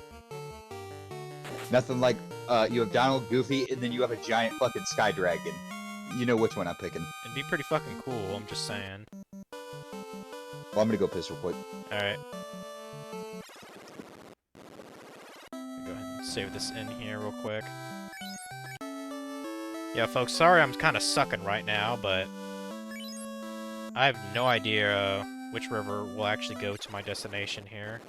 Nothing like, you have Donald, Goofy, and then you have a giant fucking sky dragon. You know which one I'm picking. It'd be pretty fucking cool, I'm just saying. Well, I'm gonna go piss real quick. Alright. Go ahead and save this in here real quick. Yeah, folks, sorry I'm kind of sucking right now, but I have no idea which river will actually go to my destination here.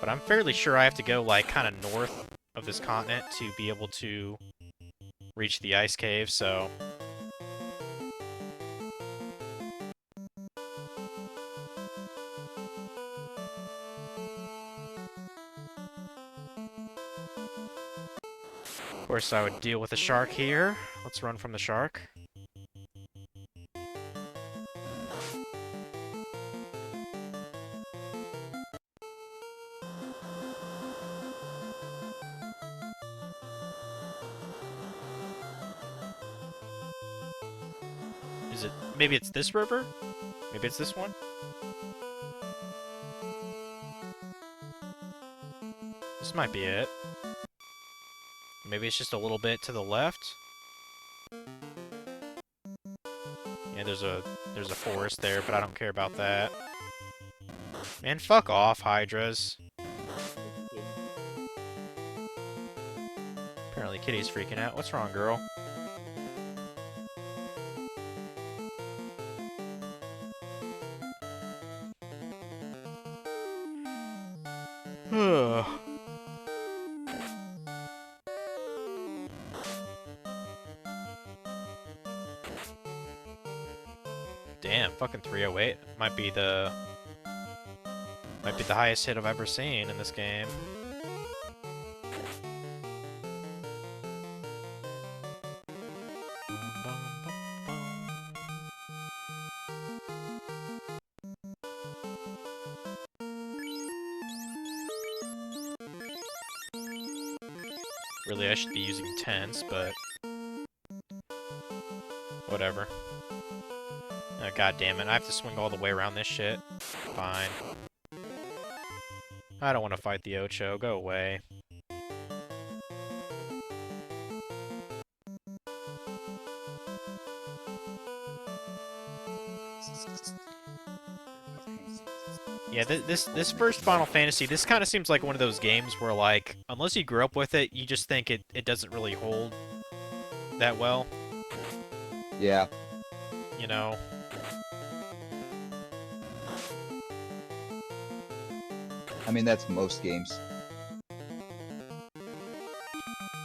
But I'm fairly sure I have to go, like, kind of north of this continent to be able to reach the ice cave, so... Of course, I would deal with the shark here. Let's run from the shark. Is it... maybe it's this river? Maybe it's this one? This might be it. Maybe it's just a little bit to the left. Yeah, there's a forest there, but I don't care about that. Man, fuck off, Hydras. Apparently Kitty's freaking out. What's wrong, girl? Damn, fucking 308 might be the highest hit I've ever seen in this game. Really, I should be using tents, but whatever. Oh, God damn it, I have to swing all the way around this shit. Fine. I don't want to fight the Ocho. Go away. Yeah, this first Final Fantasy, this kind of seems like one of those games where, like, unless you grew up with it, you just think it doesn't really hold that well. Yeah. You know? I mean, that's most games.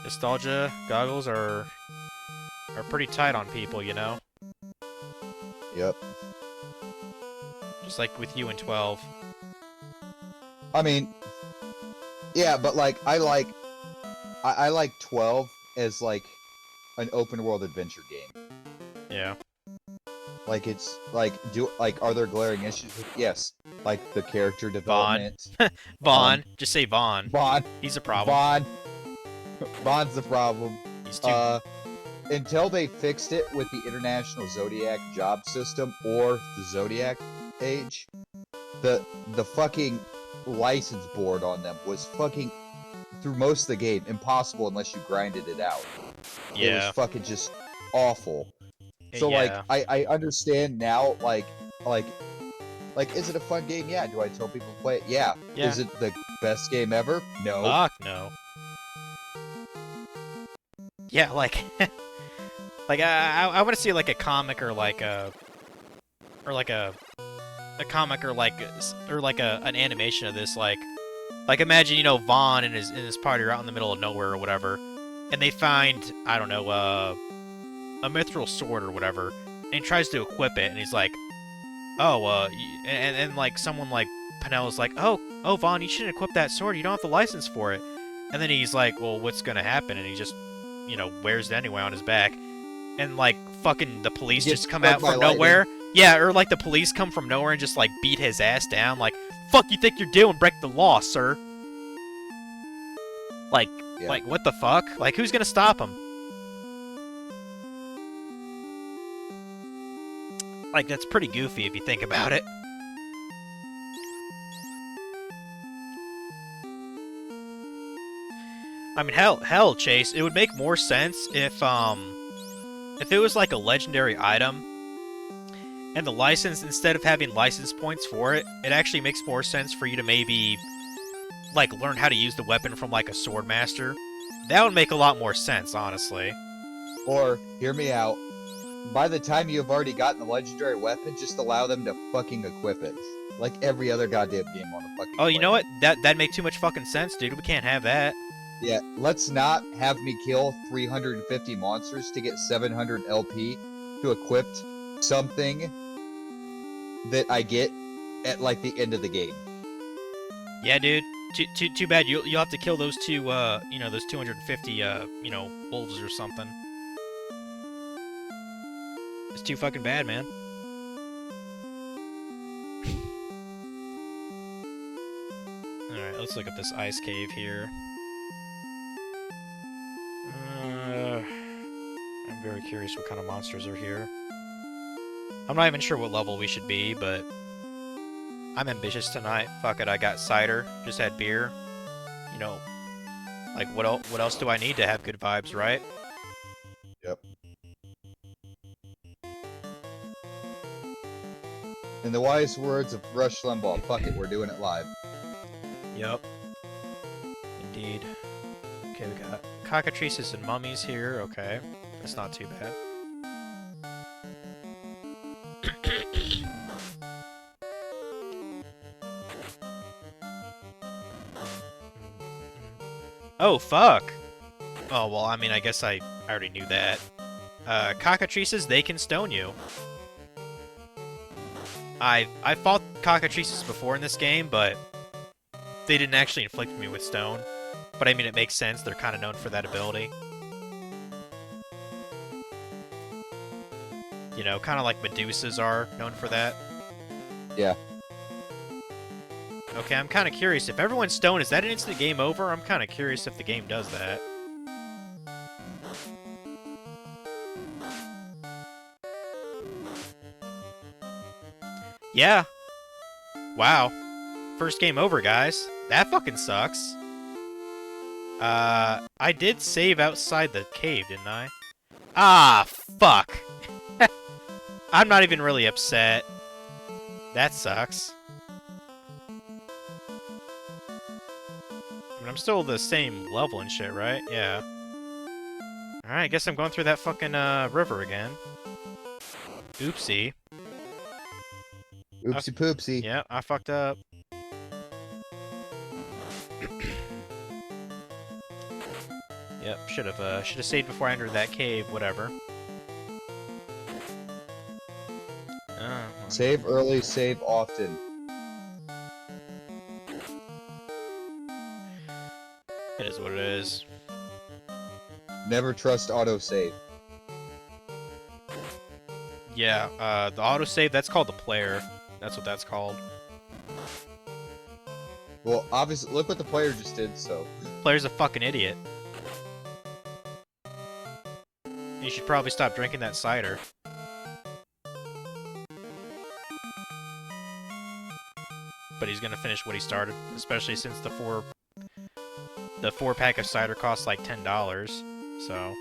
Nostalgia goggles are pretty tight on people, you know? Yep. Just like with you and 12. I mean, yeah, but like I like 12 as like an open world adventure game. Yeah. Like it's like are there glaring issues with yes, like the character development. Vaughn. Just say Vaughn. Vaughn. He's a problem. Vaughn's the problem. He's too Until they fixed it with the International Zodiac job system or the Zodiac age, the fucking license board on them was fucking through most of the game impossible unless you grinded it out. Yeah. It was fucking just awful. So yeah. like I understand now like is it a fun game? Yeah. Do I tell people to play it? Yeah. Yeah. Is it the best game ever? No. Fuck no. Yeah, like I want to see like a comic or like a comic or like an animation of this, like imagine, you know, Vaughn and his party are out in the middle of nowhere or whatever, and they find, I don't know, a mithril sword or whatever, and he tries to equip it, and he's like, oh, and like someone like Penelo's like, oh Vaughn, you shouldn't equip that sword, you don't have the license for it, and then he's like, well, what's gonna happen? And he just, you know, wears it anyway on his back, and like fucking the police just come out from nowhere. Yeah, or like the police come from nowhere and just like beat his ass down. Like, fuck you think you're doing? Break the law, sir. Like, Yeah. like what the fuck? Like, who's gonna stop him? Like, that's pretty goofy if you think about it. I mean, hell, Chase. It would make more sense if it was like a legendary item. And the license, instead of having license points for it, it actually makes more sense for you to maybe, like, learn how to use the weapon from, like, a sword master. That would make a lot more sense, honestly. Or, hear me out, by the time you've already gotten the legendary weapon, just allow them to fucking equip it. Like every other goddamn game on the fucking Oh, you planet. know what? That'd make too much fucking sense, dude. We can't have that. Yeah, let's not have me kill 350 monsters to get 700 LP to equip something that I get at like the end of the game. Yeah, dude. Too bad. You'll have to kill those two, you know, those 250, you know, wolves or something. It's too fucking bad, man. Alright, let's look at this ice cave here. I'm very curious what kind of monsters are here. I'm not even sure what level we should be, but I'm ambitious tonight. Fuck it, I got cider, just had beer. You know, like what else do I need to have good vibes, right? Yep. In the wise words of Rush Limbaugh, fuck it, we're doing it live. Yep. Indeed. Okay, we got cockatrices and mummies here. Okay, that's not too bad. Oh, fuck! Oh, well, I mean, I guess I already knew that. Cockatrices, they can stone you. I fought cockatrices before in this game, but they didn't actually inflict me with stone. But I mean, it makes sense. They're kind of known for that ability. You know, kind of like Medusas are known for that. Yeah. Okay, I'm kind of curious. If everyone's stoned, is that an instant game over? I'm kind of curious if the game does that. Yeah. Wow. First game over, guys. That fucking sucks. I did save outside the cave, didn't I? Ah, fuck. I'm not even really upset. That sucks. I mean, I'm still the same level and shit, right? Yeah. Alright, I guess I'm going through that fucking, river again. Oopsie. Oopsie poopsie. Yeah, I fucked up. Yep, should have saved before I entered that cave, whatever. Well. Save early, save often. It is what it is. Never trust autosave. Yeah, the autosave, that's called the player. That's what that's called. Well, obviously, look what the player just did, so... Player's a fucking idiot. You should probably stop drinking that cider. But he's gonna finish what he started, especially since the four pack of cider costs like $10. So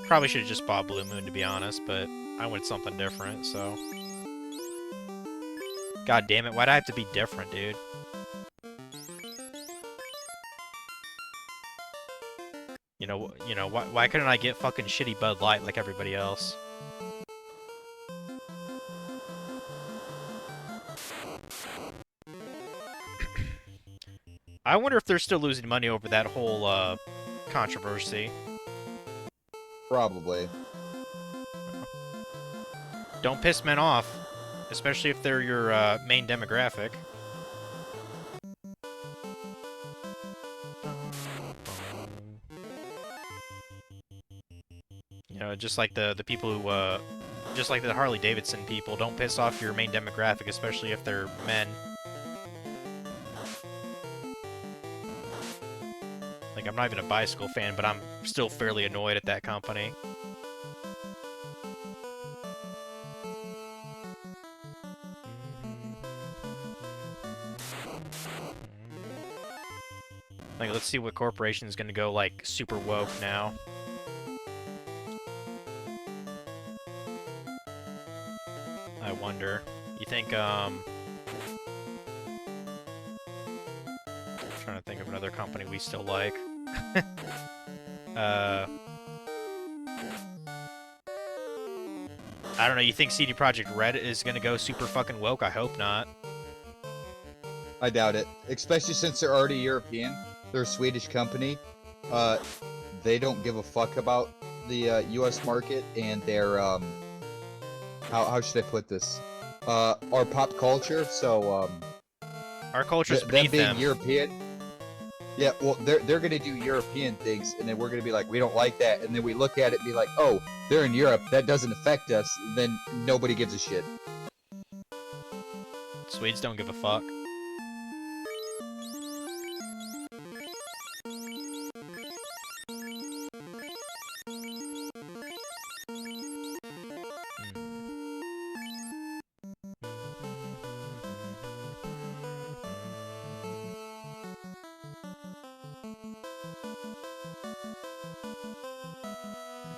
probably should have just bought Blue Moon, to be honest, but I wanted something different. So god damn it, why'd I have to be different, dude? You know, why couldn't I get fucking shitty Bud Light like everybody else? I wonder if they're still losing money over that whole, controversy. Probably. Don't piss men off, especially if they're your, main demographic. You know, just like the people who, just like the Harley Davidson people, don't piss off your main demographic, especially if they're men. Like, I'm not even a bicycle fan, but I'm still fairly annoyed at that company. Like, let's see what corporation is gonna go, like, super woke now. I wonder. You think, trying to think of another company we still like. I don't know, you think CD Projekt Red is gonna go super fucking woke? I hope not. I doubt it. Especially since they're already European. They're a Swedish company. They don't give a fuck about the U.S. market, and they're how should I put this? Our pop culture. So our culture's them beneath being them. European. Yeah, well, they're gonna do European things, and then we're gonna be like, we don't like that, and then we look at it and be like, oh, they're in Europe, that doesn't affect us. Then nobody gives a shit. Swedes don't give a fuck.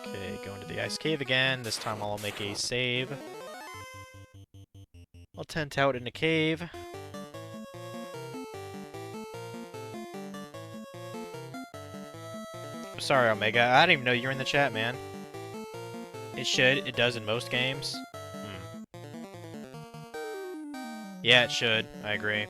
Okay, going to the ice cave again. This time I'll make a save. I'll tent out in a cave. sorry, Omega. I didn't even know you were in the chat, man. It should. It does in most games. Yeah, it should. I agree.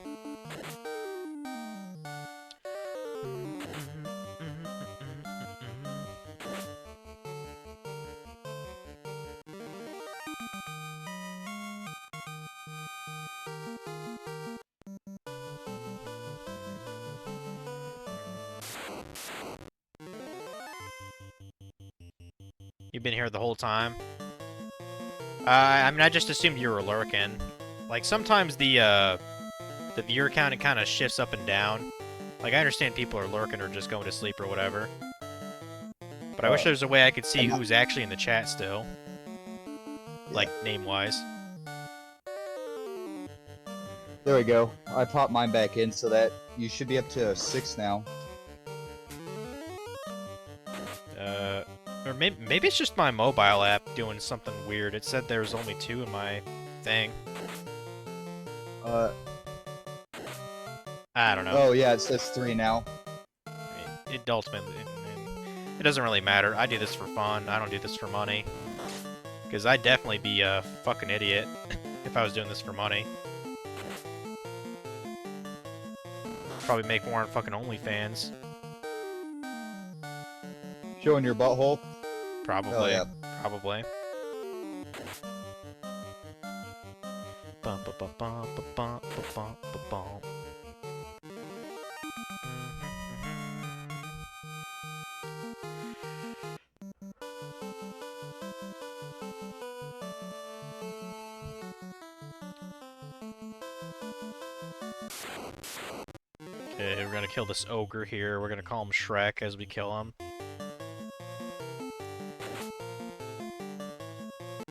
You've been here the whole time? I mean, I just assumed you were lurking. Like, sometimes the viewer count, it kind of shifts up and down. Like, I understand people are lurking or just going to sleep or whatever. But I wish there was a way I could see who's actually in the chat still. Like, name-wise. There we go. I popped mine back in so that you should be up to 6 now. Or maybe it's just my mobile app doing something weird. It said there's only 2 in my thing. I don't know. Oh yeah, it says 3 now. I mean, it ultimately, it doesn't really matter. I do this for fun. I don't do this for money. Because I'd definitely be a fucking idiot if I was doing this for money. Probably make more on fucking OnlyFans. Showing your butthole? Probably. Oh, yeah. Probably. Bum, ba, ba, bum, ba, bum, ba, bum, ba, bum. Okay, we're gonna kill this ogre here. We're gonna call him Shrek as we kill him.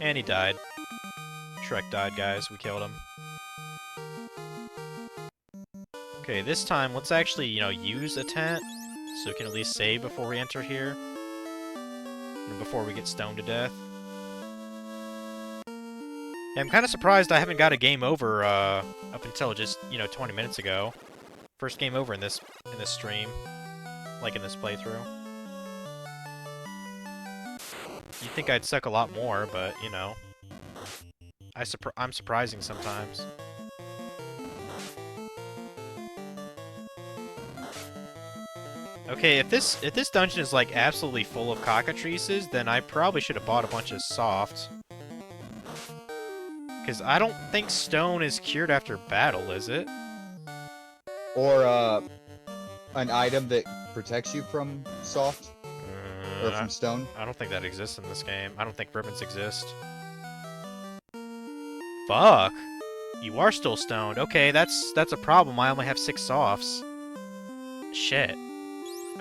And he died. Shrek died, guys. We killed him. Okay, this time, let's actually, use a tent, so we can at least save before we enter here. And before we get stoned to death. Yeah, I'm kind of surprised I haven't got a game over, up until just, 20 minutes ago. First game over in this stream. Like in this playthrough. You'd think I'd suck a lot more, but, I'm surprising sometimes. Okay, if this dungeon is like absolutely full of cockatrices, then I probably should have bought a bunch of soft. Because I don't think stone is cured after battle, is it? Or an item that protects you from soft? Or from stone? I don't think that exists in this game. I don't think ribbons exist. Fuck! You are still stoned. Okay, that's a problem. I only have 6 softs. Shit.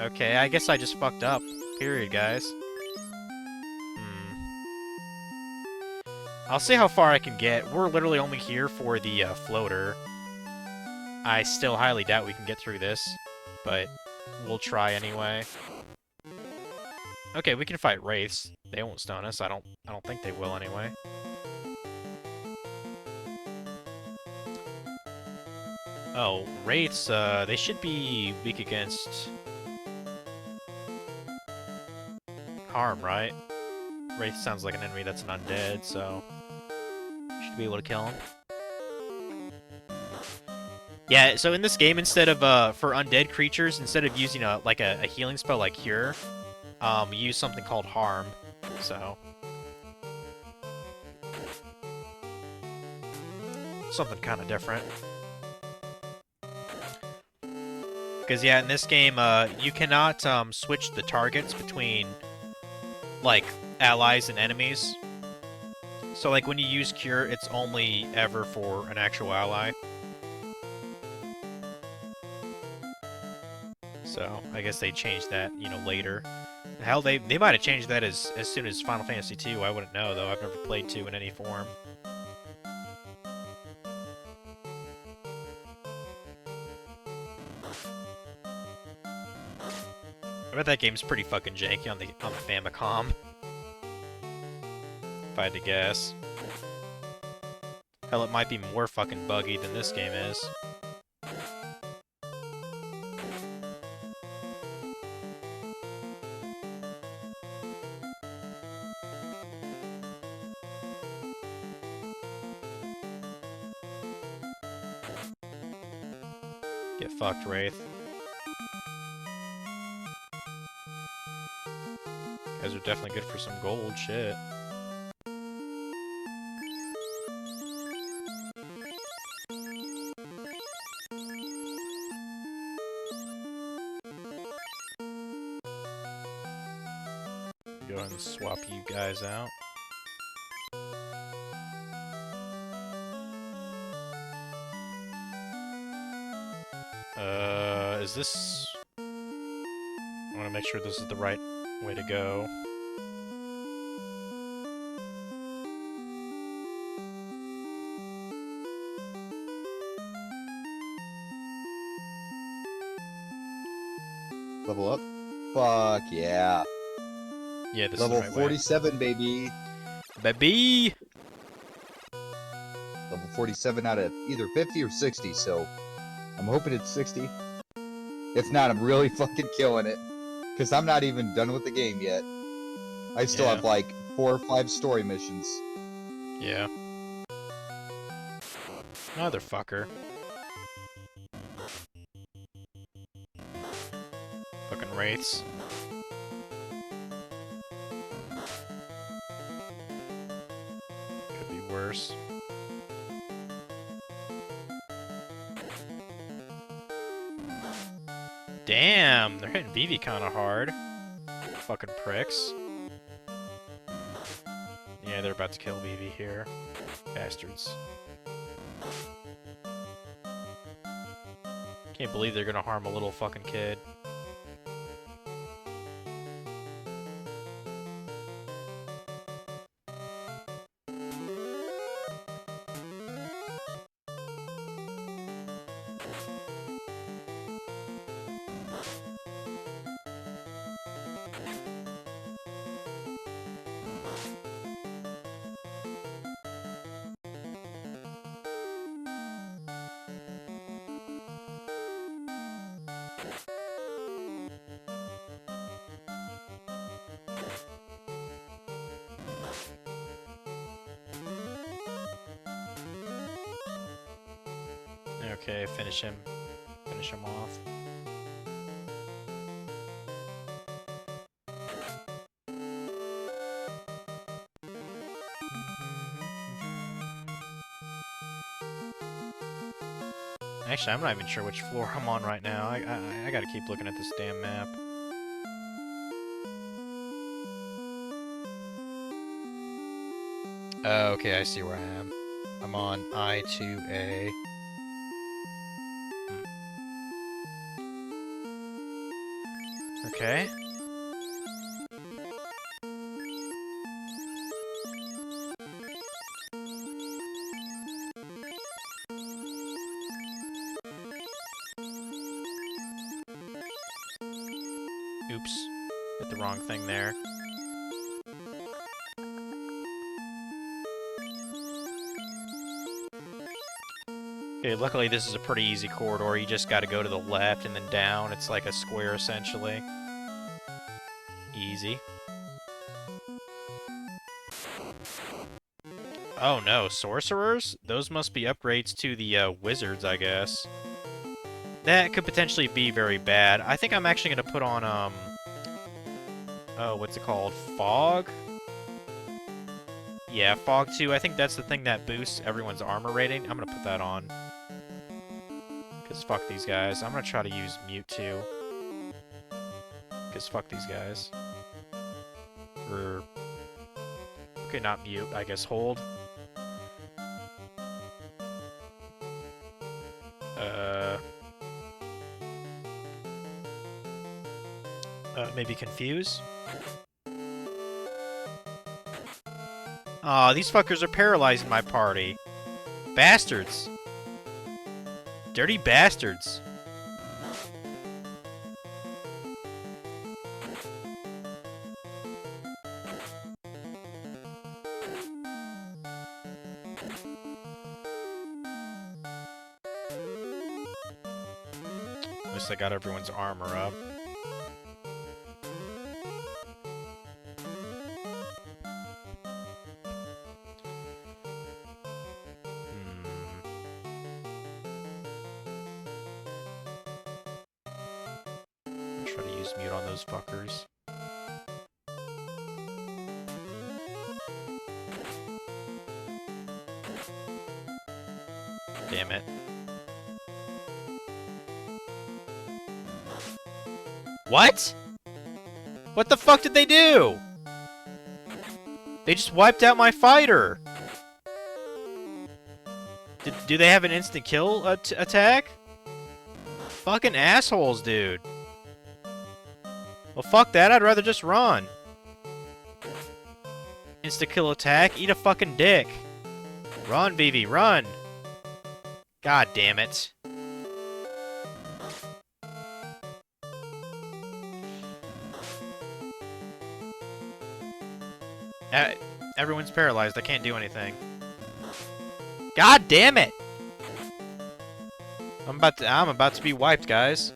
Okay, I guess I just fucked up. Period, guys. I'll see how far I can get. We're literally only here for the floater. I still highly doubt we can get through this, but we'll try anyway. Okay, we can fight wraiths. They won't stun us. I don't think they will anyway. Oh, wraiths, they should be weak against harm, right? Wraith sounds like an enemy that's an undead, so should be able to kill him. Yeah, so in this game, instead of for undead creatures, instead of using a healing spell like Cure, use something called Harm. So something kind of different. Because yeah, in this game, you cannot switch the targets between like allies and enemies. So like when you use Cure, it's only ever for an actual ally. So I guess they changed that, later. Hell, they might have changed that as soon as Final Fantasy II. I wouldn't know though. I've never played 2 in any form. I bet that game's pretty fucking janky on the Famicom. If I had to guess. Hell, it might be more fucking buggy than this game is. Get fucked, Wraith. Guys are definitely good for some gold, shit. Go ahead and swap you guys out. Is this... I want to make sure this is the right way to go. Level up? Fuck yeah. Yeah, this Level is the right 47, baby. way. Baby! Level 47 out of either 50 or 60, so I'm hoping it's 60. If not, I'm really fucking killing it. Because I'm not even done with the game yet. I still have like 4 or 5 story missions. Yeah. Motherfucker. Fucking wraiths. Could be worse. Damn, they're hitting Vivi kind of hard. Fucking pricks. Yeah, they're about to kill Vivi here. Bastards. Can't believe they're gonna harm a little fucking kid. Okay, finish him. Finish him off. Actually, I'm not even sure which floor I'm on right now. I gotta keep looking at this damn map. Okay, I see where I am. I'm on I2A. Okay. Oops. Hit the wrong thing there. Okay, luckily this is a pretty easy corridor. You just gotta go to the left and then down. It's like a square, essentially. Easy. Oh no, sorcerers? Those must be upgrades to the wizards, I guess. That could potentially be very bad. I think I'm actually gonna put on, oh, what's it called? Fog? Yeah, Fog 2. I think that's the thing that boosts everyone's armor rating. I'm gonna put that on. Because fuck these guys. I'm gonna try to use Mute 2. Because fuck these guys. Or... okay, not Mute. I guess Hold. Maybe Confuse? Aw, these fuckers are paralyzing my party. Bastards. Dirty bastards. At least I got everyone's armor up. try to use mute on those fuckers. Damn it. What? What the fuck did they do? They just wiped out my fighter. Do they have an instant kill attack? Fucking assholes, dude. Well, fuck that. I'd rather just run. Insta kill attack? Eat a fucking dick. Run, Vivi, run. God damn it. Everyone's paralyzed. I can't do anything. God damn it! I'm about to be wiped, guys.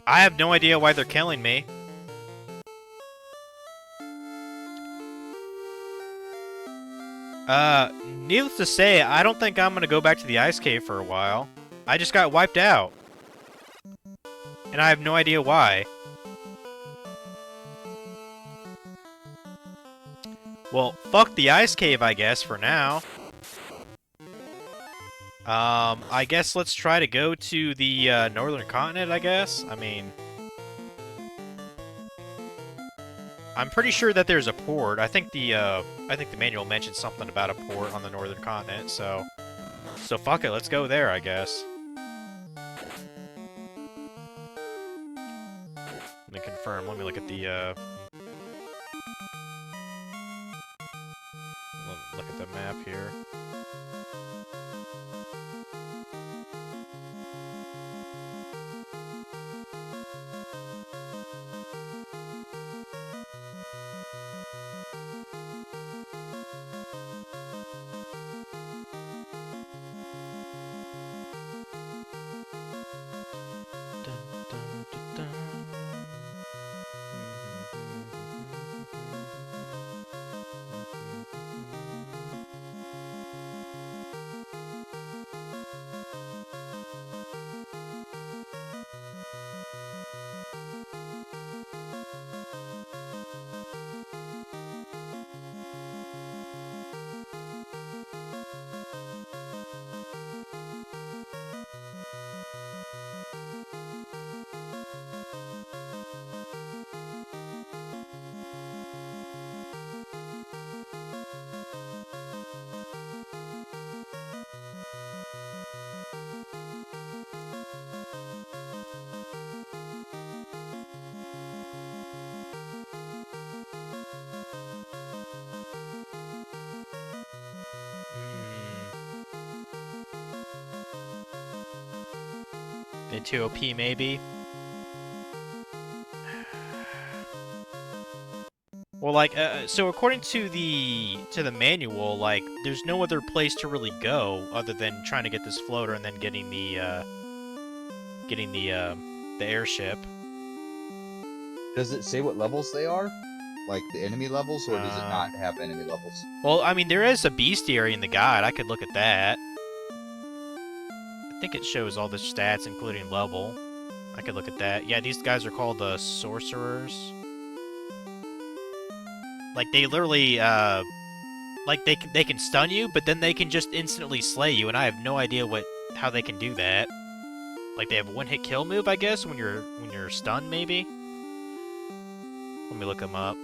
I have no idea why they're killing me. Needless to say, I don't think I'm gonna go back to the ice cave for a while. I just got wiped out. And I have no idea why. Well, fuck the ice cave, I guess, for now. I guess let's try to go to the, northern continent, I guess? I mean... I'm pretty sure that there's a port. I think the manual mentioned something about a port on the northern continent, so fuck it, let's go there, I guess. Let me confirm, let me look at the, look at the map here. Into OP, maybe? Well, like, so according to the manual, like, there's no other place to really go other than trying to get this floater and then getting the airship. Does it say what levels they are? Like the enemy levels, or does it not have enemy levels? Well, I mean, there is a bestiary in the guide. I could look at that. I think it shows all the stats, including level. I could look at that. Yeah, these guys are called the sorcerers. Like, they literally, like, they can stun you, but then they can just instantly slay you, and I have no idea how they can do that. Like, they have a one-hit kill move, I guess, when you're stunned, maybe? Let me look them up.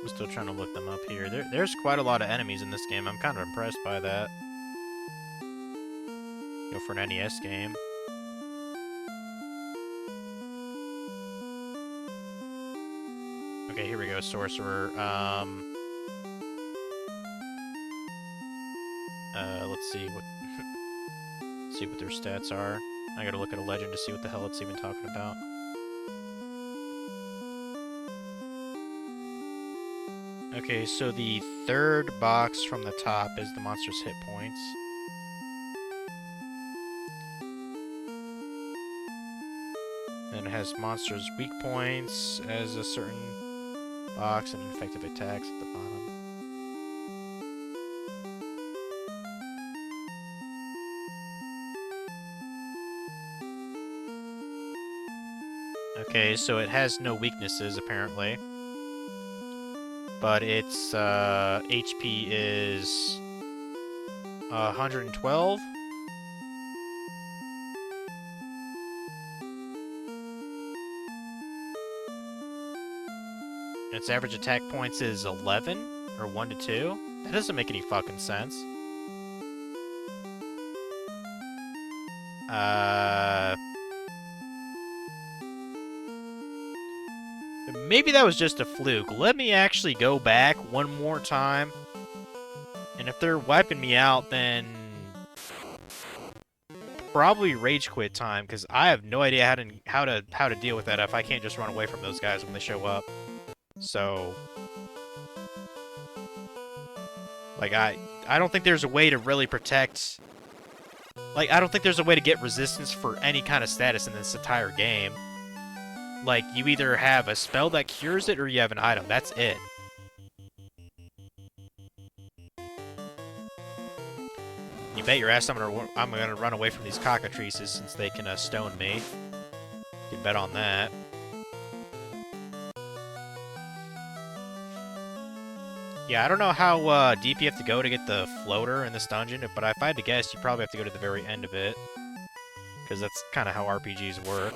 I'm still trying to look them up here. There's quite a lot of enemies in this game. I'm kind of impressed by that. Go for an NES game. Okay, here we go, Sorcerer. Let's see what see what their stats are. I gotta look at a legend to see what the hell it's even talking about. Okay, so the third box from the top is the monster's hit points. Then it has monster's weak points as a certain box and effective attacks at the bottom. Okay, so it has no weaknesses, apparently. But its HP is 112. Its average attack points is 11, or 1 to 2. That doesn't make any fucking sense. Maybe that was just a fluke. Let me actually go back one more time. And if they're wiping me out, then probably rage quit time, because I have no idea how to deal with that if I can't just run away from those guys when they show up. So, like, I don't think there's a way to really protect. Like, I don't think there's a way to get resistance for any kind of status in this entire game. Like, you either have a spell that cures it or you have an item. That's it. You bet your ass I'm gonna run away from these cockatrices since they can stone me. You can bet on that. Yeah, I don't know how deep you have to go to get the floater in this dungeon, but if I had to guess, you probably have to go to the very end of it. Because that's kind of how RPGs work.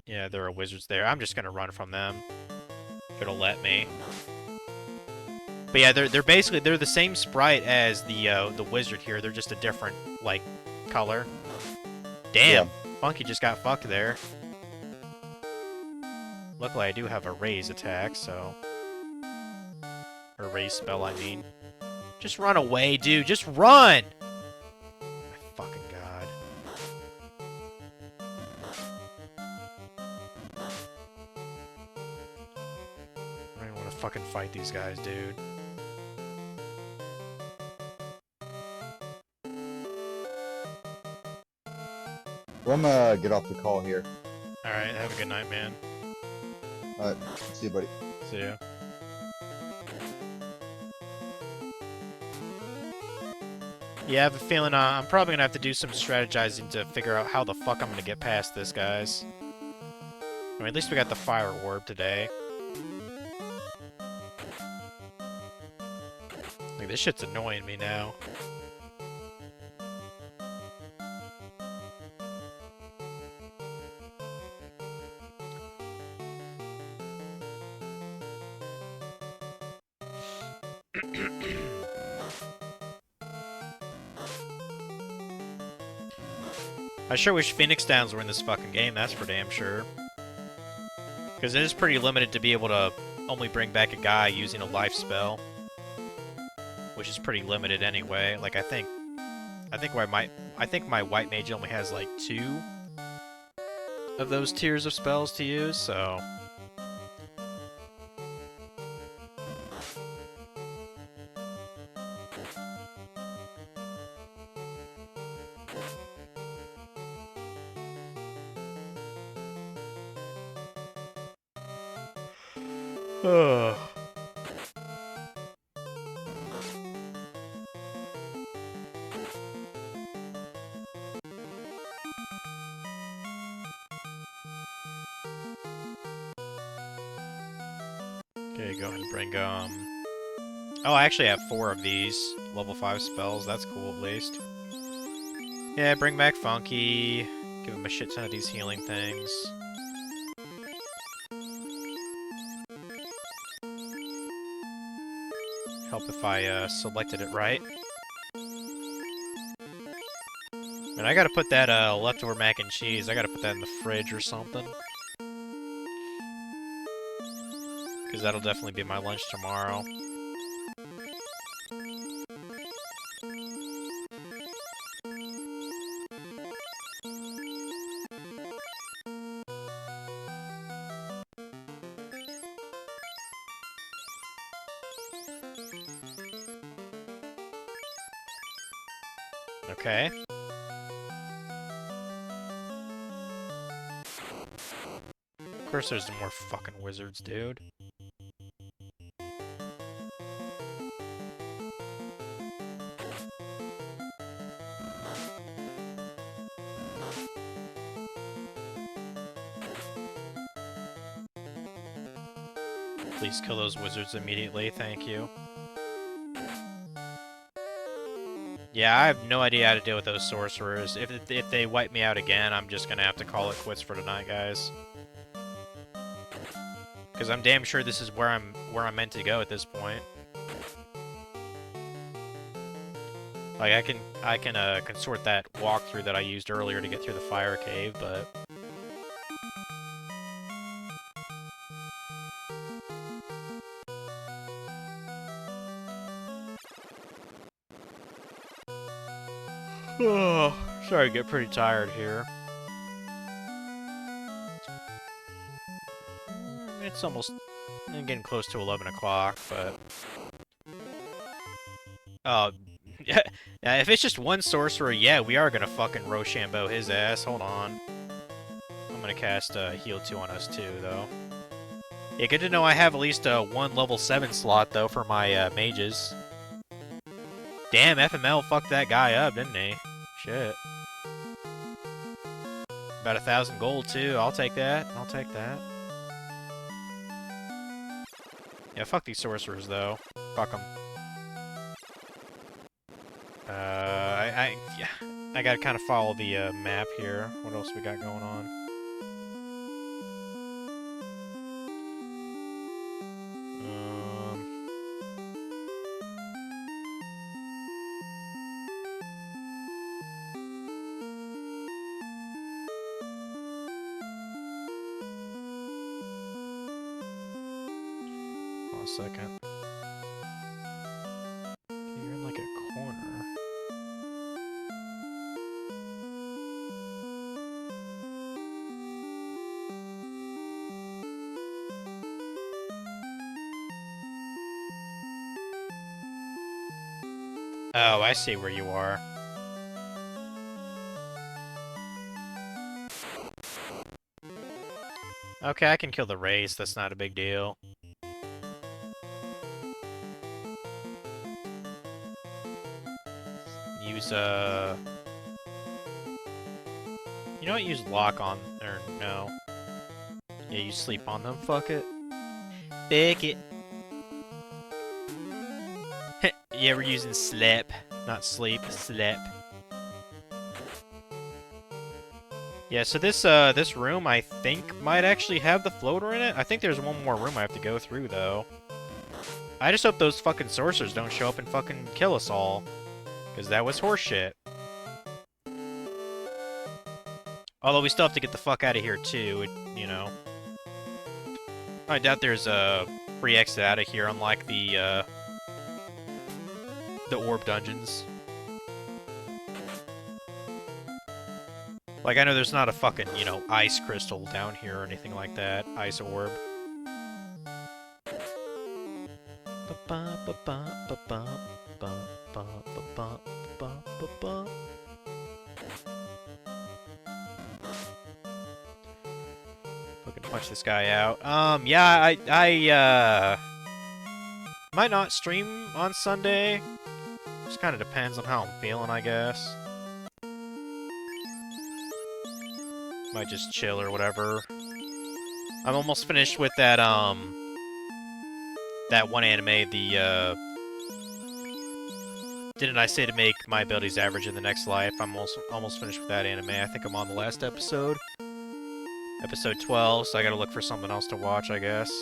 Yeah, there are wizards there. I'm just gonna run from them. If it'll let me. But yeah, they're basically the same sprite as the wizard here. They're just a different like color. Damn, yeah. Funky just got fucked there. Luckily, I do have a raise attack, so or raise spell. I mean, just run away, dude. Just run. My fucking god. I don't want to fucking fight these guys, dude. Well, I'm gonna get off the call here. Alright, have a good night, man. Alright, see you, buddy. See ya. Yeah, I have a feeling I'm probably gonna have to do some strategizing to figure out how the fuck I'm gonna get past this, guys. I mean, at least we got the fire orb today. Like, this shit's annoying me now. I sure wish Phoenix Downs were in this fucking game, that's for damn sure. Because it is pretty limited to be able to only bring back a guy using a life spell. Which is pretty limited anyway. Like, I think my white mage only has like 2 of those tiers of spells to use, so... Ugh. Okay, go ahead and bring, Oh, I actually have 4 of these level 5 spells. That's cool, at least. Yeah, bring back Funky. Give him a shit ton of these healing things. Help if I selected it right. And I gotta put that leftover mac and cheese, I gotta put that in the fridge or something. Because that'll definitely be my lunch tomorrow. Okay. Of course there's more fucking wizards, dude. Please kill those wizards immediately, thank you. Yeah, I have no idea how to deal with those sorcerers. If they wipe me out again, I'm just gonna have to call it quits for tonight, guys. Because I'm damn sure this is where I'm meant to go at this point. Like I can consort that walkthrough that I used earlier to get through the fire cave, but oh, sorry to get pretty tired here. It's almost getting close to 11 o'clock, but oh, yeah. If it's just one sorcerer, yeah, we are gonna fucking Rochambeau his ass. Hold on, I'm gonna cast Heal 2 on us too, though. Yeah, good to know I have at least one level 7 slot though for my mages. Damn, FML fucked that guy up, didn't he? Shit. About 1,000 gold too. I'll take that. I'll take that. Yeah, fuck these sorcerers though. Fuck them. Yeah, I gotta kind of follow the map here. What else we got going on? Hold on a second. You're in like a corner. Oh, I see where you are. Okay, I can kill the race. That's not a big deal. Use, you know what? Use lock on, or no. Yeah, you sleep on them. Fuck it. Fuck it. Yeah, we're using slip, not sleep. Slip. Yeah, so this room, I think, might actually have the floater in it. I think there's one more room I have to go through, though. I just hope those fucking sorcerers don't show up and fucking kill us all. Because that was horseshit. Although we still have to get the fuck out of here, too, you know. I doubt there's a free exit out of here, unlike the orb dungeons. Like, I know there's not a fucking, you know, ice crystal down here or anything like that. Ice orb. Fucking punch this guy out. Yeah, I might not stream on Sunday. Just kind of depends on how I'm feeling, I guess. Might just chill or whatever. I'm almost finished with that, that one anime, the, Didn't I Say to Make My Abilities Average in the Next Life? I'm almost finished with that anime. I think I'm on the last episode. Episode 12, so I gotta look for something else to watch, I guess.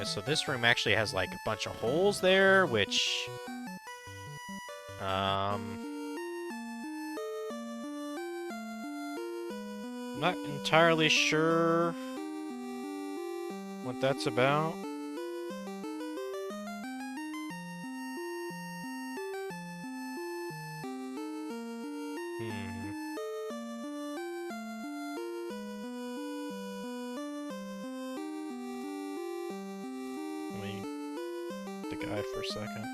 Yeah, so this room actually has, like, a bunch of holes there, which... I'm not entirely sure what that's about. Let me the guide for a second.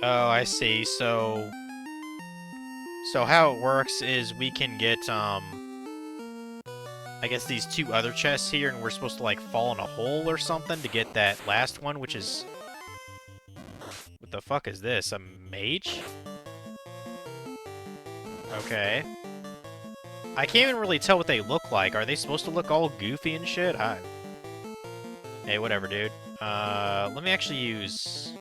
Oh, I see. So how it works is we can get, I guess these two other chests here, and we're supposed to, like, fall in a hole or something to get that last one, which is... What the fuck is this? A mage? Okay. I can't even really tell what they look like. Are they supposed to look all goofy and shit? Hey, whatever, dude. Let me actually use...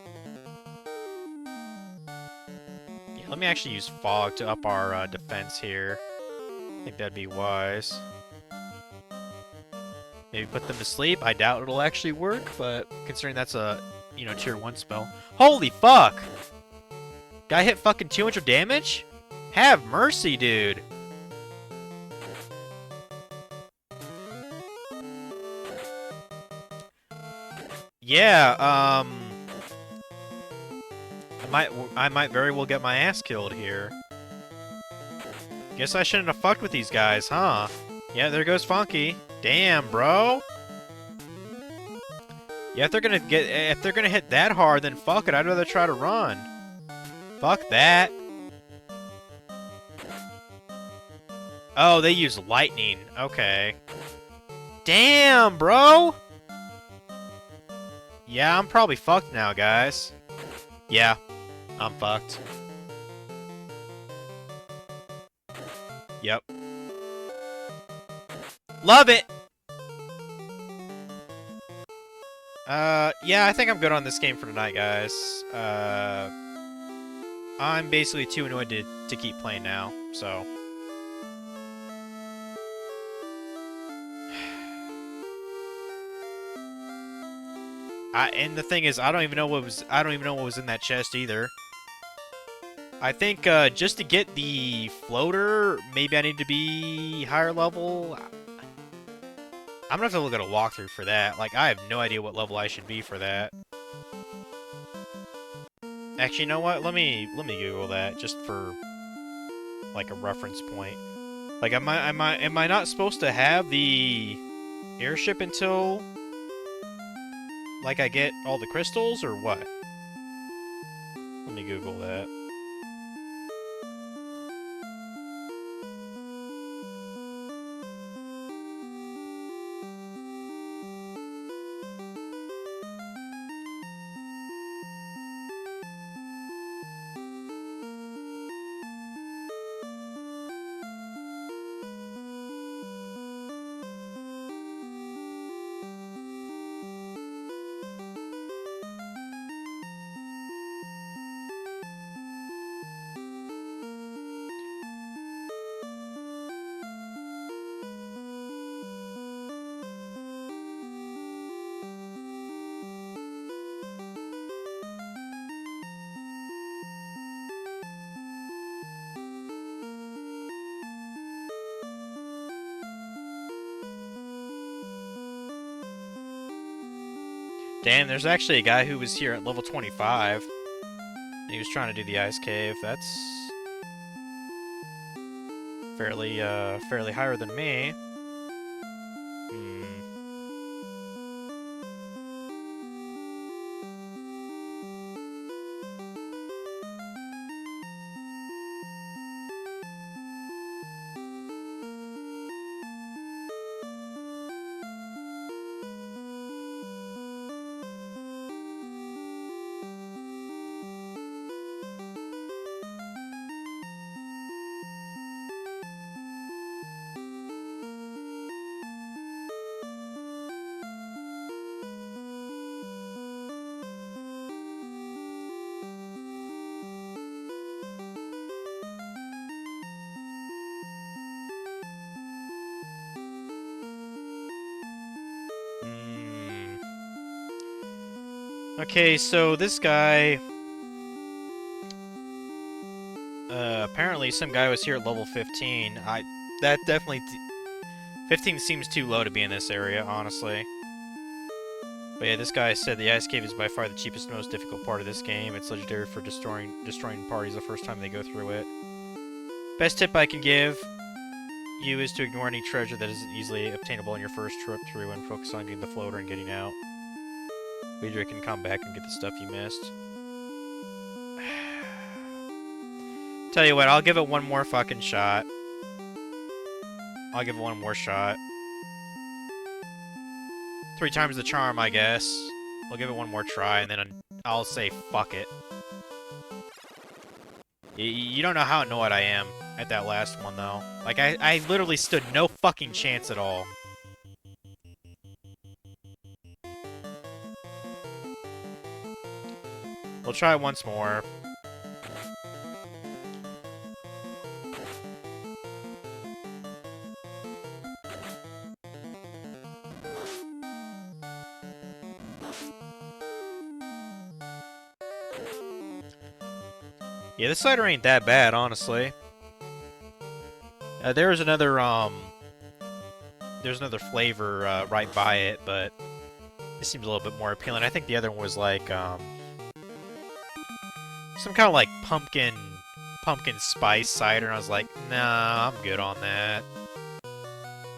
Yeah, let me actually use fog to up our, defense here. I think that'd be wise. Maybe put them to sleep. I doubt it'll actually work, but considering that's a, you know, tier 1 spell. Holy fuck! Guy hit fucking 200 damage? Have mercy, dude! Yeah, I might very well get my ass killed here. Guess I shouldn't have fucked with these guys, huh? Yeah, there goes Funky. Damn, bro. Yeah, if they're gonna hit that hard, then fuck it. I'd rather try to run. Fuck that. Oh, they use lightning. Okay. Damn, bro. Yeah, I'm probably fucked now, guys. Yeah, I'm fucked. Yep. Love it! Yeah, I think I'm good on this game for tonight, guys. I'm basically too annoyed to keep playing now, so... And the thing is, I don't even know what was in that chest either. I think, just to get the floater, maybe I need to be higher level. I'm gonna have to look at a walkthrough for that. Like, I have no idea what level I should be for that. Actually, you know what? Let me Google that just for like a reference point. Like, am I not supposed to have the airship until like I get all the crystals or what? Let me Google that. Damn, there's actually a guy who was here at level 25. And he was trying to do the ice cave. That's fairly higher than me. Okay, so this guy... apparently some guy was here at level 15. That definitely... 15 seems too low to be in this area, honestly. But yeah, this guy said the ice cave is by far the cheapest and most difficult part of this game. It's legendary for destroying parties the first time they go through it. Best tip I can give you is to ignore any treasure that isn't easily obtainable on your first trip through and focus on getting the floater and getting out. Later you can come back and get the stuff you missed. Tell you what, I'll give it one more fucking shot. I'll give it one more shot. 3 times the charm, I guess. I'll give it one more try, and then I'll say fuck it. You don't know how annoyed I am at that last one, though. Like, I literally stood no fucking chance at all. We'll try it once more. Yeah, this cider ain't that bad, honestly. There's another flavor right by it, but this seems a little bit more appealing. I think the other one was like some kind of like pumpkin spice cider, and I was like, nah, I'm good on that.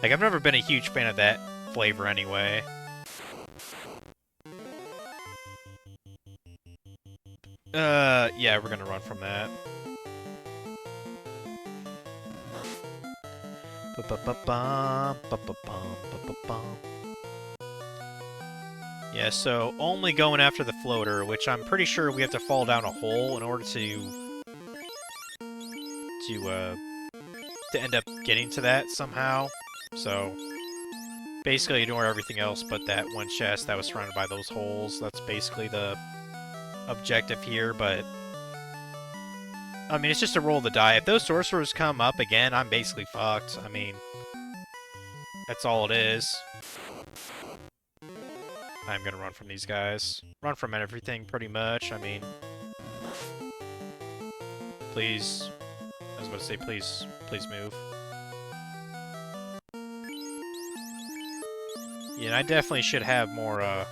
Like, I've never been a huge fan of that flavor anyway. Yeah, we're gonna run from that. Yeah, so only going after the floater, which I'm pretty sure we have to fall down a hole in order to end up getting to that somehow. So basically ignore everything else but that one chest that was surrounded by those holes. That's basically the objective here, but I mean, it's just a roll of the die. If those sorcerers come up again, I'm basically fucked. I mean, that's all it is. I'm gonna run from these guys. Run from everything, pretty much. I mean, please. I was about to say, please move. Yeah, and I definitely should have more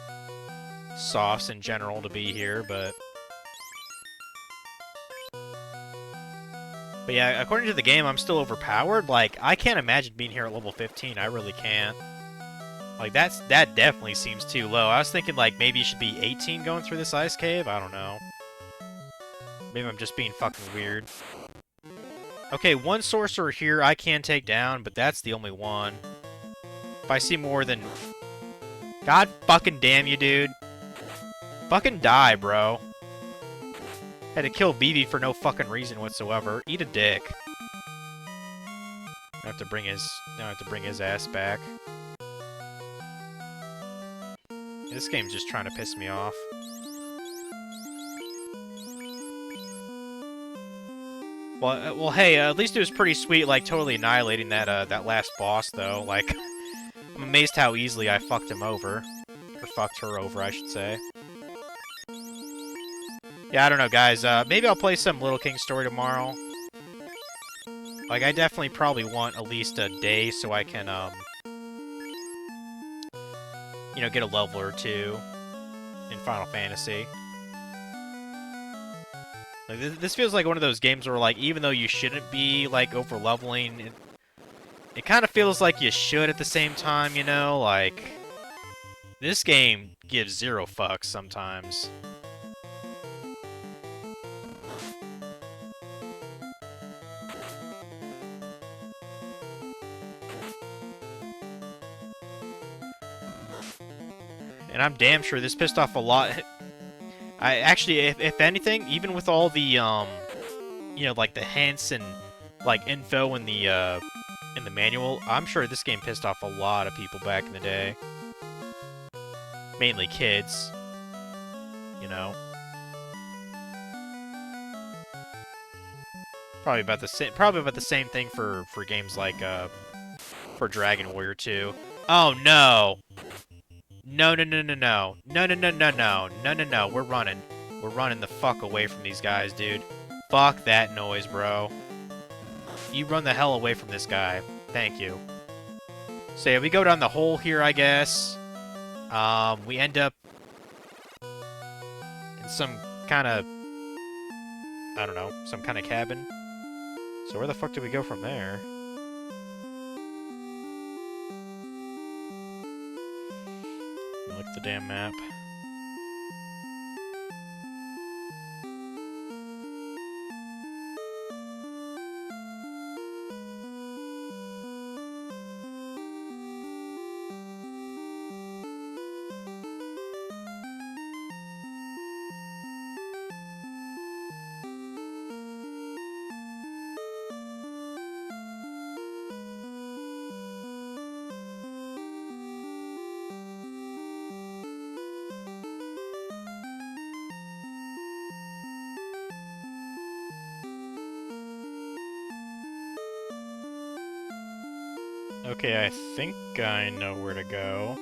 softs in general to be here, but yeah, according to the game, I'm still overpowered. Like, I can't imagine being here at level 15. I really can't. Like, that definitely seems too low. I was thinking, like, maybe you should be 18 going through this ice cave. I don't know. Maybe I'm just being fucking weird. Okay, one sorcerer here I can take down, but that's the only one. If I see more than... God fucking damn you, dude. Fucking die, bro. Had to kill BB for no fucking reason whatsoever. Eat a dick. I have to bring his ass back. This game's just trying to piss me off. Well, hey, at least it was pretty sweet, like, totally annihilating that last boss, though. Like, I'm amazed how easily I fucked him over. Or fucked her over, I should say. Yeah, I don't know, guys. Maybe I'll play some Little King story tomorrow. Like, I definitely probably want at least a day so I can, you know, get a level or two in Final Fantasy. Like, this feels like one of those games where, like, even though you shouldn't be, like, over-leveling, it kind of feels like you should at the same time, you know? Like, this game gives 0 fucks sometimes. And I'm damn sure this pissed off a lot. I actually, if anything, even with all the, you know, like the hints and like info in the manual, I'm sure this game pissed off a lot of people back in the day. Mainly kids, you know. Probably about the same thing for games like for Dragon Warrior 2. Oh no. No, no, no, no, no. No, no, no, no, no. No, no, no. We're running. We're running the fuck away from these guys, dude. Fuck that noise, bro. You run the hell away from this guy. Thank you. So yeah, we go down the hole here, I guess. We end up in some kind of, I don't know, some kind of cabin. So where the fuck do we go from there? Look at the damn map. Okay, I think I know where to go.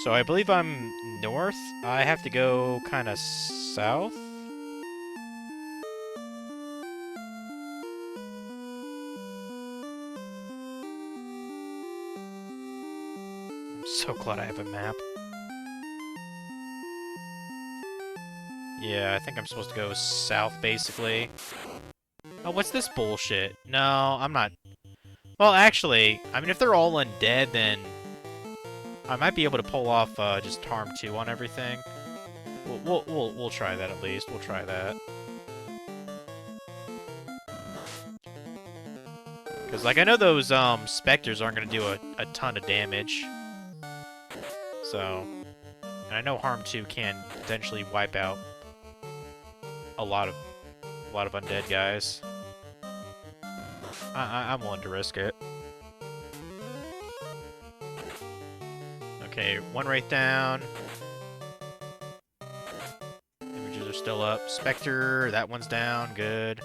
So I believe I'm north. I have to go kind of south. I'm so glad I have a map. Yeah, I think I'm supposed to go south, basically. Oh, what's this bullshit? No, I'm not... Well, actually, I mean, if they're all undead, then I might be able to pull off just harm 2 on everything. We'll try that at least. We'll try that. Because, like, I know those specters aren't going to do a ton of damage. So, and I know harm 2 can potentially wipe out a lot of undead guys. I'm willing to risk it. Okay, one right down. Images are still up. Spectre, that one's down, good.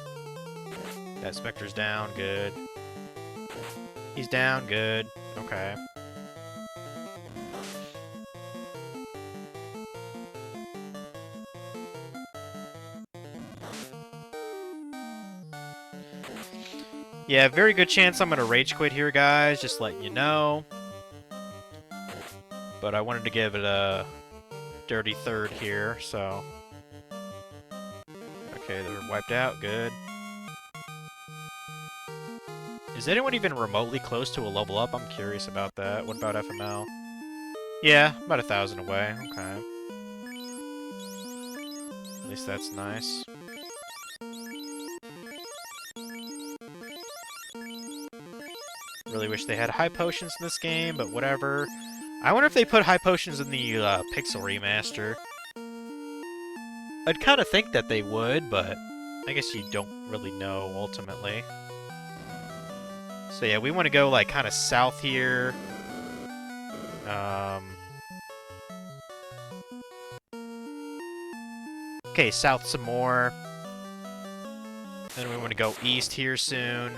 That Spectre's down, good. He's down, good. Okay. Yeah, very good chance I'm gonna rage quit here, guys, just letting you know. But I wanted to give it a dirty third here, so... Okay, they're wiped out, good. Is anyone even remotely close to a level up? I'm curious about that. What about FML? Yeah, about 1,000 away, okay. At least that's nice. Really wish they had high potions in this game, but whatever. I wonder if they put high potions in the Pixel Remaster. I'd kind of think that they would, but I guess you don't really know, ultimately. So yeah, we want to go, like, kind of south here. Okay, south some more. Then we want to go east here soon.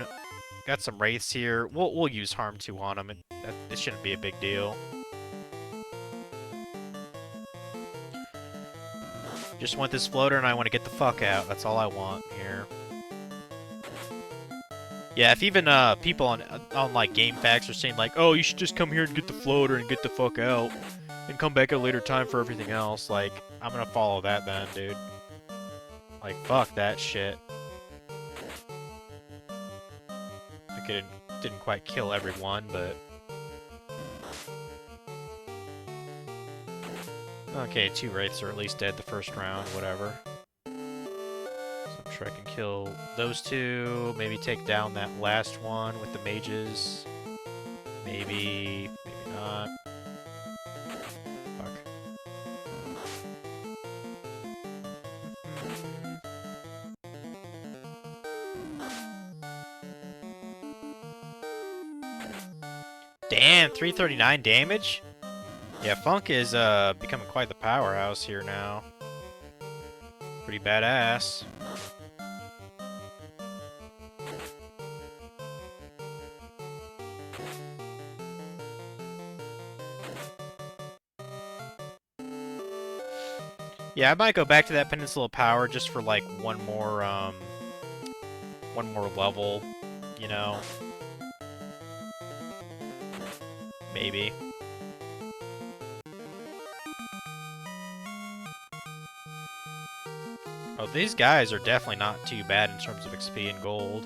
Got some wraiths here. We'll use harm 2 on them. It shouldn't be a big deal. Just want this floater and I want to get the fuck out. That's all I want here. Yeah, if even people on like GameFAQs are saying like, oh, you should just come here and get the floater and get the fuck out, and come back at a later time for everything else, like, I'm gonna follow that then, dude. Like, fuck that shit. Like, it didn't quite kill everyone, but... Okay, 2 wraiths are at least dead the first round, whatever. So I'm sure I can kill those 2, maybe take down that last one with the mages. Maybe not. Fuck. Damn, 339 damage? Yeah, Funk is becoming quite the powerhouse here now. Pretty badass. Yeah, I might go back to that Peninsula Power just for like one more level, you know? Maybe. Oh, these guys are definitely not too bad in terms of XP and gold.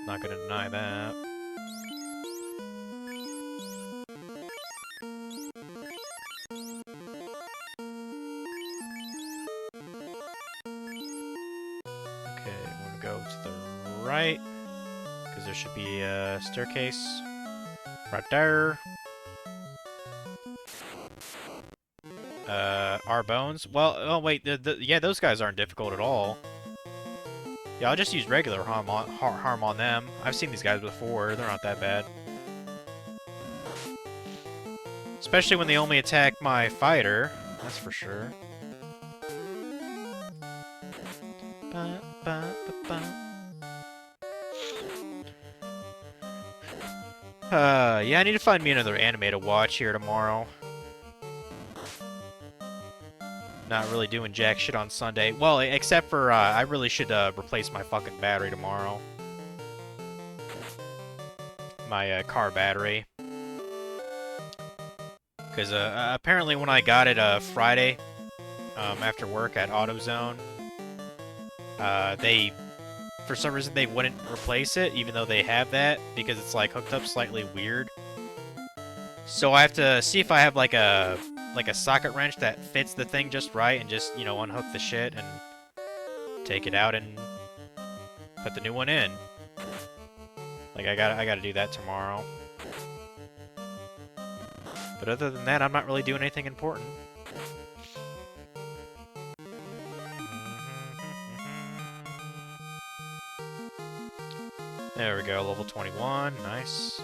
Not gonna deny that. Okay, I'm gonna go to the right, because there should be a staircase right there. Our bones? Well, oh wait, yeah, those guys aren't difficult at all. Yeah, I'll just use regular harm on them. I've seen these guys before, they're not that bad. Especially when they only attack my fighter, that's for sure. Yeah, I need to find me another anime to watch here tomorrow. Not really doing jack shit on Sunday. Well, except for, I really should, replace my fucking battery tomorrow. My, car battery. Because, apparently when I got it, Friday, after work at AutoZone, for some reason they wouldn't replace it, even though they have that, because it's, like, hooked up slightly weird. So I have to see if I have, like a socket wrench that fits the thing just right, and just, you know, unhook the shit and take it out and put the new one in. Like, I gotta do that tomorrow. But other than that, I'm not really doing anything important. There we go, level 21. Nice.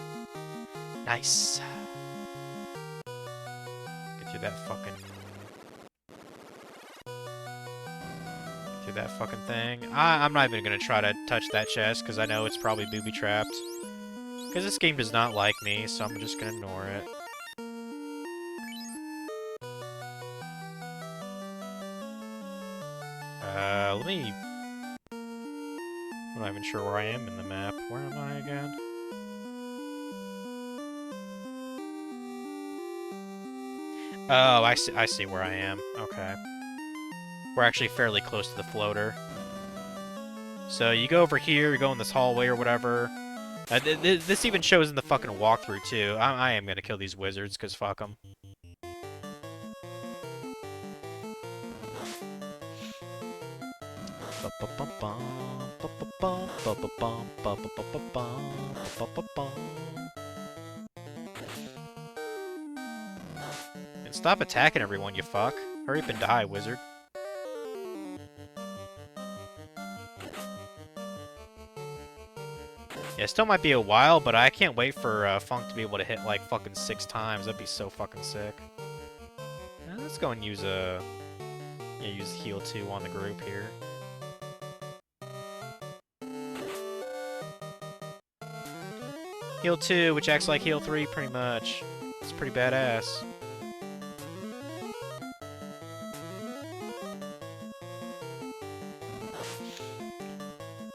Nice. Get through that fucking... that fucking thing. I'm not even gonna try to touch that chest, because I know it's probably booby-trapped. Because this game does not like me, so I'm just gonna ignore it. Let me... I'm not even sure where I am in the map. Where am I again? Oh, I see where I am. Okay. We're actually fairly close to the floater. So you go over here, you go in this hallway or whatever. This even shows in the fucking walkthrough, too. I am gonna kill these wizards, because fuck them. And stop attacking everyone, you fuck. Hurry up and die, wizard. Yeah, it still might be a while, but I can't wait for Funk to be able to hit like fucking 6 times. That'd be so fucking sick. Let's go and use use heal 2 on the group here. Heal 2, which acts like heal 3 pretty much. It's pretty badass.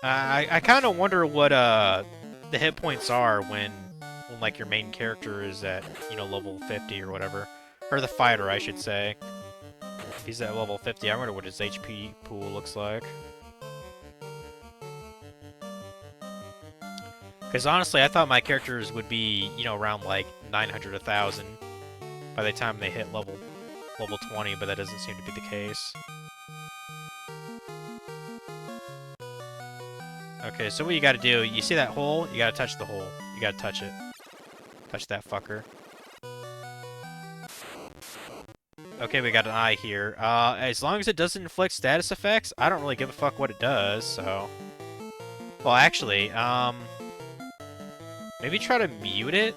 I kind of wonder what the hit points are when like your main character is at, you know, level 50 or whatever, or the fighter, I should say. If he's at level 50, I wonder what his HP pool looks like. Because honestly, I thought my characters would be, you know, around like 900, 1,000 by the time they hit level 20, but that doesn't seem to be the case. Okay, so what you gotta do, you see that hole? You gotta touch the hole. You gotta touch it. Touch that fucker. Okay, we got an eye here. As long as it doesn't inflict status effects, I don't really give a fuck what it does, so... Well, actually, maybe try to mute it?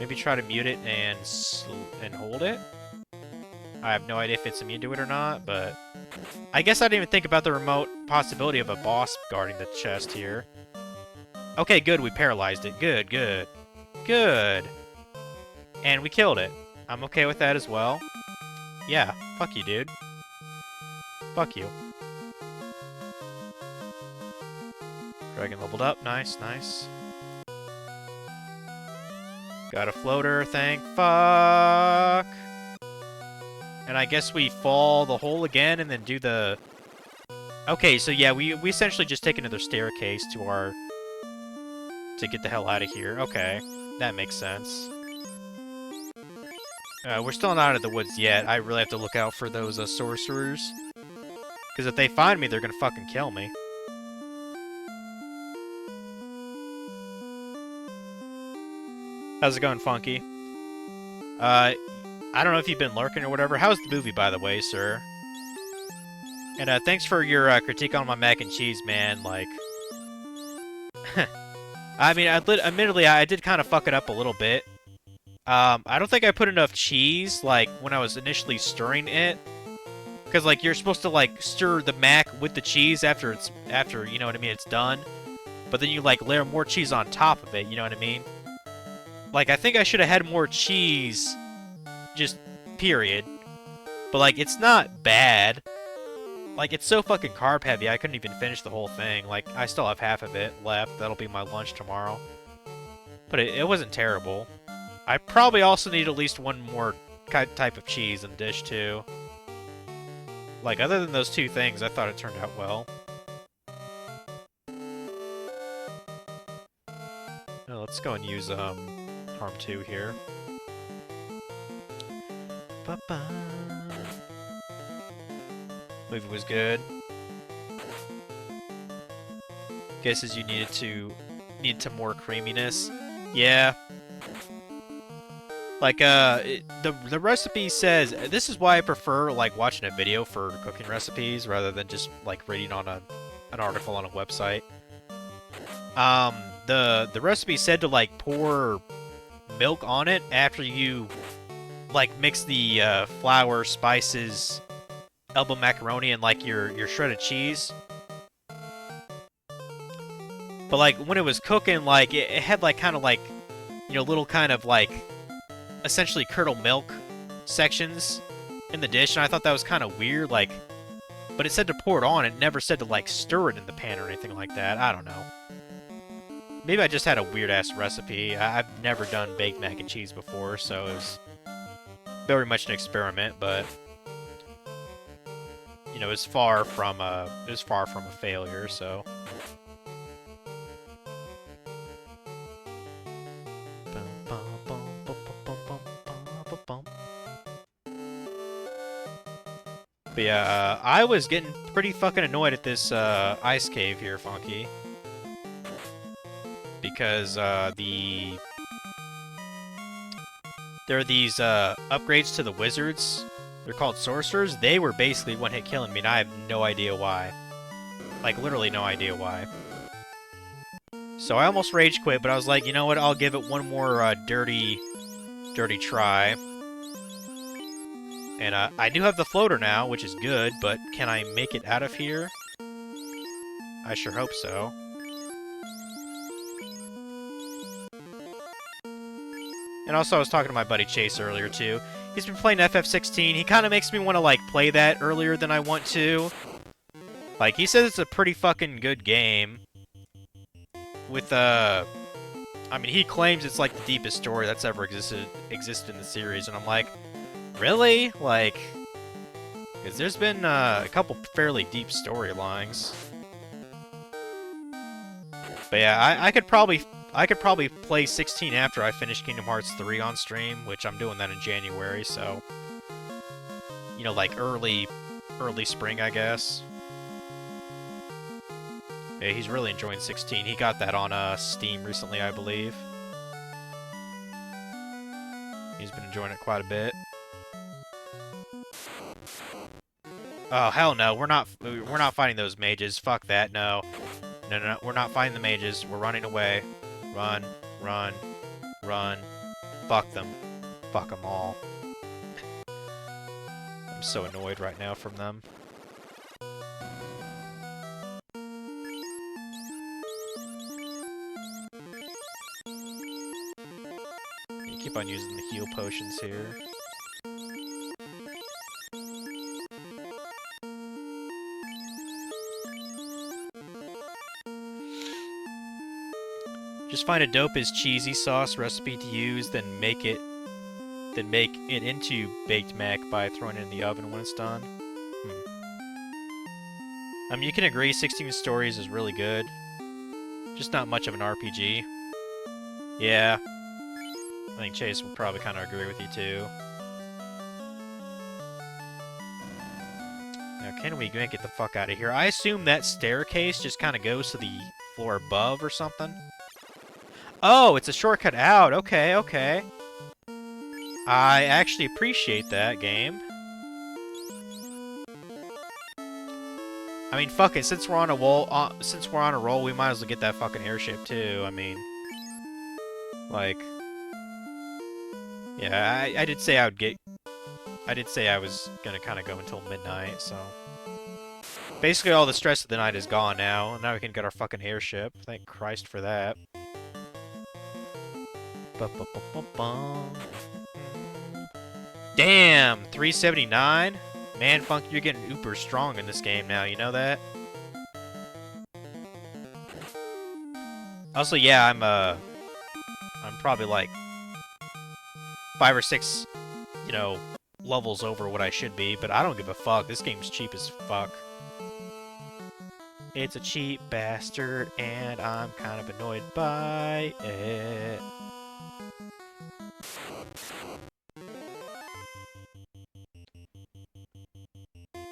Maybe try to mute it and hold it? I have no idea if it's immune to it or not, but... I guess I didn't even think about the remote possibility of a boss guarding the chest here. Okay, good, we paralyzed it. Good, good. Good! And we killed it. I'm okay with that as well. Yeah, fuck you, dude. Fuck you. Dragon leveled up. Nice, nice. Got a floater, thank fuck. And I guess we fall the hole again and then do the... Okay, so yeah, we essentially just take another staircase to our... to get the hell out of here. Okay, that makes sense. We're still not out of the woods yet. I really have to look out for those sorcerers. Because if they find me, they're gonna fucking kill me. How's it going, Funky? I don't know if you've been lurking or whatever. How's the movie, by the way, sir? And thanks for your critique on my mac and cheese, man. Like, I mean, admittedly, I did kind of fuck it up a little bit. I don't think I put enough cheese, like, when I was initially stirring it. Because, like, you're supposed to, like, stir the mac with the cheese after, you know what I mean, it's done. But then you, like, layer more cheese on top of it, you know what I mean? Like, I think I should have had more cheese, just period. But, like, it's not bad. Like, it's so fucking carb heavy, I couldn't even finish the whole thing. Like, I still have half of it left. That'll be my lunch tomorrow. But it wasn't terrible. I probably also need at least one more type of cheese in the dish, too. Like, other than those two things, I thought it turned out well. Oh, let's go and use, Harm 2 here. Ba-ba. Movie was good. Guesses you need to more creaminess. Yeah. Like, the recipe says, this is why I prefer, like, watching a video for cooking recipes rather than just, like, reading on an article on a website. The recipe said to, like, pour milk on it after you, like, mix the, flour, spices, elbow macaroni, and, like, your shredded cheese. But, like, when it was cooking, like, it had, like, kind of, like, you know, little kind of, like, essentially curdled milk sections in the dish, and I thought that was kind of weird, like, but it said to pour it on, it never said to, like, stir it in the pan or anything like that. I don't know. Maybe I just had a weird-ass recipe. I've never done baked mac and cheese before, so it was very much an experiment, but, you know, it was far from a failure, so... But yeah, I was getting pretty fucking annoyed at this ice cave here, Funky. Because there are these upgrades to the wizards. They're called sorcerers. They were basically one-hit killing me, and I have no idea why. Like, literally no idea why. So I almost rage quit, but I was like, you know what, I'll give it one more dirty try. And I do have the floater now, which is good, but can I make it out of here? I sure hope so. And also, I was talking to my buddy Chase earlier, too. He's been playing FF16. He kind of makes me want to, like, play that earlier than I want to. Like, he says it's a pretty fucking good game. With, I mean, he claims it's, like, the deepest story that's ever existed in the series, and I'm like... Really? Like, because there's been a couple fairly deep storylines. But yeah, I could probably play 16 after I finish Kingdom Hearts 3 on stream, which I'm doing that in January, so you know, like early spring, I guess. Yeah, he's really enjoying 16. He got that on Steam recently, I believe. He's been enjoying it quite a bit. Oh, hell no, we're not fighting those mages. Fuck that, no. No, we're not fighting the mages. We're running away. Run, run, run. Fuck them. Fuck them all. I'm so annoyed right now from them. You keep on using the heal potions here. Just find a dope as cheesy sauce recipe to use, then make it into baked mac by throwing it in the oven when it's done. I mean, you can agree 16 Stories is really good. Just not much of an RPG. Yeah. I think Chase would probably kind of agree with you, too. Now, can we get the fuck out of here? I assume that staircase just kind of goes to the floor above or something. Oh, it's a shortcut out. Okay, okay. I actually appreciate that, game. I mean, fuck it. Since we're on a roll, we might as well get that fucking airship too. I mean, like, yeah, I did say I would get. I did say I was gonna kind of go until midnight, so basically all the stress of the night is gone now. Now we can get our fucking airship. Thank Christ for that. Damn, 379. Man, Funk, you're getting uber strong in this game now, you know that? Also, yeah, I'm probably like 5 or 6, you know, levels over what I should be, but I don't give a fuck. This game's cheap as fuck. It's a cheap bastard, and I'm kind of annoyed by it.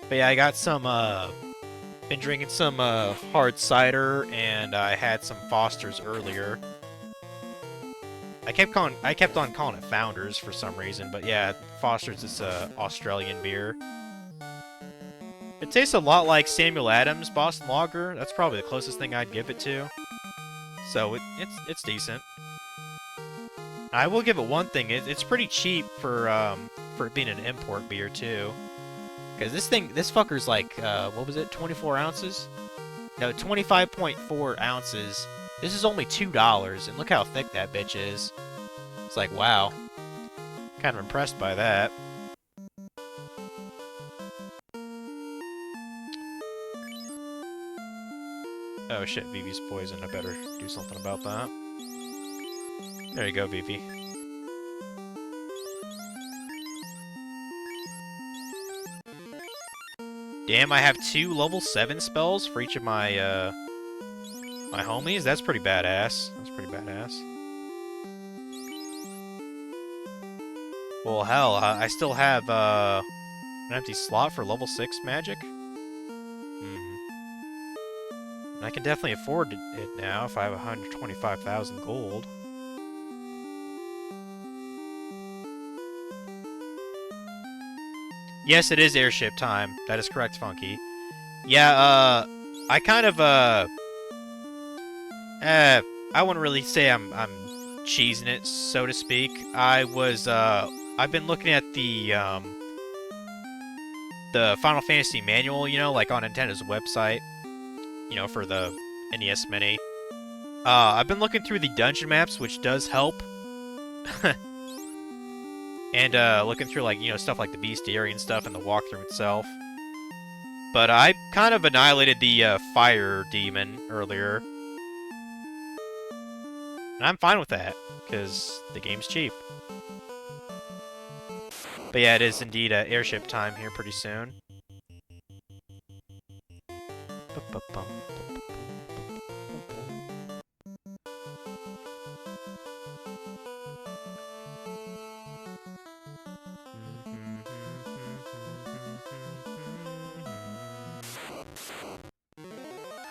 But yeah, I got some, been drinking some, hard cider, and I had some Foster's earlier. I kept on calling it Founders for some reason, but yeah, Foster's is a Australian beer. It tastes a lot like Samuel Adams Boston Lager. That's probably the closest thing I'd give it to. So it's decent. I will give it one thing. It's pretty cheap for it being an import beer too. Because this fucker's like, what was it, 24 ounces? No, 25.4 ounces. This is only $2, and look how thick that bitch is. It's like, wow. Kind of impressed by that. Oh shit, Vivi's poisoned. I better do something about that. There you go, Vivi. Damn, I have 2 level 7 spells for each of my, my homies? That's pretty badass. That's pretty badass. Well, hell, I still have, an empty slot for level 6 magic. I can definitely afford it now if I have 125,000 gold. Yes, it is airship time. That is correct, Funky. Yeah, I kind of, I wouldn't really say I'm cheesing it, so to speak. I've been looking at the Final Fantasy manual, you know, like on Nintendo's website, you know, for the NES Mini. I've been looking through the dungeon maps, which does help. And looking through, like, you know, stuff like the bestiary and stuff and the walkthrough itself. But I kind of annihilated the fire demon earlier. And I'm fine with that, because the game's cheap. But yeah, it is indeed airship time here pretty soon.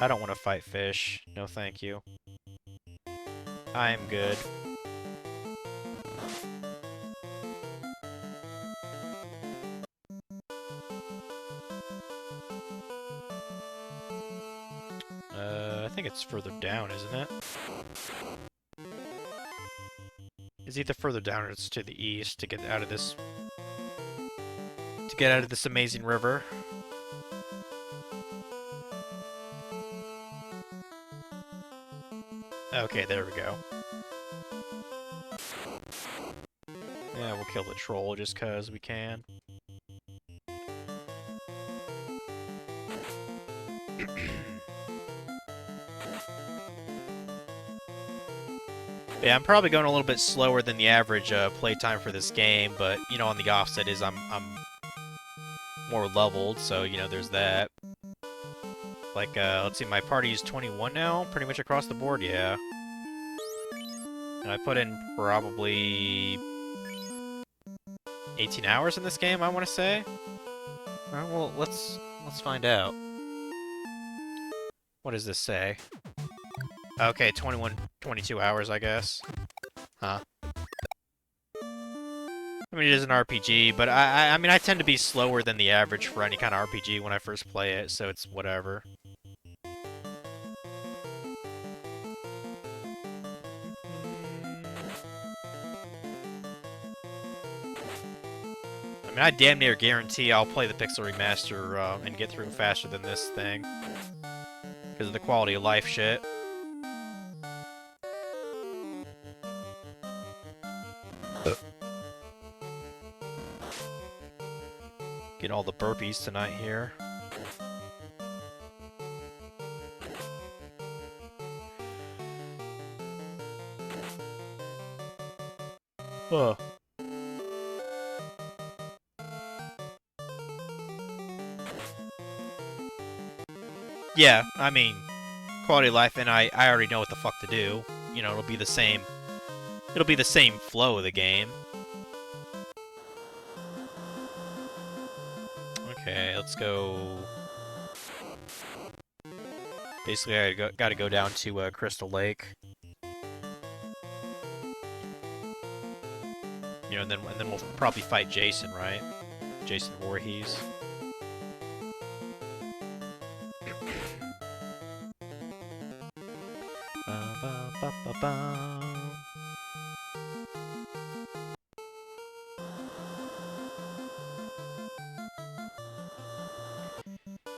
I don't want to fight fish. No, thank you. I'm good. I think it's further down, isn't it? It's either further down or it's to the east to get out of this... to get out of this amazing river. Okay, there we go. Yeah, we'll kill the troll just 'cause we can. Yeah, I'm probably going a little bit slower than the average playtime for this game, but, you know, on the offset is I'm more leveled, so, you know, there's that. Like, let's see, my party is 21 now, pretty much across the board, yeah. And I put in probably 18 hours in this game, I want to say. Alright, well, let's find out. What does this say? Okay, 22 hours, I guess. Huh. I mean, it is an RPG, but I mean, I tend to be slower than the average for any kind of RPG when I first play it, so it's whatever. I mean, I damn near guarantee I'll play the Pixel Remaster and get through faster than this thing. Because of the quality of life shit. Get all the burpees tonight here. Huh. Yeah, I mean, quality of life, and I already know what the fuck to do. You know, it'll be the same flow of the game. Okay, let's go. Basically, I gotta go down to Crystal Lake. You know, and then we'll probably fight Jason, right? Jason Voorhees.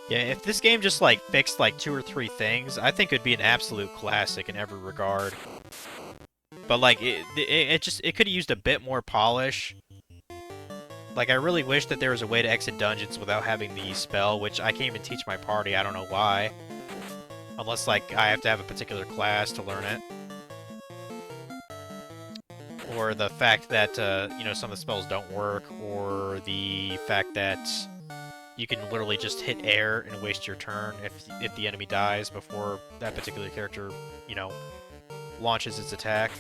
Yeah, if this game just, like, fixed, like, 2 or 3 things, I think it'd be an absolute classic in every regard. But, like, it could have used a bit more polish. Like, I really wish that there was a way to exit dungeons without having the spell, which I can't even teach my party, I don't know why. Unless, like, I have to have a particular class to learn it. Or the fact that, you know, some of the spells don't work, or the fact that you can literally just hit air and waste your turn if the enemy dies before that particular character, you know, launches its attack.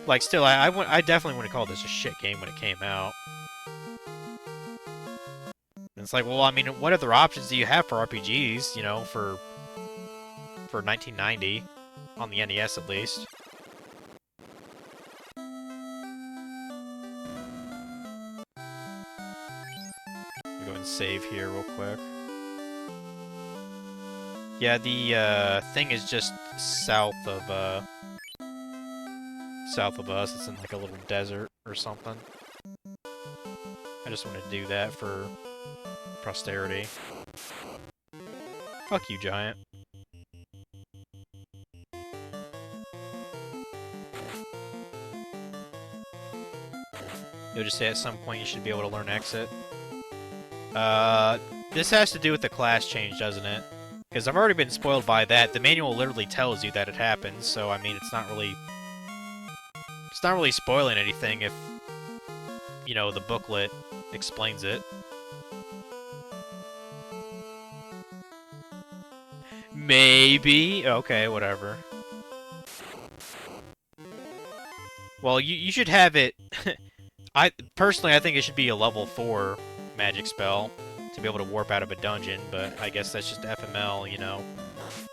Like, still, I definitely wouldn't call this a shit game when it came out. And it's like, well, I mean, what other options do you have for RPGs, you know, for 1990? On the NES, at least. Go and save here real quick. Yeah, the thing is just south of us. It's in like a little desert or something. I just want to do that for posterity. Fuck you, Giant. You'll just say at some point you should be able to learn exit. This has to do with the class change, doesn't it? Because I've already been spoiled by that. The manual literally tells you that it happens, so I mean, it's not really spoiling anything if, you know, the booklet explains it. Maybe. Okay, whatever. Well, you should have it. Personally, I think it should be a level 4 magic spell to be able to warp out of a dungeon, but I guess that's just FML, you know,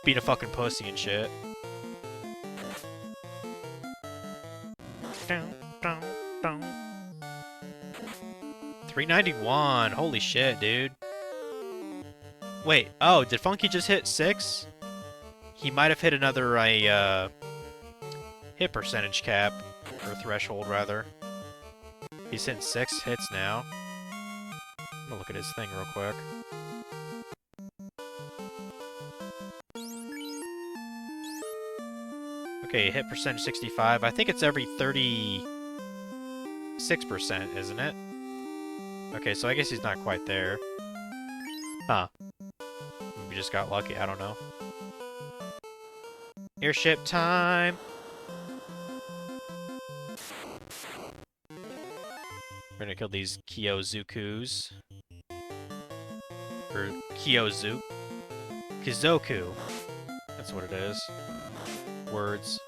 being a fucking pussy and shit. $391. Holy shit, dude. Wait, oh, did Funky just hit 6? He might have hit another hit percentage cap, or threshold, rather. He's hitting 6 hits now. I'm gonna look at his thing real quick. Okay, hit percentage 65. I think it's every 36%, isn't it? Okay, so I guess he's not quite there. Huh. We just got lucky, I don't know. Airship time! We're gonna kill these Kyozukus. Or Kyozu. Kizoku. That's what it is. Words.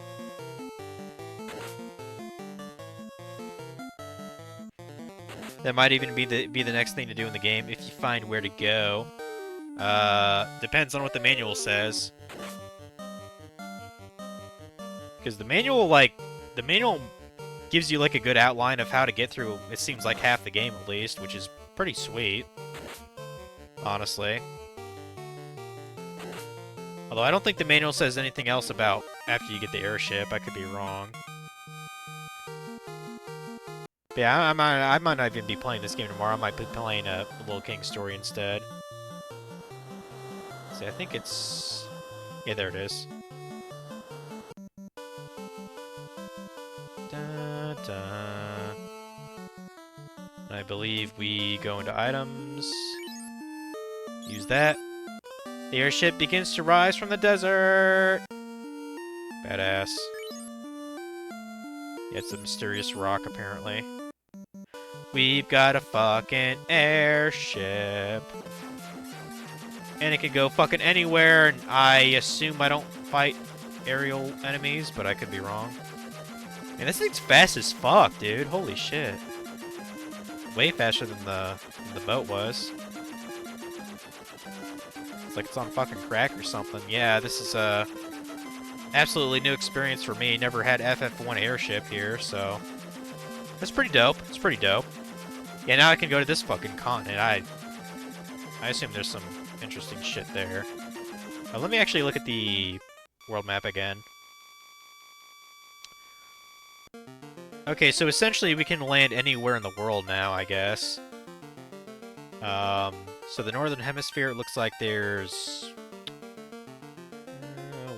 That might even be the next thing to do in the game if you find where to go. Depends on what the manual says. Because the manual gives you like a good outline of how to get through, it seems like half the game at least, which is pretty sweet. Honestly. Although I don't think the manual says anything else about after you get the airship. I could be wrong. But yeah, I might not even be playing this game tomorrow. I might be playing a Little King story instead. See, I think it's... Yeah, there it is. Da, da. I believe we go into items. Use that. The airship begins to rise from the desert. Badass. Yeah, it's a mysterious rock, apparently. We've got a fucking airship. And it can go fucking anywhere, and I assume I don't fight aerial enemies, but I could be wrong. Man, this thing's fast as fuck, dude. Holy shit. Way faster than the boat was. It's like it's on fucking crack or something. Yeah, this is a absolutely new experience for me. Never had FF1 airship here, so it's pretty dope. It's pretty dope. Yeah, now I can go to this fucking continent. I assume there's some interesting shit there. Let me actually look at the world map again. Okay, so essentially we can land anywhere in the world now, I guess. So the northern hemisphere, it looks like there's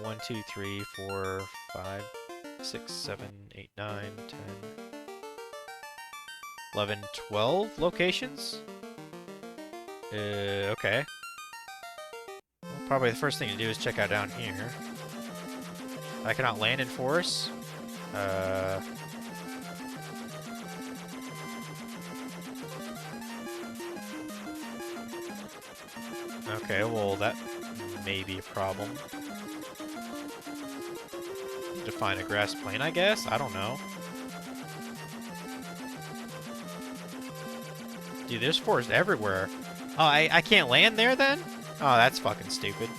1, 2, 3, 4, 5, 6, 7, 8, 9, 10, 11, 12 locations? Okay. Well, probably the first thing to do is check out down here. I cannot land in force. Okay, well, that may be a problem. Need to find a grass plain, I guess? I don't know. Dude, there's forest everywhere. Oh, I can't land there, then? Oh, that's fucking stupid.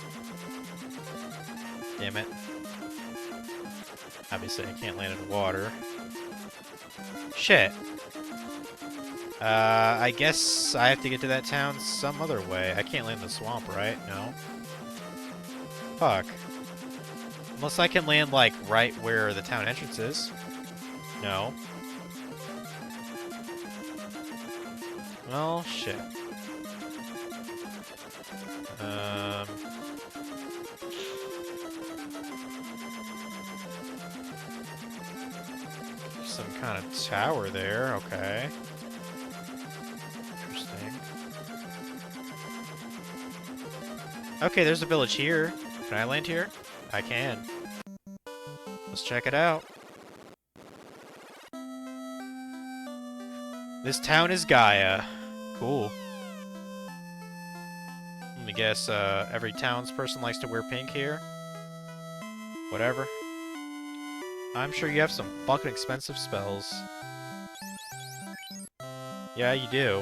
Damn it. Obviously, I can't land in water. Shit. I guess I have to get to that town some other way. I can't land in the swamp, right? No. Fuck. Unless I can land, like, right where the town entrance is. No. Well, shit. Some kind of tower there, okay. Okay, there's a village here. Can I land here? I can. Let's check it out. This town is Gaia. Cool. Let me guess, every townsperson likes to wear pink here? Whatever. I'm sure you have some fucking expensive spells. Yeah, you do.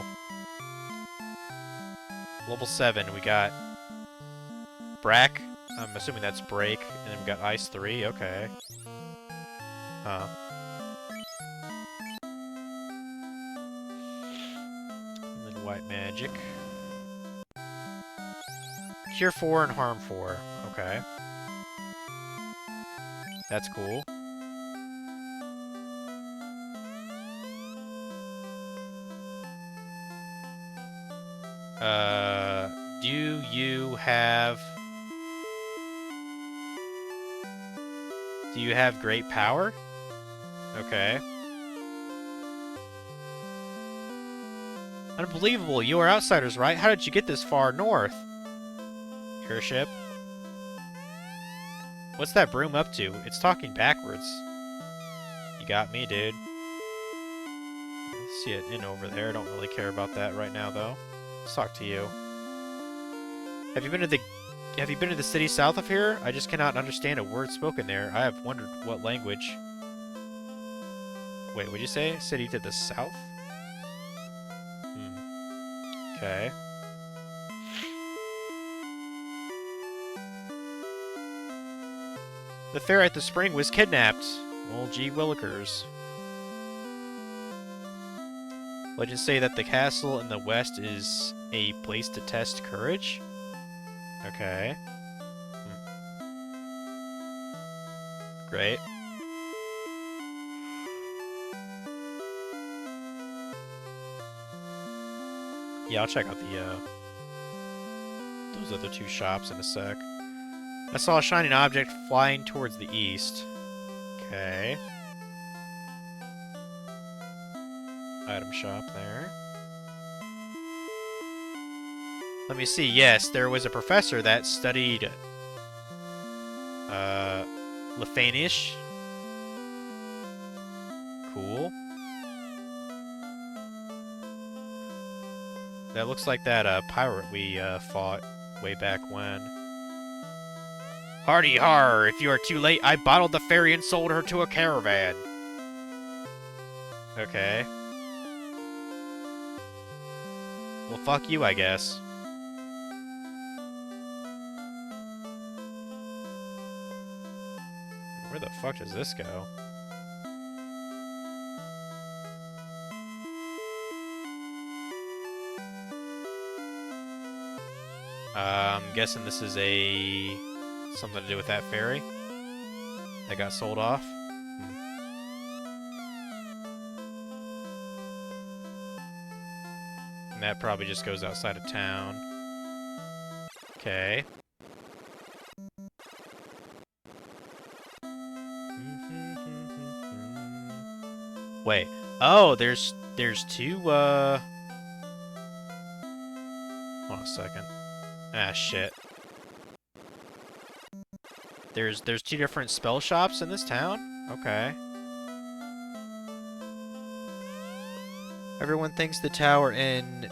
Level 7, we got Brack. I'm assuming that's Break. And then we got Ice 3. Okay. Huh. And then White Magic. Cure 4 and Harm 4. Okay. That's cool. Do you have... Do you have great power? Okay. Unbelievable, you are outsiders, right? How did you get this far north? Airship. What's that broom up to? It's talking backwards. You got me, dude. See it in over there. Don't really care about that right now, though. Let's talk to you. Have you been to the city south of here? I just cannot understand a word spoken there. I have wondered what language. Wait, what'd you say? City to the south? Okay. The fair at the spring was kidnapped. Well, gee willikers. Legends say that the castle in the west is a place to test courage. Okay. Great. Yeah, I'll check out those other two shops in a sec. I saw a shining object flying towards the east. Okay. Item shop there. Let me see. Yes, there was a professor that studied Lefanish. Cool. That looks like that pirate we fought way back when. Hardy har! If you are too late, I bottled the ferry and sold her to a caravan. Okay. Well, fuck you, I guess. Where the fuck does this go? I'm guessing this is something to do with that ferry that got sold off. And that probably just goes outside of town. Okay. Wait. Oh, there's two, Hold on a second. Ah, shit. There's two different spell shops in this town? Okay. Everyone thinks the tower in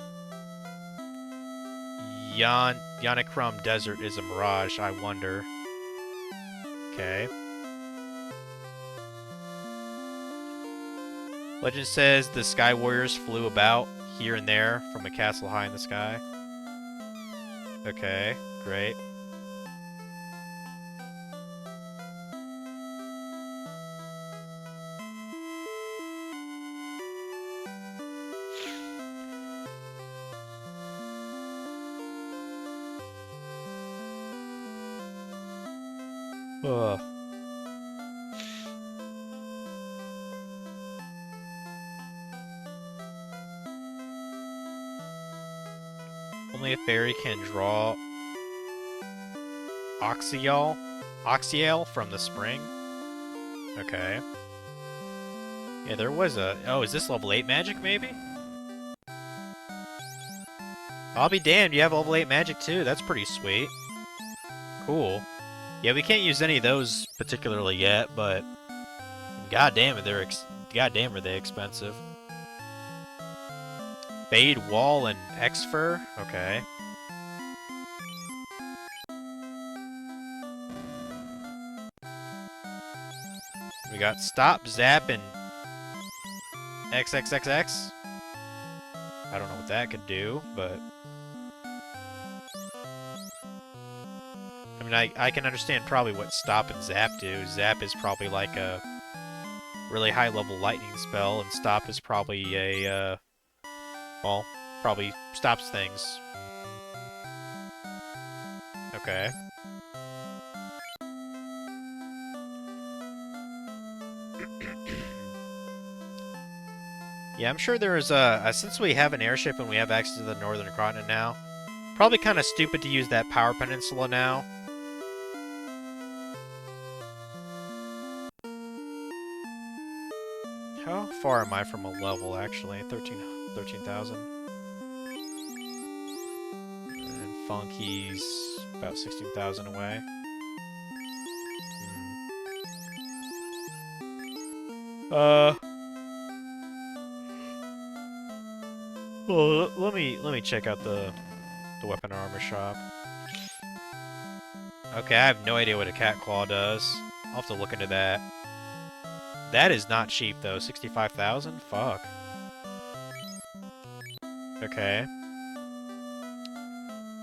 Yannikrum Desert is a mirage, I wonder. Okay. Legend says the Sky Warriors flew about here and there from a castle high in the sky. Okay, great. Ugh. Only a fairy can draw Oxial from the spring. Okay. Yeah, there was a... Oh, is this level 8 magic, maybe? I'll be damned, you have level 8 magic, too. That's pretty sweet. Cool. Yeah, we can't use any of those particularly yet, but... goddamn, goddamn are they expensive. Fade, Wall, and X-Fur? Okay. We got Stop, Zap, and XXXX. I don't know what that could do, but... I mean, I can understand probably what Stop and Zap do. Zap is probably like a really high-level lightning spell, and Stop is probably a, well, probably stops things. Okay. Yeah, I'm sure there is since we have an airship and we have access to the northern continent now, probably kind of stupid to use that power peninsula now. How far am I from a level, actually? 13,000. And Funky's about 16,000 away. Well, let me check out the weapon armor shop. Okay, I have no idea what a cat claw does. I'll have to look into that. That is not cheap though. 65,000? Fuck. Okay.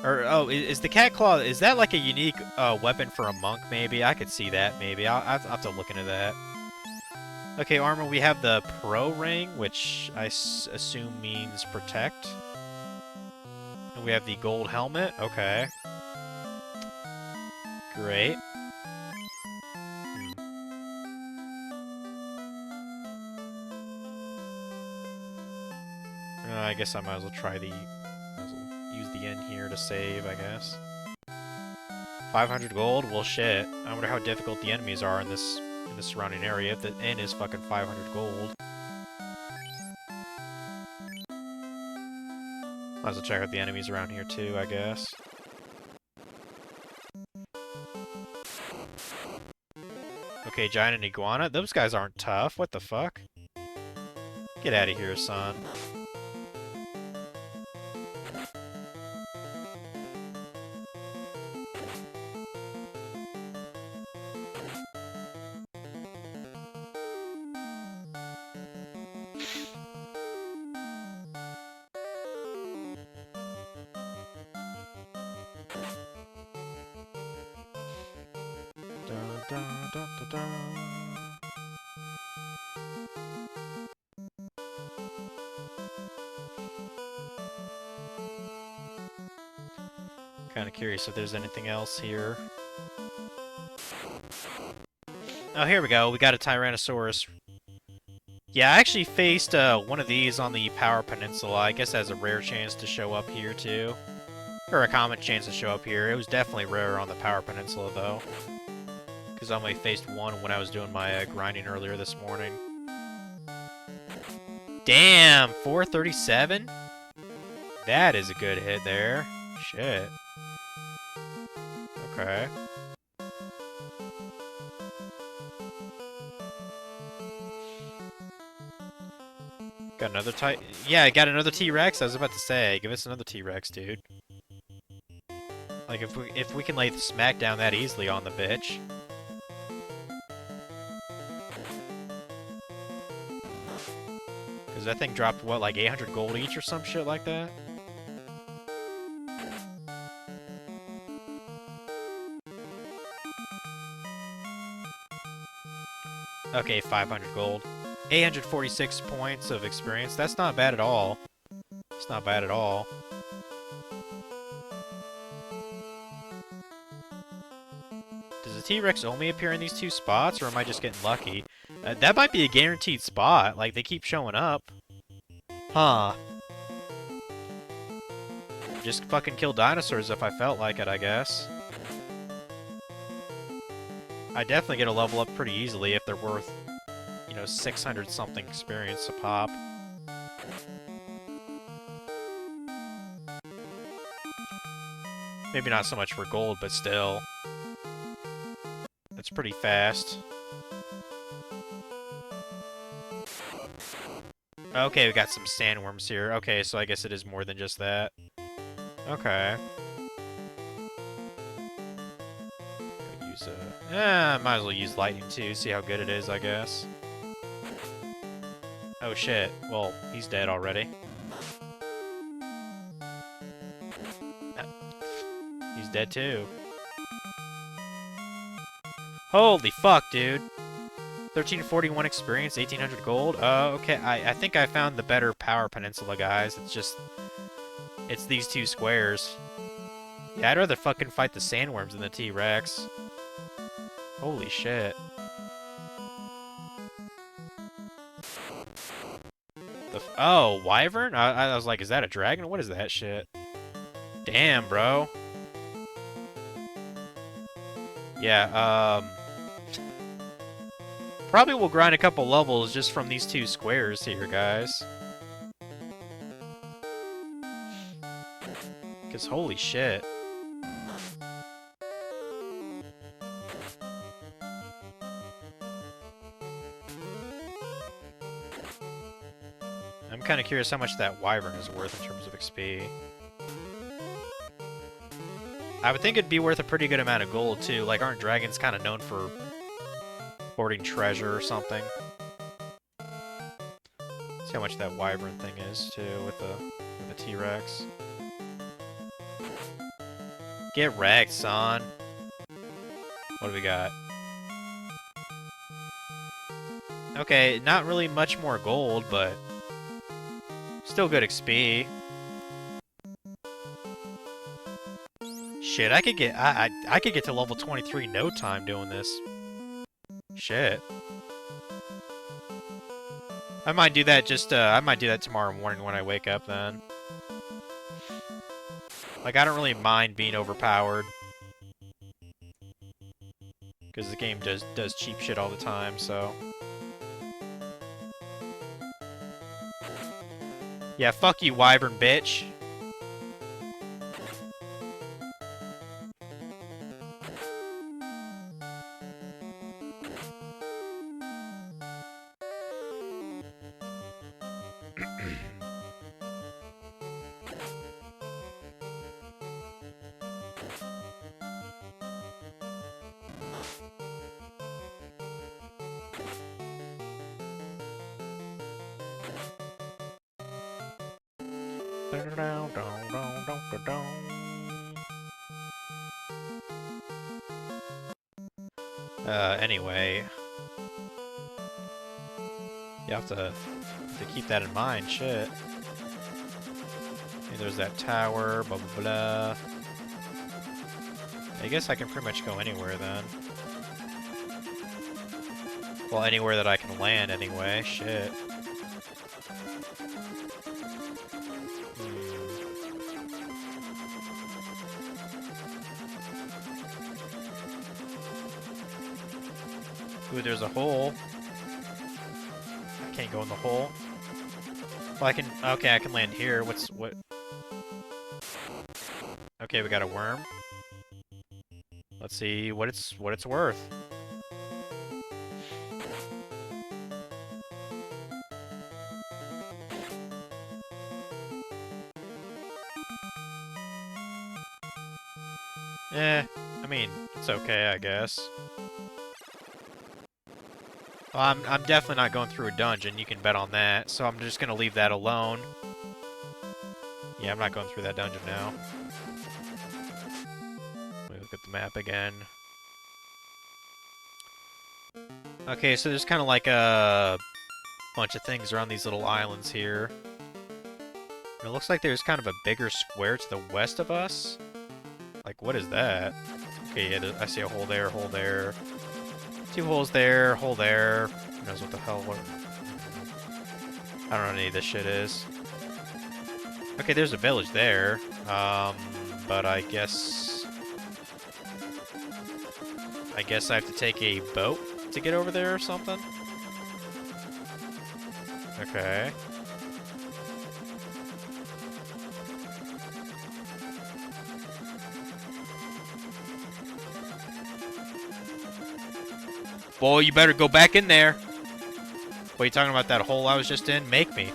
Or oh, is the cat claw? Is that like a unique weapon for a monk? Maybe I could see that. Maybe I'll have to look into that. Okay, armor. We have the pro ring, which I assume means protect. And we have the gold helmet. Okay. Great. I guess I might as well try the. Might as well use the inn here to save, I guess. 500 gold? Well, shit. I wonder how difficult the enemies are in the surrounding area if the inn is fucking 500 gold. Might as well check out the enemies around here too, I guess. Okay, giant and iguana. Those guys aren't tough. What the fuck? Get out of here, son. Kind of curious if there's anything else here. Oh, here we go. We got a Tyrannosaurus. Yeah, I actually faced one of these on the Power Peninsula. I guess it has a rare chance to show up here, too. Or a common chance to show up here. It was definitely rarer on the Power Peninsula, though. Because I only faced one when I was doing my grinding earlier this morning. Damn! 437? That is a good hit there. Shit. Okay. Got another Yeah, I got another T-Rex. I was about to say, give us another T-Rex, dude. Like if we can lay the smack down that easily on the bitch. Because that thing dropped what, like 800 gold each or some shit like that? Okay, 500 gold. 846 points of experience. That's not bad at all. It's not bad at all. Does the T-Rex only appear in these two spots, or am I just getting lucky? That might be a guaranteed spot. Like, they keep showing up. Huh. Just fucking kill dinosaurs if I felt like it, I guess. I definitely get a level up pretty easily if they're worth, you know, 600-something experience a pop. Maybe not so much for gold, but still. That's pretty fast. Okay, we got some sandworms here. Okay, so I guess it is more than just that. Okay. Use might as well use lightning too, see how good it is, I guess. Oh shit. Well, he's dead already. He's dead too. Holy fuck, dude. 1341 experience, 1800 gold. Okay, I think I found the better Power Peninsula, guys. It's these two squares. Yeah, I'd rather fucking fight the sandworms than the T-Rex. Holy shit. Oh, wyvern? I was like, is that a dragon? What is that shit? Damn, bro. Yeah, probably will grind a couple levels just from these two squares here, guys. Because holy shit. I'm kind of curious how much that wyvern is worth in terms of XP. I would think it'd be worth a pretty good amount of gold, too. Like, aren't dragons kind of known for hoarding treasure or something? See how much that wyvern thing is, too, with the T-Rex. Get wrecked, son. What do we got? Okay, not really much more gold, but still good XP. Shit, I could get to level 23 in no time doing this. Shit. I might do that I might do that tomorrow morning when I wake up then. Like, I don't really mind being overpowered. Because the game does cheap shit all the time, so... Yeah, fuck you, wyvern bitch. Anyway. You have to keep that in mind, shit. Okay, there's that tower, blah blah blah. I guess I can pretty much go anywhere then. Well, anywhere that I can land anyway, shit. Ooh, there's a hole. I can't go in the hole. Well, I can... Okay, I can land here. What... Okay, we got a worm. Let's see what it's worth. I mean, it's okay, I guess. Well, I'm definitely not going through a dungeon, you can bet on that, so I'm just gonna leave that alone. Yeah, I'm not going through that dungeon now. Let me look at the map again. Okay, so there's kind of like a bunch of things around these little islands here. And it looks like there's kind of a bigger square to the west of us. Like, what is that? Okay, yeah, I see a hole there, hole there. Two holes there, hole there. Who knows what the hell... I don't know what any of this shit is. Okay, there's a village there. But I guess I have to take a boat to get over there or something? Okay. Boy, you better go back in there. What are you talking about, that hole I was just in? Make me.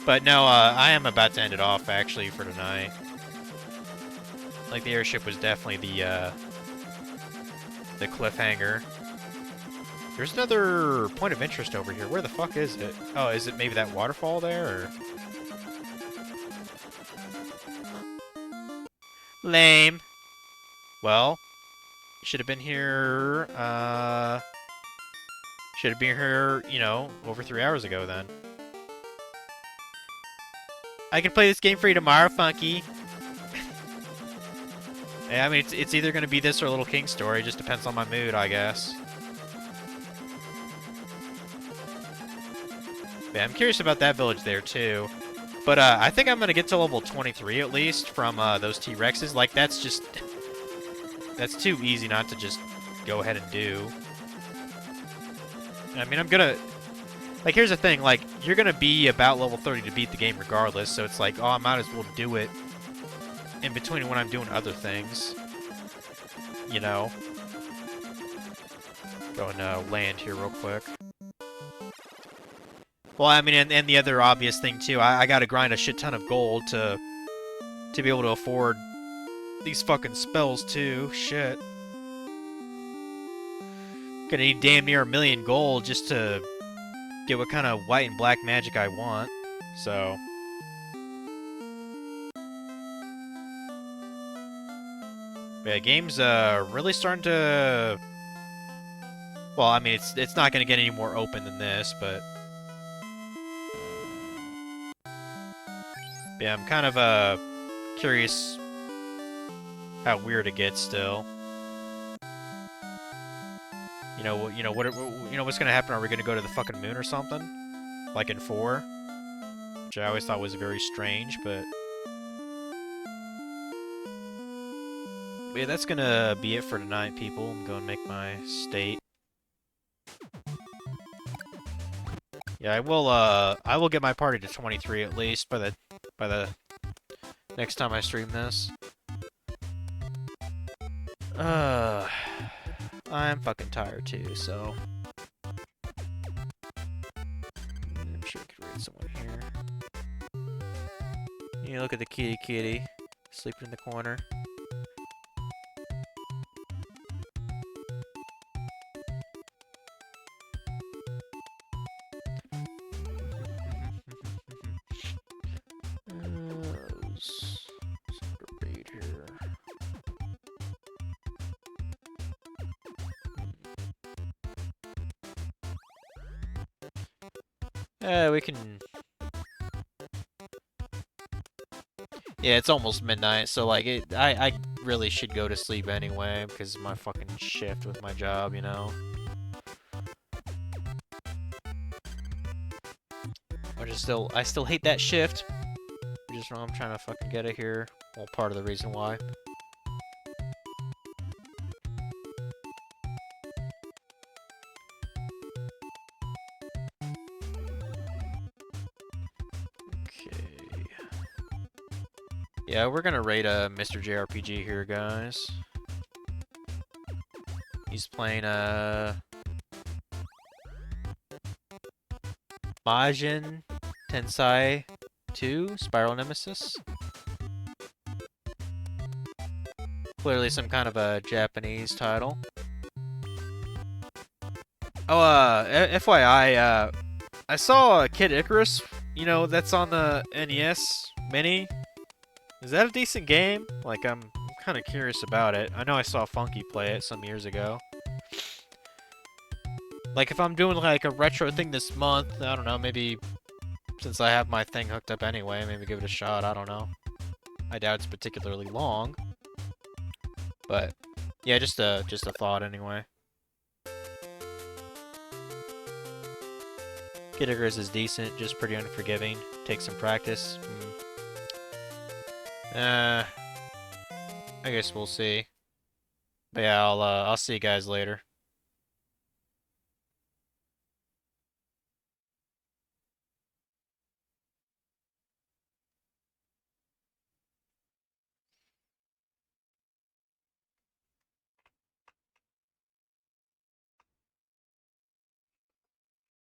But no, I am about to end it off, actually, for tonight. Like, the airship was definitely the cliffhanger. There's another point of interest over here. Where the fuck is it? Oh, is it maybe that waterfall there, or...? Lame. Well... Should have been here, should have been here, you know, over 3 hours ago then. I can play this game for you tomorrow, Funky. Yeah, I mean, it's either going to be this or Little King Story. It just depends on my mood, I guess. Yeah, I'm curious about that village there, too. But, I think I'm going to get to level 23, at least, from, those T-Rexes. Like, that's just... That's too easy not to just go ahead and do. I mean, I'm gonna... Like, here's the thing, like, you're gonna be about level 30 to beat the game regardless, so it's like, oh, I might as well do it in between when I'm doing other things. You know? Go and, land here real quick. Well, I mean, and the other obvious thing too, I gotta grind a shit ton of gold to be able to afford these fucking spells too. Shit. Gonna need damn near 1,000,000 gold just to get what kind of white and black magic I want. So. Yeah, game's really starting to. Well, I mean, it's not gonna get any more open than this, but. Yeah, I'm kind of curious how weird it gets still. You know what's gonna happen? Are we gonna go to the fucking moon or something? Like in 4? Which I always thought was very strange, but yeah, that's gonna be it for tonight, people. I'm going to make my state. Yeah, I will get my party to 23 at least by the next time I stream this. I'm fucking tired too, so I'm sure we could read someone here. You look at the kitty sleeping in the corner. We can. Yeah, it's almost midnight, so like I really should go to sleep anyway because of my fucking shift with my job, you know. I still hate that shift. I'm trying to fucking get it here. Well, part of the reason why. Yeah, we're gonna raid Mr. JRPG here, guys. He's playing Majin Tensei 2 Spiral Nemesis. Clearly some kind of a Japanese title. Oh, FYI, I saw Kid Icarus, you know, that's on the NES Mini. Is that a decent game? Like, I'm kind of curious about it. I know I saw Funky play it some years ago. Like, if I'm doing, like, a retro thing this month, I don't know, maybe since I have my thing hooked up anyway, maybe give it a shot, I don't know. I doubt it's particularly long. But, yeah, just a thought anyway. Kid Icarus is decent, just pretty unforgiving. Takes some practice. I guess we'll see. But yeah, I'll see you guys later.